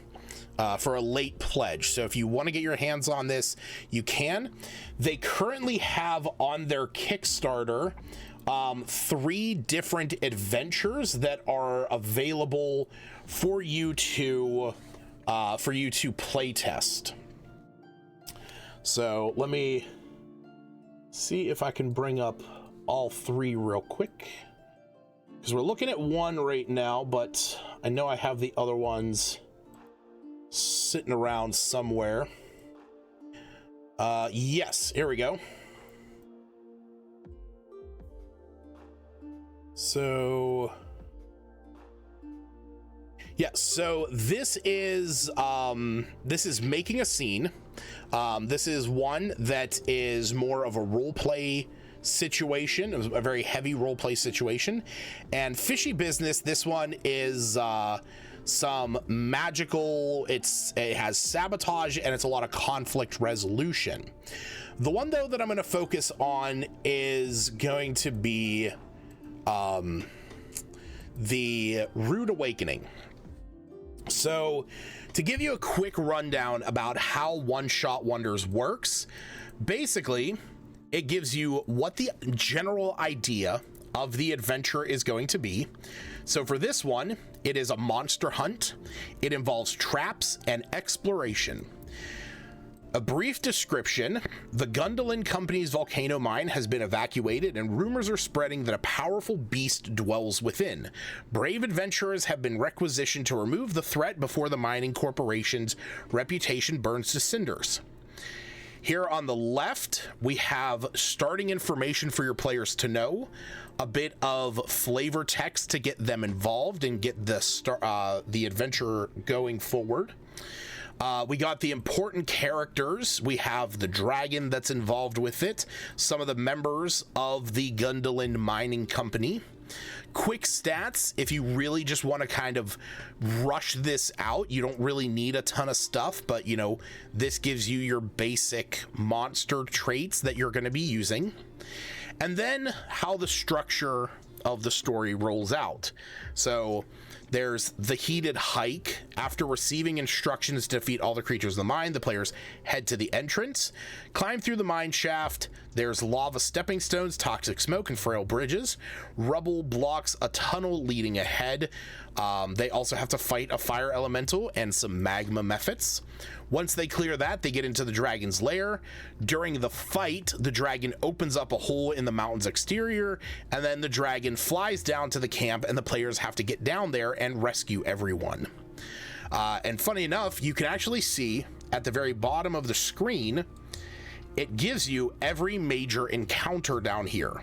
Speaker 1: late pledge. So if you want to get your hands on this, you can. They currently have on their Kickstarter 3 different adventures that are available for you to play test. So let me see if I can bring up all 3 real quick, because we're looking at one right now, but I know I have the other ones sitting around somewhere. Yes, here we go. So yeah, so this is Making a Scene. This is one that is more of a role play situation, a very heavy role play situation. And Fishy Business, this one is some magical, it has sabotage, and it's a lot of conflict resolution. The one though that I'm going to focus on is going to be the Rude Awakening. So to give you a quick rundown about how One-Shot Wonders works, basically it gives you what the general idea of the adventure is going to be. So for this one, it is a monster hunt. It involves traps and exploration. A brief description: the Gundolin Company's volcano mine has been evacuated, and rumors are spreading that a powerful beast dwells within. Brave adventurers have been requisitioned to remove the threat before the mining corporation's reputation burns to cinders. Here on the left, we have starting information for your players to know, a bit of flavor text to get them involved and get the adventure going forward. We got the important characters. We have the dragon that's involved with it, some of the members of the Gundolin Mining Company. Quick stats, if you really just want to kind of rush this out, you don't really need a ton of stuff, but you know, this gives you your basic monster traits that you're going to be using. And then how the structure of the story rolls out. So there's the heated hike. After receiving instructions to defeat all the creatures of the mine, the players head to the entrance, climb through the mine shaft. There's lava stepping stones, toxic smoke, and frail bridges. Rubble blocks a tunnel leading ahead. They also have to fight a fire elemental and some magma mephits. Once they clear that, they get into the dragon's lair. During the fight, the dragon opens up a hole in the mountain's exterior, and then the dragon flies down to the camp, and the players have to get down there and rescue everyone. And funny enough, you can actually see at the very bottom of the screen, it gives you every major encounter down here.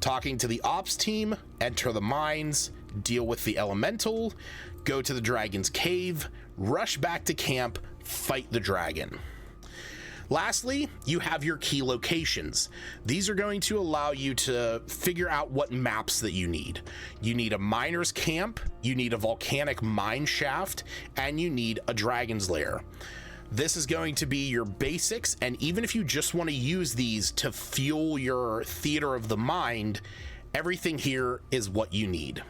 Speaker 1: Talking to the ops team, enter the mines, deal with the elemental, go to the dragon's cave, rush back to camp, fight the dragon. Lastly, you have your key locations. These are going to allow you to figure out what maps that you need. You need a miner's camp, you need a volcanic mine shaft, and you need a dragon's lair. This is going to be your basics, and even if you just want to use these to fuel your theater of the mind, everything here is what you need.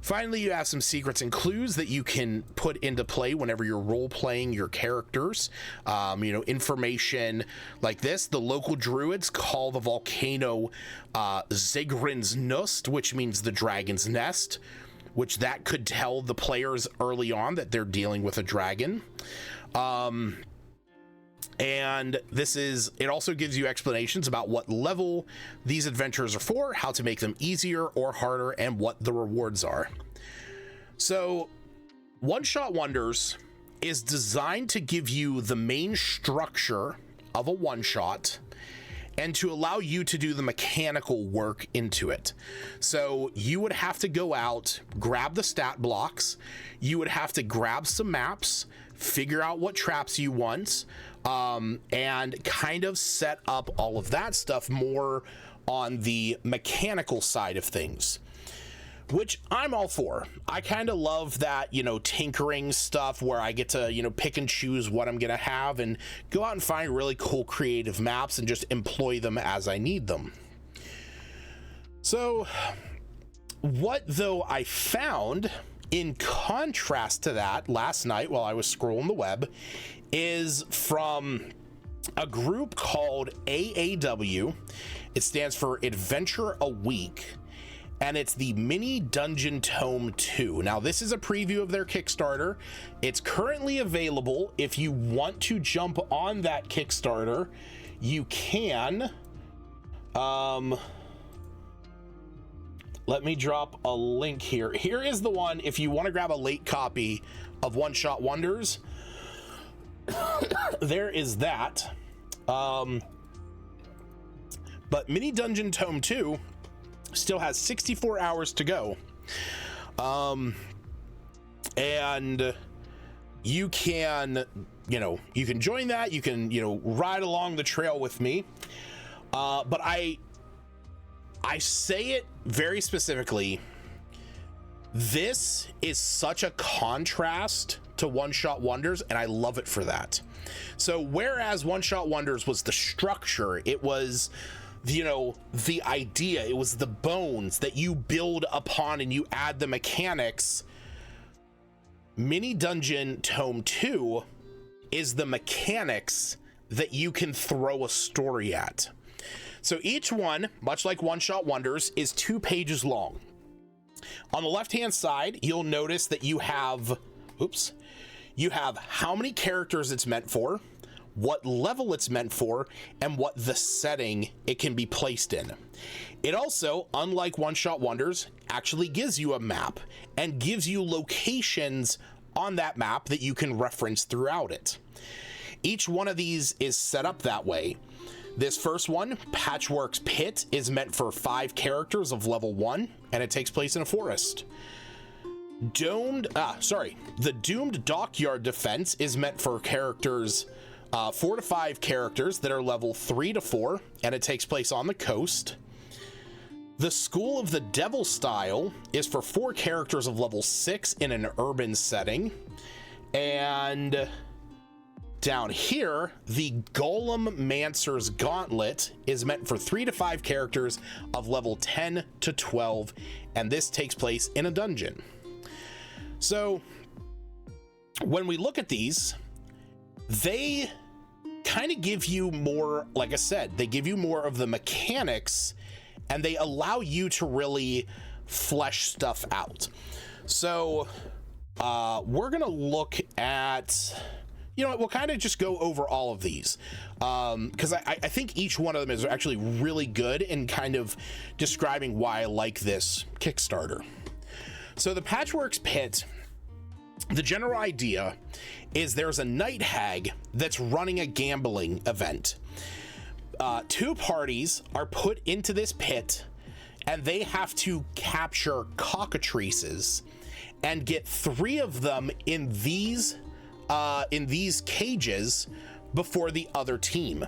Speaker 1: Finally, you have some secrets and clues that you can put into play whenever you're role-playing your characters. Information like this. The local druids call the volcano Zigrin's Nust, which means the dragon's nest, which that could tell the players early on that they're dealing with a dragon. And it also gives you explanations about what level these adventures are for, how to make them easier or harder, and what the rewards are. So, One Shot Wonders is designed to give you the main structure of a one-shot and to allow you to do the mechanical work into it. So you would have to go out, grab the stat blocks, you would have to grab some maps, figure out what traps you want, and kind of set up all of that stuff more on the mechanical side of things, which I'm all for. I kind of love that, tinkering stuff where I get to, pick and choose what I'm going to have and go out and find really cool creative maps and just employ them as I need them. So what though I found in contrast to that last night while I was scrolling the web is from a group called AAW. It stands for Adventure a Week, and it's the Mini Dungeon Tome 2. Now, this is a preview of their Kickstarter. It's currently available. If you want to jump on that Kickstarter, you can. Let me drop a link here. Here is the one if you want to grab a late copy of One Shot Wonders. There is that. But Mini Dungeon Tome 2 still has 64 hours to go. And you can, you can join that. You can, ride along the trail with me. But I say it very specifically. This is such a contrast to One Shot Wonders, and I love it for that. So whereas One Shot Wonders was the structure, it was, the idea, it was the bones that you build upon and you add the mechanics. Mini Dungeon Tome 2 is the mechanics that you can throw a story at. So each one, much like One Shot Wonders, is 2 pages long. On the left-hand side, you'll notice that you have how many characters it's meant for, what level it's meant for, and what the setting it can be placed in. It also, unlike One Shot Wonders, actually gives you a map and gives you locations on that map that you can reference throughout it. Each one of these is set up that way. This first one, Patchwork's Pit, is meant for 5 characters of level 1, and it takes place in a forest. The Doomed Dockyard Defense is meant for characters, 4 to 5 characters that are level 3 to 4, and it takes place on the coast. The School of the Devil Style is for 4 characters of level 6 in an urban setting, and down here, the Golem Mancer's Gauntlet is meant for 3 to 5 characters of level 10 to 12, and this takes place in a dungeon. So when we look at these, they kind of give you more, like I said, they give you more of the mechanics, and they allow you to really flesh stuff out. So we're gonna look at, you know, we'll kind of just go over all of these, because I think each one of them is actually really good in kind of describing why I like this Kickstarter. So the Patchworks Pit, the general idea is there's a night hag that's running a gambling event. 2 parties are put into this pit, and they have to capture cockatrices and get 3 of them in these cages before the other team.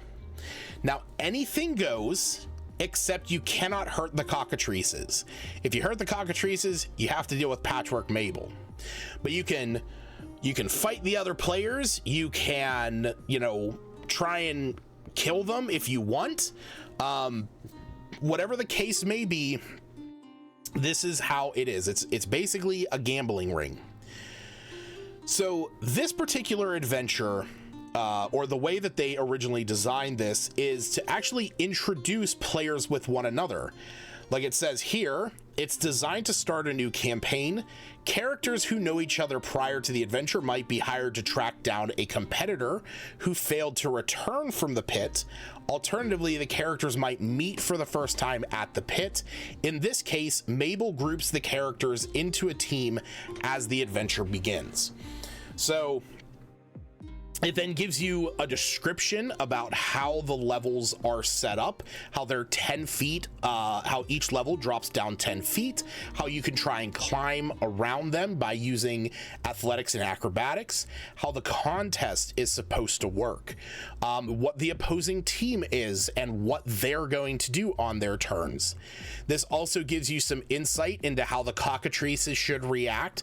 Speaker 1: Now, anything goes, except you cannot hurt the cockatrices. If you hurt the cockatrices, you have to deal with Patchwork Mabel. But you can fight the other players. You can, you know, try and kill them if you want. Whatever the case may be, this is how it is. It's basically a gambling ring. So this particular adventure, or the way that they originally designed this, is to actually introduce players with one another. Like it says here, it's designed to start a new campaign. Characters who know each other prior to the adventure might be hired to track down a competitor who failed to return from the pit. Alternatively, the characters might meet for the first time at the pit. In this case, Mabel groups the characters into a team as the adventure begins. So it then gives you a description about how the levels are set up, how they're 10 feet, how each level drops down 10 feet, how you can try and climb around them by using athletics and acrobatics, how the contest is supposed to work, what the opposing team is, and what they're going to do on their turns. This also gives you some insight into how the cockatrices should react,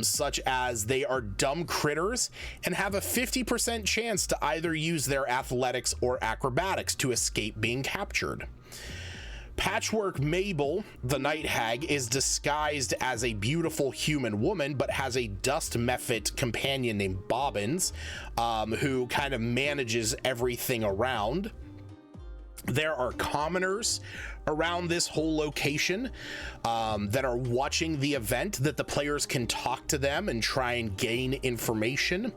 Speaker 1: such as they are dumb critters and have a 50% chance to either use their athletics or acrobatics to escape being captured. Patchwork Mabel, the night hag, is disguised as a beautiful human woman, but has a dust mephit companion named Bobbins, who kind of manages everything around. There are commoners around this whole location that are watching the event, that the players can talk to them and try and gain information.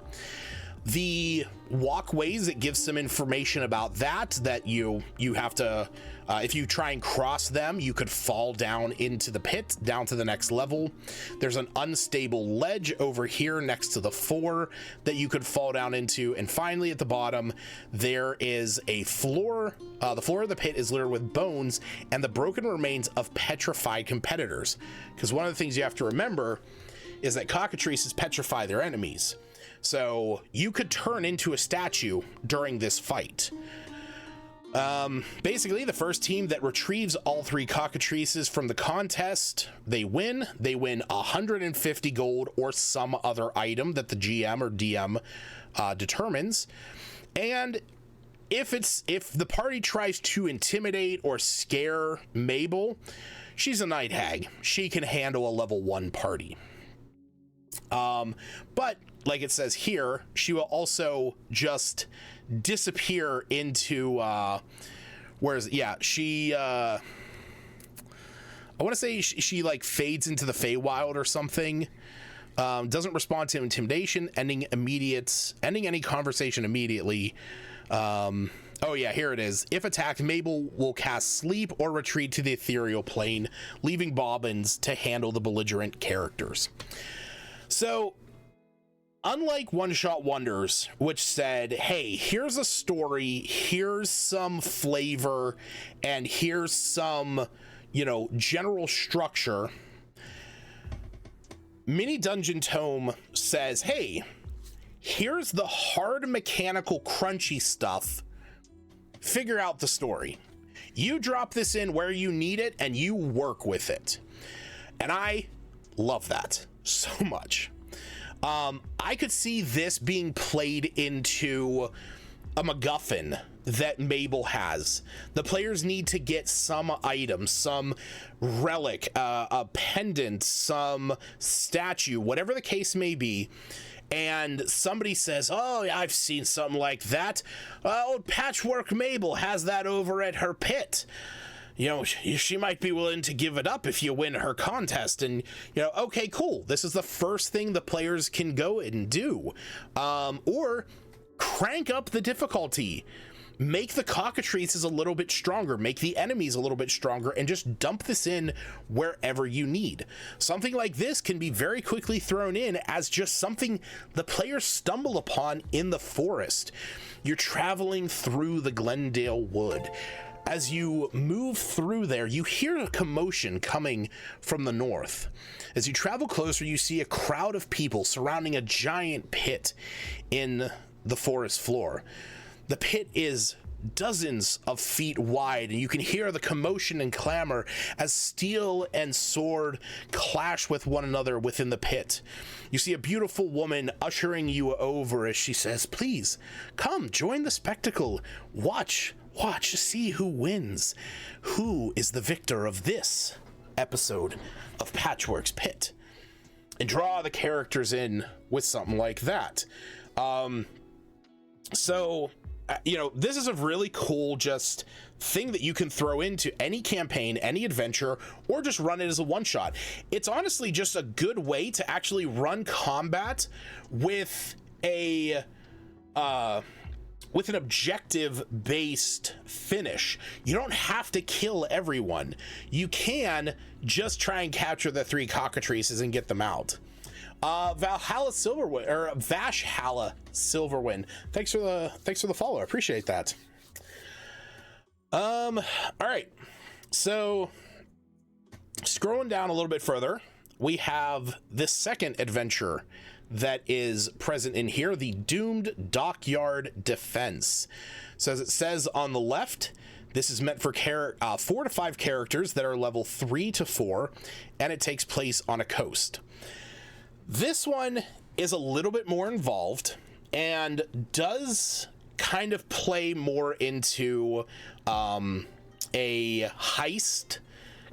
Speaker 1: The walkways, it gives some information about that you have to, if you try and cross them, you could fall down into the pit, down to the next level. There's an unstable ledge over here next to the floor that you could fall down into. And finally, at the bottom, there is a floor. The floor of the pit is littered with bones and the broken remains of petrified competitors. Because one of the things you have to remember is that cockatrices petrify their enemies. So you could turn into a statue during this fight. Basically, the first team that retrieves all 3 cockatrices from the contest, they win. They win 150 gold or some other item that the GM or DM determines. And if the party tries to intimidate or scare Mabel, she's a night hag. She can handle a level 1 party. But like it says here, she will also just disappear into she I want to say she like fades into the Feywild or something. Doesn't respond to intimidation, ending any conversation immediately. Oh yeah, here it is. If attacked, Mabel will cast Sleep or retreat to the ethereal plane, leaving Bobbins to handle the belligerent characters. So, unlike One Shot Wonders, which said, hey, here's a story, here's some flavor, and here's some, general structure, Mini Dungeon Tome says, hey, here's the hard mechanical crunchy stuff, figure out the story. You drop this in where you need it, and you work with it. And I love that so much. I could see this being played into a MacGuffin that Mabel has. The players need to get some item, some relic, a pendant, some statue, whatever the case may be. And somebody says, oh, I've seen something like that. Old Patchwork Mabel has that over at her pit. You know, she might be willing to give it up if you win her contest. And, you know, okay, cool. This is the first thing the players can go and do. Or crank up the difficulty. Make the cockatrices a little bit stronger, make the enemies a little bit stronger, and just dump this in wherever you need. Something like this can be very quickly thrown in as just something the players stumble upon in the forest. You're traveling through the Glendale Wood. As you move through there, you hear a commotion coming from the north. As you travel closer, you see a crowd of people surrounding a giant pit in the forest floor. The pit is dozens of feet wide, and you can hear the commotion and clamor as steel and sword clash with one another within the pit. You see a beautiful woman ushering you over as she says, please, come, join the spectacle. Watch, see who wins. Who is the victor of this episode of Patchwork's Pit? And draw the characters in with something like that. So, you know, this is a really cool just thing that you can throw into any campaign, any adventure, or just run it as a one-shot. It's honestly just a good way to actually run combat with a with an objective-based finish. You don't have to kill everyone. You can just try and capture the 3 cockatrices and get them out. Valhalla Silverwind, or Vashhalla Silverwind. Thanks for the follow. I appreciate that. All right. So scrolling down a little bit further, we have this second adventure that is present in here, the Doomed Dockyard Defense. So as it says on the left, this is meant for 4 to 5 characters that are level 3 to 4, and it takes place on a coast. This one is a little bit more involved and does kind of play more into a heist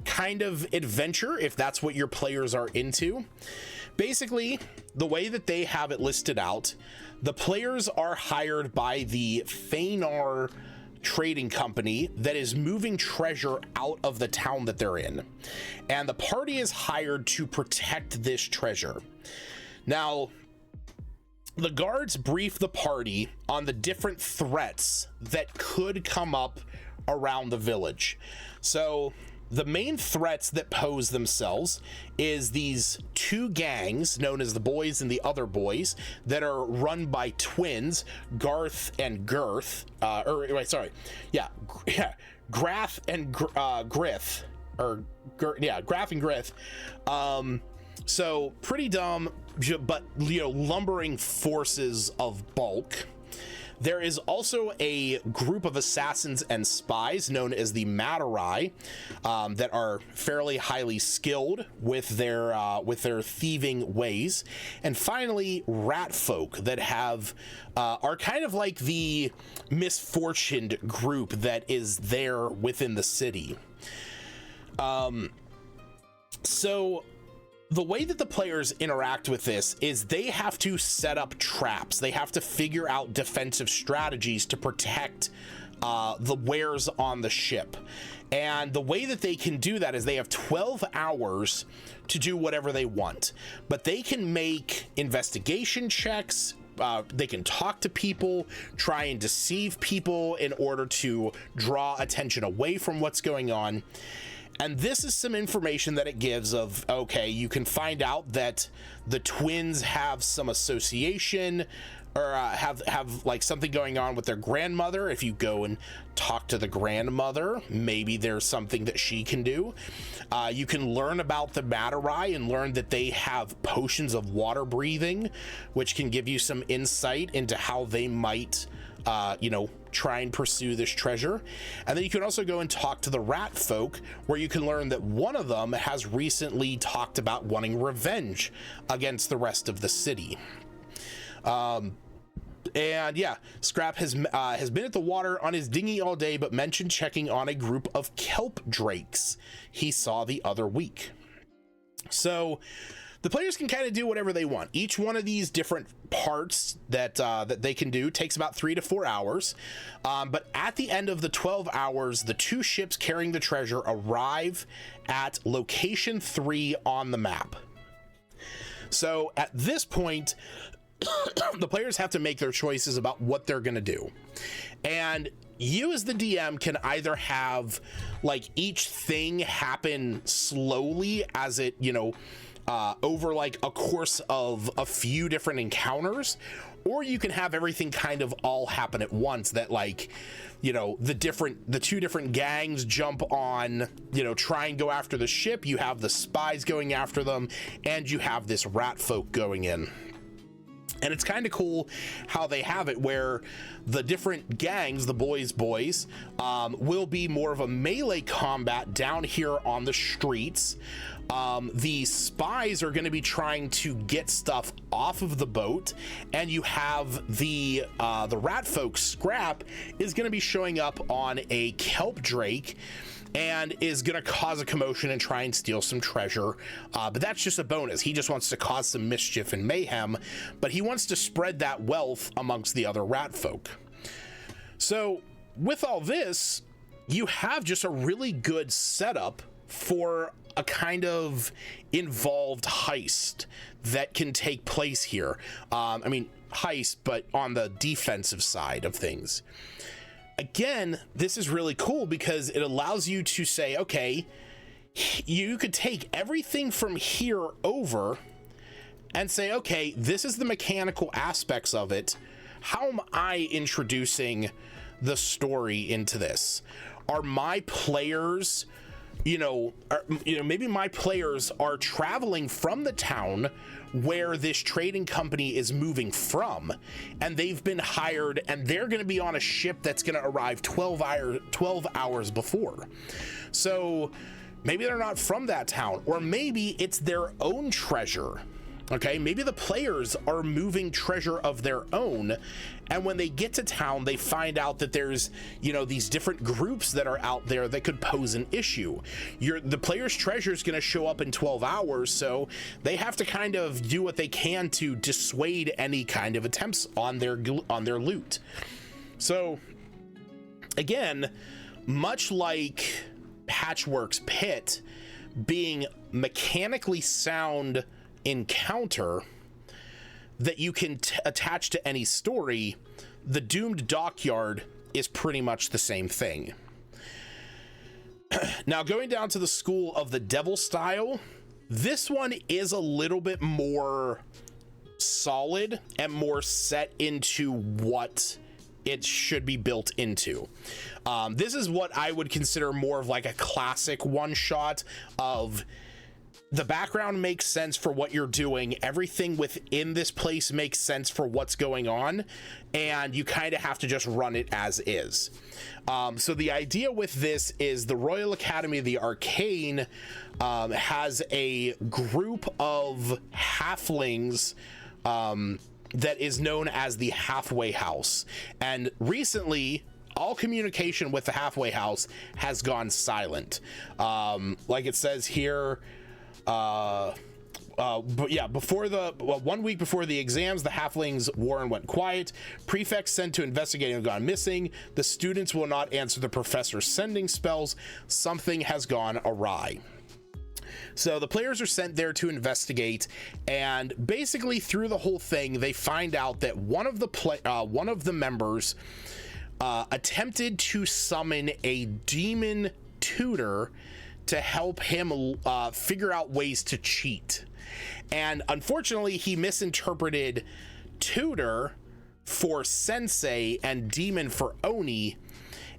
Speaker 1: kind of adventure, if that's what your players are into. Basically, the way that they have it listed out, the players are hired by the Fenar trading company that is moving treasure out of the town that they're in, and the party is hired to protect this treasure. Now, the guards brief the party on the different threats that could come up around the village. So the main threats that pose themselves is these 2 gangs known as the Boys and the Other Boys that are run by twins, Garth and Girth, Grath and Grith, Grath and Grith. So pretty dumb, but, you know, lumbering forces of bulk. There is also a group of assassins and spies known as the Matarai that are fairly highly skilled with their thieving ways. And finally, rat folk that are kind of like the misfortuned group that is there within the city. So the way that the players interact with this is they have to set up traps. They have to figure out defensive strategies to protect the wares on the ship. And the way that they can do that is they have 12 hours to do whatever they want. But they can make investigation checks. They can talk to people, try and deceive people in order to draw attention away from what's going on. And this is some information that it gives of, okay, you can find out that the twins have some association or have like something going on with their grandmother. If you go and talk to the grandmother, maybe there's something that she can do. You can learn about the Matarai and learn that they have potions of water breathing, which can give you some insight into how they might try and pursue this treasure. And then you can also go and talk to the rat folk, where you can learn that one of them has recently talked about wanting revenge against the rest of the city. And yeah, Scrap has been at the water on his dinghy all day, but mentioned checking on a group of kelp drakes he saw the other week. So the players can kind of do whatever they want. Each one of these different parts that they can do takes about 3 to 4 hours. But at the end of the 12 hours, the 2 ships carrying the treasure arrive at location 3 on the map. So at this point, the players have to make their choices about what they're going to do. And you as the DM can either have like each thing happen slowly as it, over like a course of a few different encounters, or you can have everything kind of all happen at once, that like, the 2 different gangs jump on, try and go after the ship. You have the spies going after them, and you have this rat folk going in. And it's kind of cool how they have it where the different gangs, the boys, will be more of a melee combat down here on the streets. The spies are going to be trying to get stuff off of the boat, and you have the rat folk Scrap is going to be showing up on a kelp drake and is going to cause a commotion and try and steal some treasure. But that's just a bonus. He just wants to cause some mischief and mayhem, but he wants to spread that wealth amongst the other rat folk. So with all this, you have just a really good setup for a kind of involved heist that can take place here. Heist, but on the defensive side of things. Again, this is really cool because it allows you to say, okay, you could take everything from here over and say, okay, this is the mechanical aspects of it. How am I introducing the story into this? Are my players, maybe my players are traveling from the town where this trading company is moving from, and they've been hired, and they're going to be on a ship that's going to arrive 12 hours before. So maybe they're not from that town, or maybe it's their own treasure. Okay, maybe the players are moving treasure of their own, and when they get to town, they find out that there's, these different groups that are out there that could pose an issue. The player's treasure is going to show up in 12 hours, so they have to kind of do what they can to dissuade any kind of attempts on their loot. So, again, much like Patchwork's Pit being mechanically sound encounter that you can attach to any story, the Doomed Dockyard is pretty much the same thing. Now, going down to the School of the Devil style, this one is a little bit more solid and more set into what it should be built into. This is what I would consider more of like a classic one-shot of the background makes sense for what you're doing. Everything within this place makes sense for what's going on, and you kind of have to just run it as is. So the idea with this is the Royal Academy of the Arcane has a group of halflings that is known as the Halfway House. And recently, all communication with the Halfway House has gone silent. Like it says here, but yeah, 1 week before the exams, the halflings Warren went quiet. Prefects sent to investigate have gone missing. The students will not answer the professor's sending spells. Something has gone awry. So the players are sent there to investigate, and basically through the whole thing, they find out that one of the members attempted to summon a demon tutor to help him figure out ways to cheat. And unfortunately, he misinterpreted tutor for sensei and demon for oni,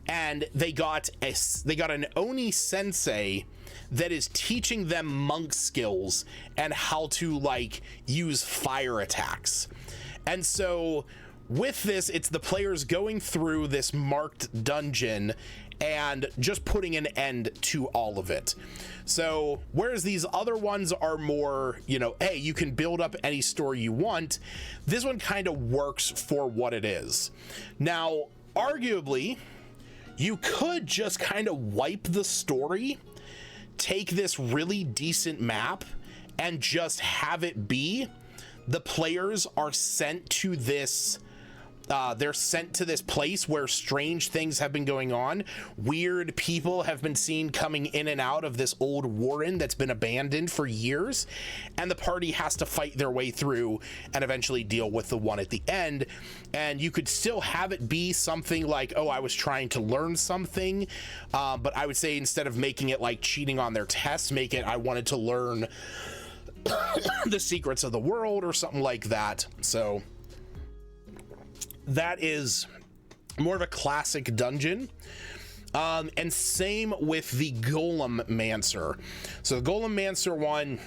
Speaker 1: and they got an oni sensei that is teaching them monk skills and how to like use fire attacks. And so with this, it's the players going through this marked dungeon and just putting an end to all of it. So whereas these other ones are more, you know, hey, you can build up any story you want, this one kind of works for what it is. Now, arguably, you could just kind of wipe the story, take this really decent map, and just have it be the players are sent to this they're sent to this place where strange things have been going on. Weird people have been seen coming in and out of this old warren that's been abandoned for years, and the party has to fight their way through and eventually deal with the one at the end. And you could still have it be something like, oh, I was trying to learn something, but I would say instead of making it like cheating on their tests, make it I wanted to learn the secrets of the world or something like that. So that is more of a classic dungeon. And same with the Golem Mancer. So the Golem Mancer one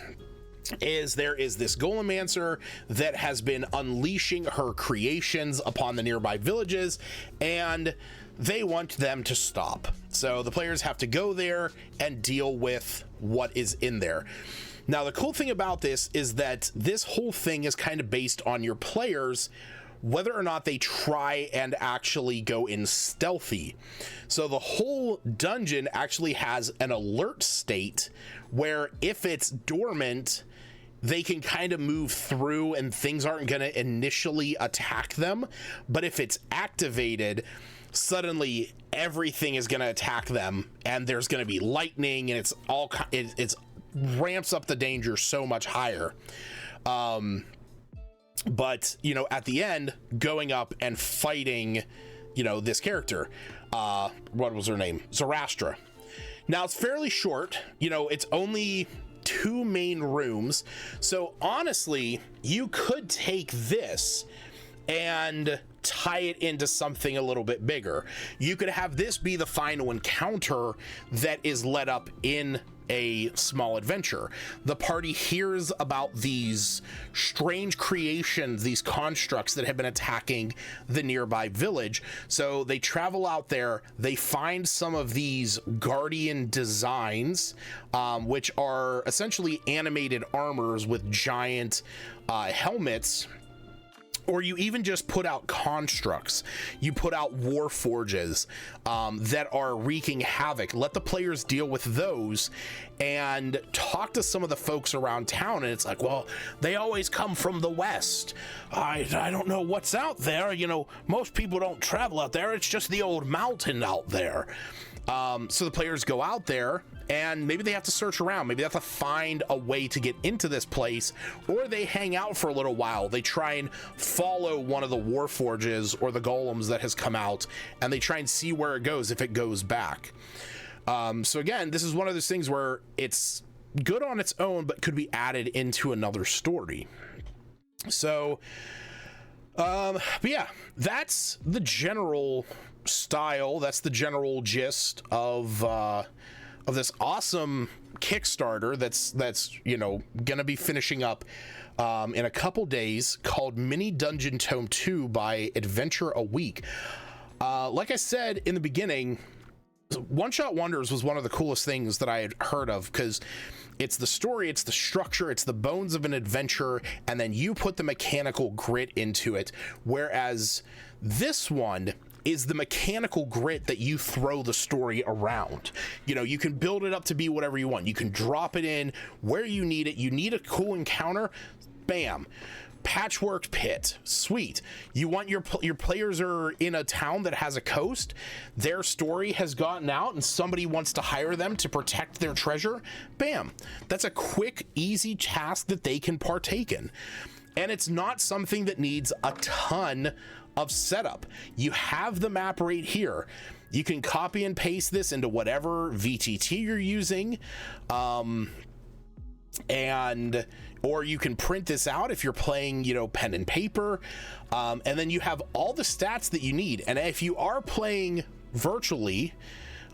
Speaker 1: is there is this Golem Mancer that has been unleashing her creations upon the nearby villages, and they want them to stop. So the players have to go there and deal with what is in there. Now, the cool thing about this is that this whole thing is kind of based on your players, whether or not they try and actually go in stealthy. So the whole dungeon actually has an alert state where if it's dormant, they can kind of move through and things aren't going to initially attack them. But if it's activated, suddenly everything is going to attack them, and there's going to be lightning, and it's ramps up the danger so much higher. But, you know, at the end, going up and fighting, you know, this character, what was her name? Zarastra. Now, it's fairly short. You know, it's only 2 main rooms. So, honestly, you could take this and tie it into something a little bit bigger. You could have this be the final encounter that is led up in a small adventure. The party hears about these strange creations, these constructs that have been attacking the nearby village. So they travel out there, they find some of these guardian designs, which are essentially animated armors with giant helmets. Or you even just put out constructs. You put out war forges that are wreaking havoc. Let the players deal with those and talk to some of the folks around town. And it's like, well, they always come from the west. I don't know what's out there. You know, most people don't travel out there. It's just the old mountain out there. So the players go out there, and maybe they have to search around. Maybe they have to find a way to get into this place, or they hang out for a little while. They try and follow one of the war forges or the golems that has come out, and they try and see where it goes, if it goes back. So again, this is one of those things where it's good on its own, but could be added into another story. So, but yeah, that's the general style. That's the general gist of this awesome Kickstarter that's you know gonna be finishing up in a couple days, called Mini Dungeon Tome 2 by Adventure a Week. Like I said in the beginning, One Shot Wonders was one of the coolest things that I had heard of, because it's the story, it's the structure, it's the bones of an adventure, and then you put the mechanical grit into it. Whereas this one is the mechanical grit that you throw the story around. You know, you can build it up to be whatever you want. You can drop it in where you need it. You need a cool encounter, bam. Patchwork pit, sweet. You want your players are in a town that has a coast, their story has gotten out and somebody wants to hire them to protect their treasure, bam. That's a quick, easy task that they can partake in. And it's not something that needs a ton of setup. You have the map right here. You can copy and paste this into whatever VTT you're using, or you can print this out if you're playing, you know, pen and paper, and then you have all the stats that you need. And if you are playing virtually,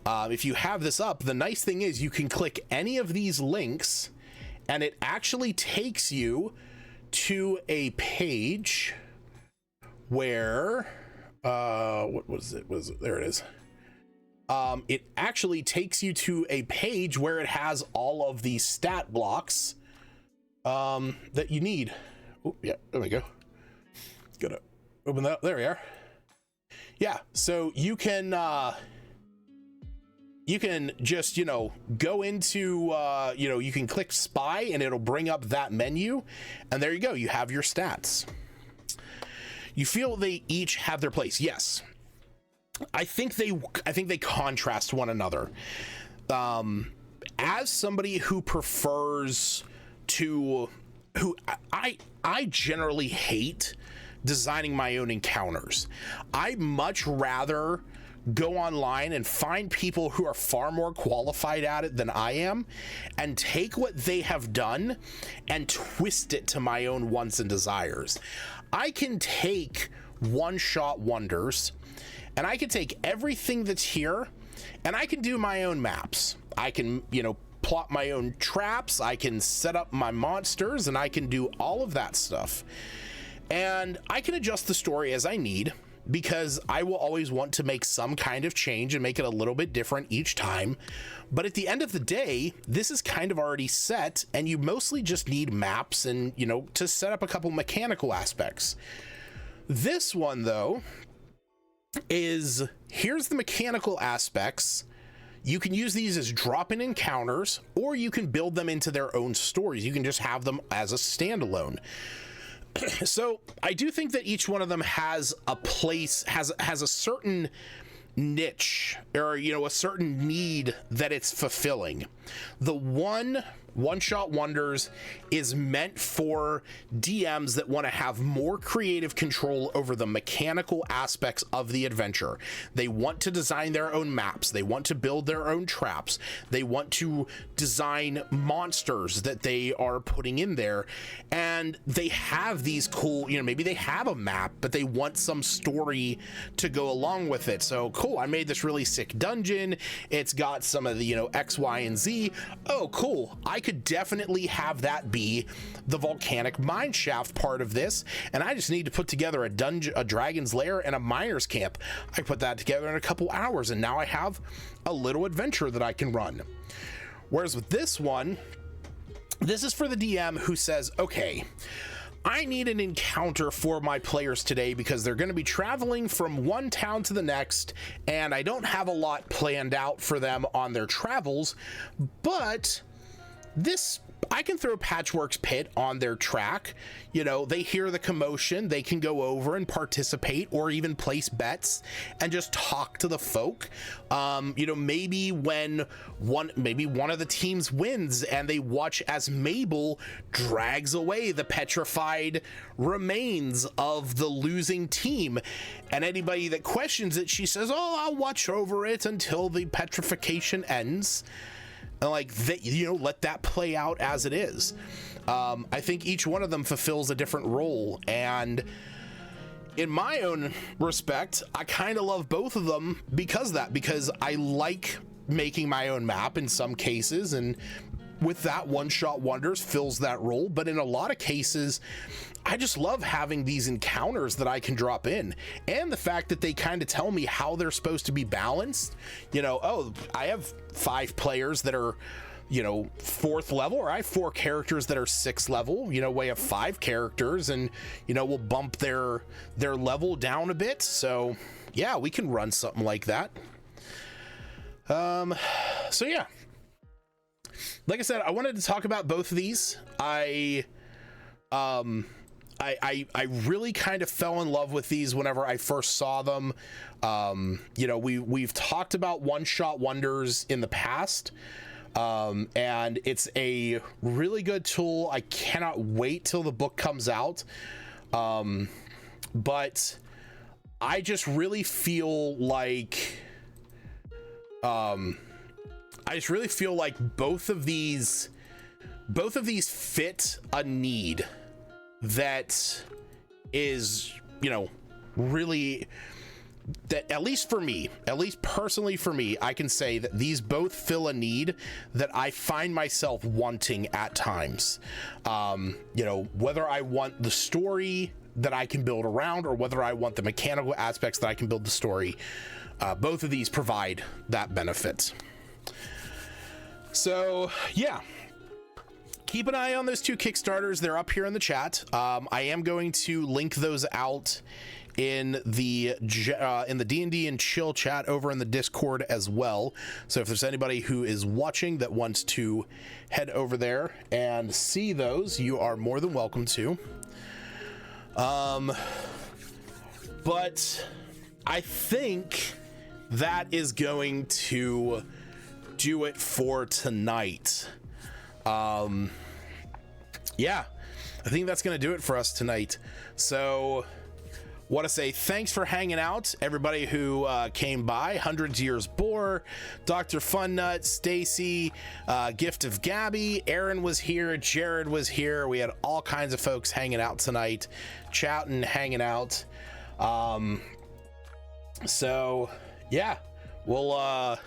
Speaker 1: if you have this up, the nice thing is you can click any of these links and it actually takes you to a page where what was it? There it is. It actually takes you to a page where it has all of the stat blocks that you need. Oh, yeah, there we go. Gotta open that. There we are. Yeah, so you can just, go into, you can click spy and it'll bring up that menu, and there you go. You have your stats. You feel they each have their place. Yes. I think they contrast one another. As somebody who prefers I generally hate designing my own encounters. I much rather go online and find people who are far more qualified at it than I am and take what they have done and twist it to my own wants and desires. I can take one-shot wonders and I can take everything that's here and I can do my own maps. I can, plot my own traps. I can set up my monsters and I can do all of that stuff. And I can adjust the story as I need, because I will always want to make some kind of change and make it a little bit different each time. But at the end of the day, this is kind of already set, and you mostly just need maps and, to set up a couple mechanical aspects. This one, though, here's the mechanical aspects. You can use these as drop-in encounters, or you can build them into their own stories. You can just have them as a standalone. So I do think that each one of them has a place, has a certain niche, or a certain need that it's fulfilling. The one-shot wonders is meant for DMs that want to have more creative control over the mechanical aspects of the adventure. They want to design their own maps. They want to build their own traps. They want to design monsters that they are putting in there. And they have these cool, maybe they have a map, but they want some story to go along with it. So cool, I made this really sick dungeon. It's got some of the, X, Y, and Z. Oh, cool. I could definitely have that be the volcanic mine shaft part of this, and I just need to put together a dragon's lair and a miner's camp. I put that together in a couple hours, and now I have a little adventure that I can run. Whereas with this one, this is for the DM who says, okay, I need an encounter for my players today because they're going to be traveling from one town to the next, and I don't have a lot planned out for them on their travels, but I can throw Patchwork's Pit on their track. They hear the commotion, they can go over and participate or even place bets and just talk to the folk. Maybe when one of the teams wins and they watch as Mabel drags away the petrified remains of the losing team, and anybody that questions it, she says, "Oh, I'll watch over it until the petrification ends." And let that play out as it is. I think each one of them fulfills a different role, and in my own respect, I kind of love both of them because I like making my own map in some cases, and with that, one-shot wonders fills that role. But in a lot of cases, I just love having these encounters that I can drop in, and the fact that they kind of tell me how they're supposed to be balanced. I have 5 players that are, 4th level, or I have 4 characters that are 6th level. We have 5 characters, and we'll bump their level down a bit. So yeah, we can run something like that. So yeah, like I said, I wanted to talk about both of these. I really kind of fell in love with these whenever I first saw them. We've talked about one-shot wonders in the past, and it's a really good tool. I cannot wait till the book comes out. But I just really feel like both of these fit a need that is, really, that at least personally for me, I can say that these both fill a need that I find myself wanting at times. Whether I want the story that I can build around, or whether I want the mechanical aspects that I can build the story. Both of these provide that benefit. So yeah, keep an eye on those 2 Kickstarters. They're up here in the chat. I am going to link those out in the D&D and Chill chat over in the Discord as well. So if there's anybody who is watching that wants to head over there and see those, you are more than welcome to. But I think that is going to do it for tonight. Yeah, I think that's going to do it for us tonight. So want to say thanks for hanging out, everybody who came by. Hundreds Years Boar, Dr. Funnut, Stacy, Gift of Gabby, Aaron was here, Jared was here. We had all kinds of folks hanging out tonight, chatting, hanging out. So yeah, we'll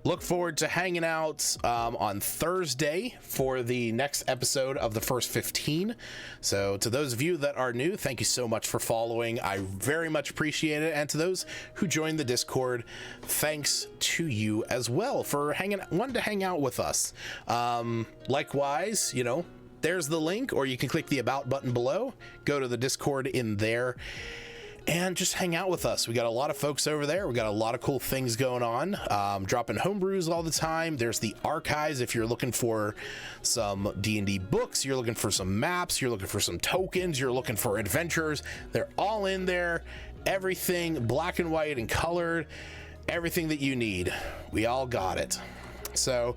Speaker 1: look forward to hanging out on Thursday for the next episode of the first 15. So to those of you that are new, thank you so much for following. I very much appreciate it. And to those who joined the Discord, thanks to you as well for wanting to hang out with us. Likewise, you know, there's the link, or you can click the About button below, go to the Discord in there, and just hang out with us. We got a lot of folks over there. We got a lot of cool things going on. Dropping homebrews all the time. There's the archives if you're looking for some D&D books, you're looking for some maps, you're looking for some tokens, you're looking for adventures. They're all in there. Everything black and white and colored. Everything that you need. We all got it. So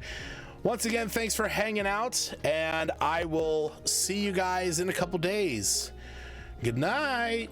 Speaker 1: once again, thanks for hanging out, and I will see you guys in a couple days. Good night.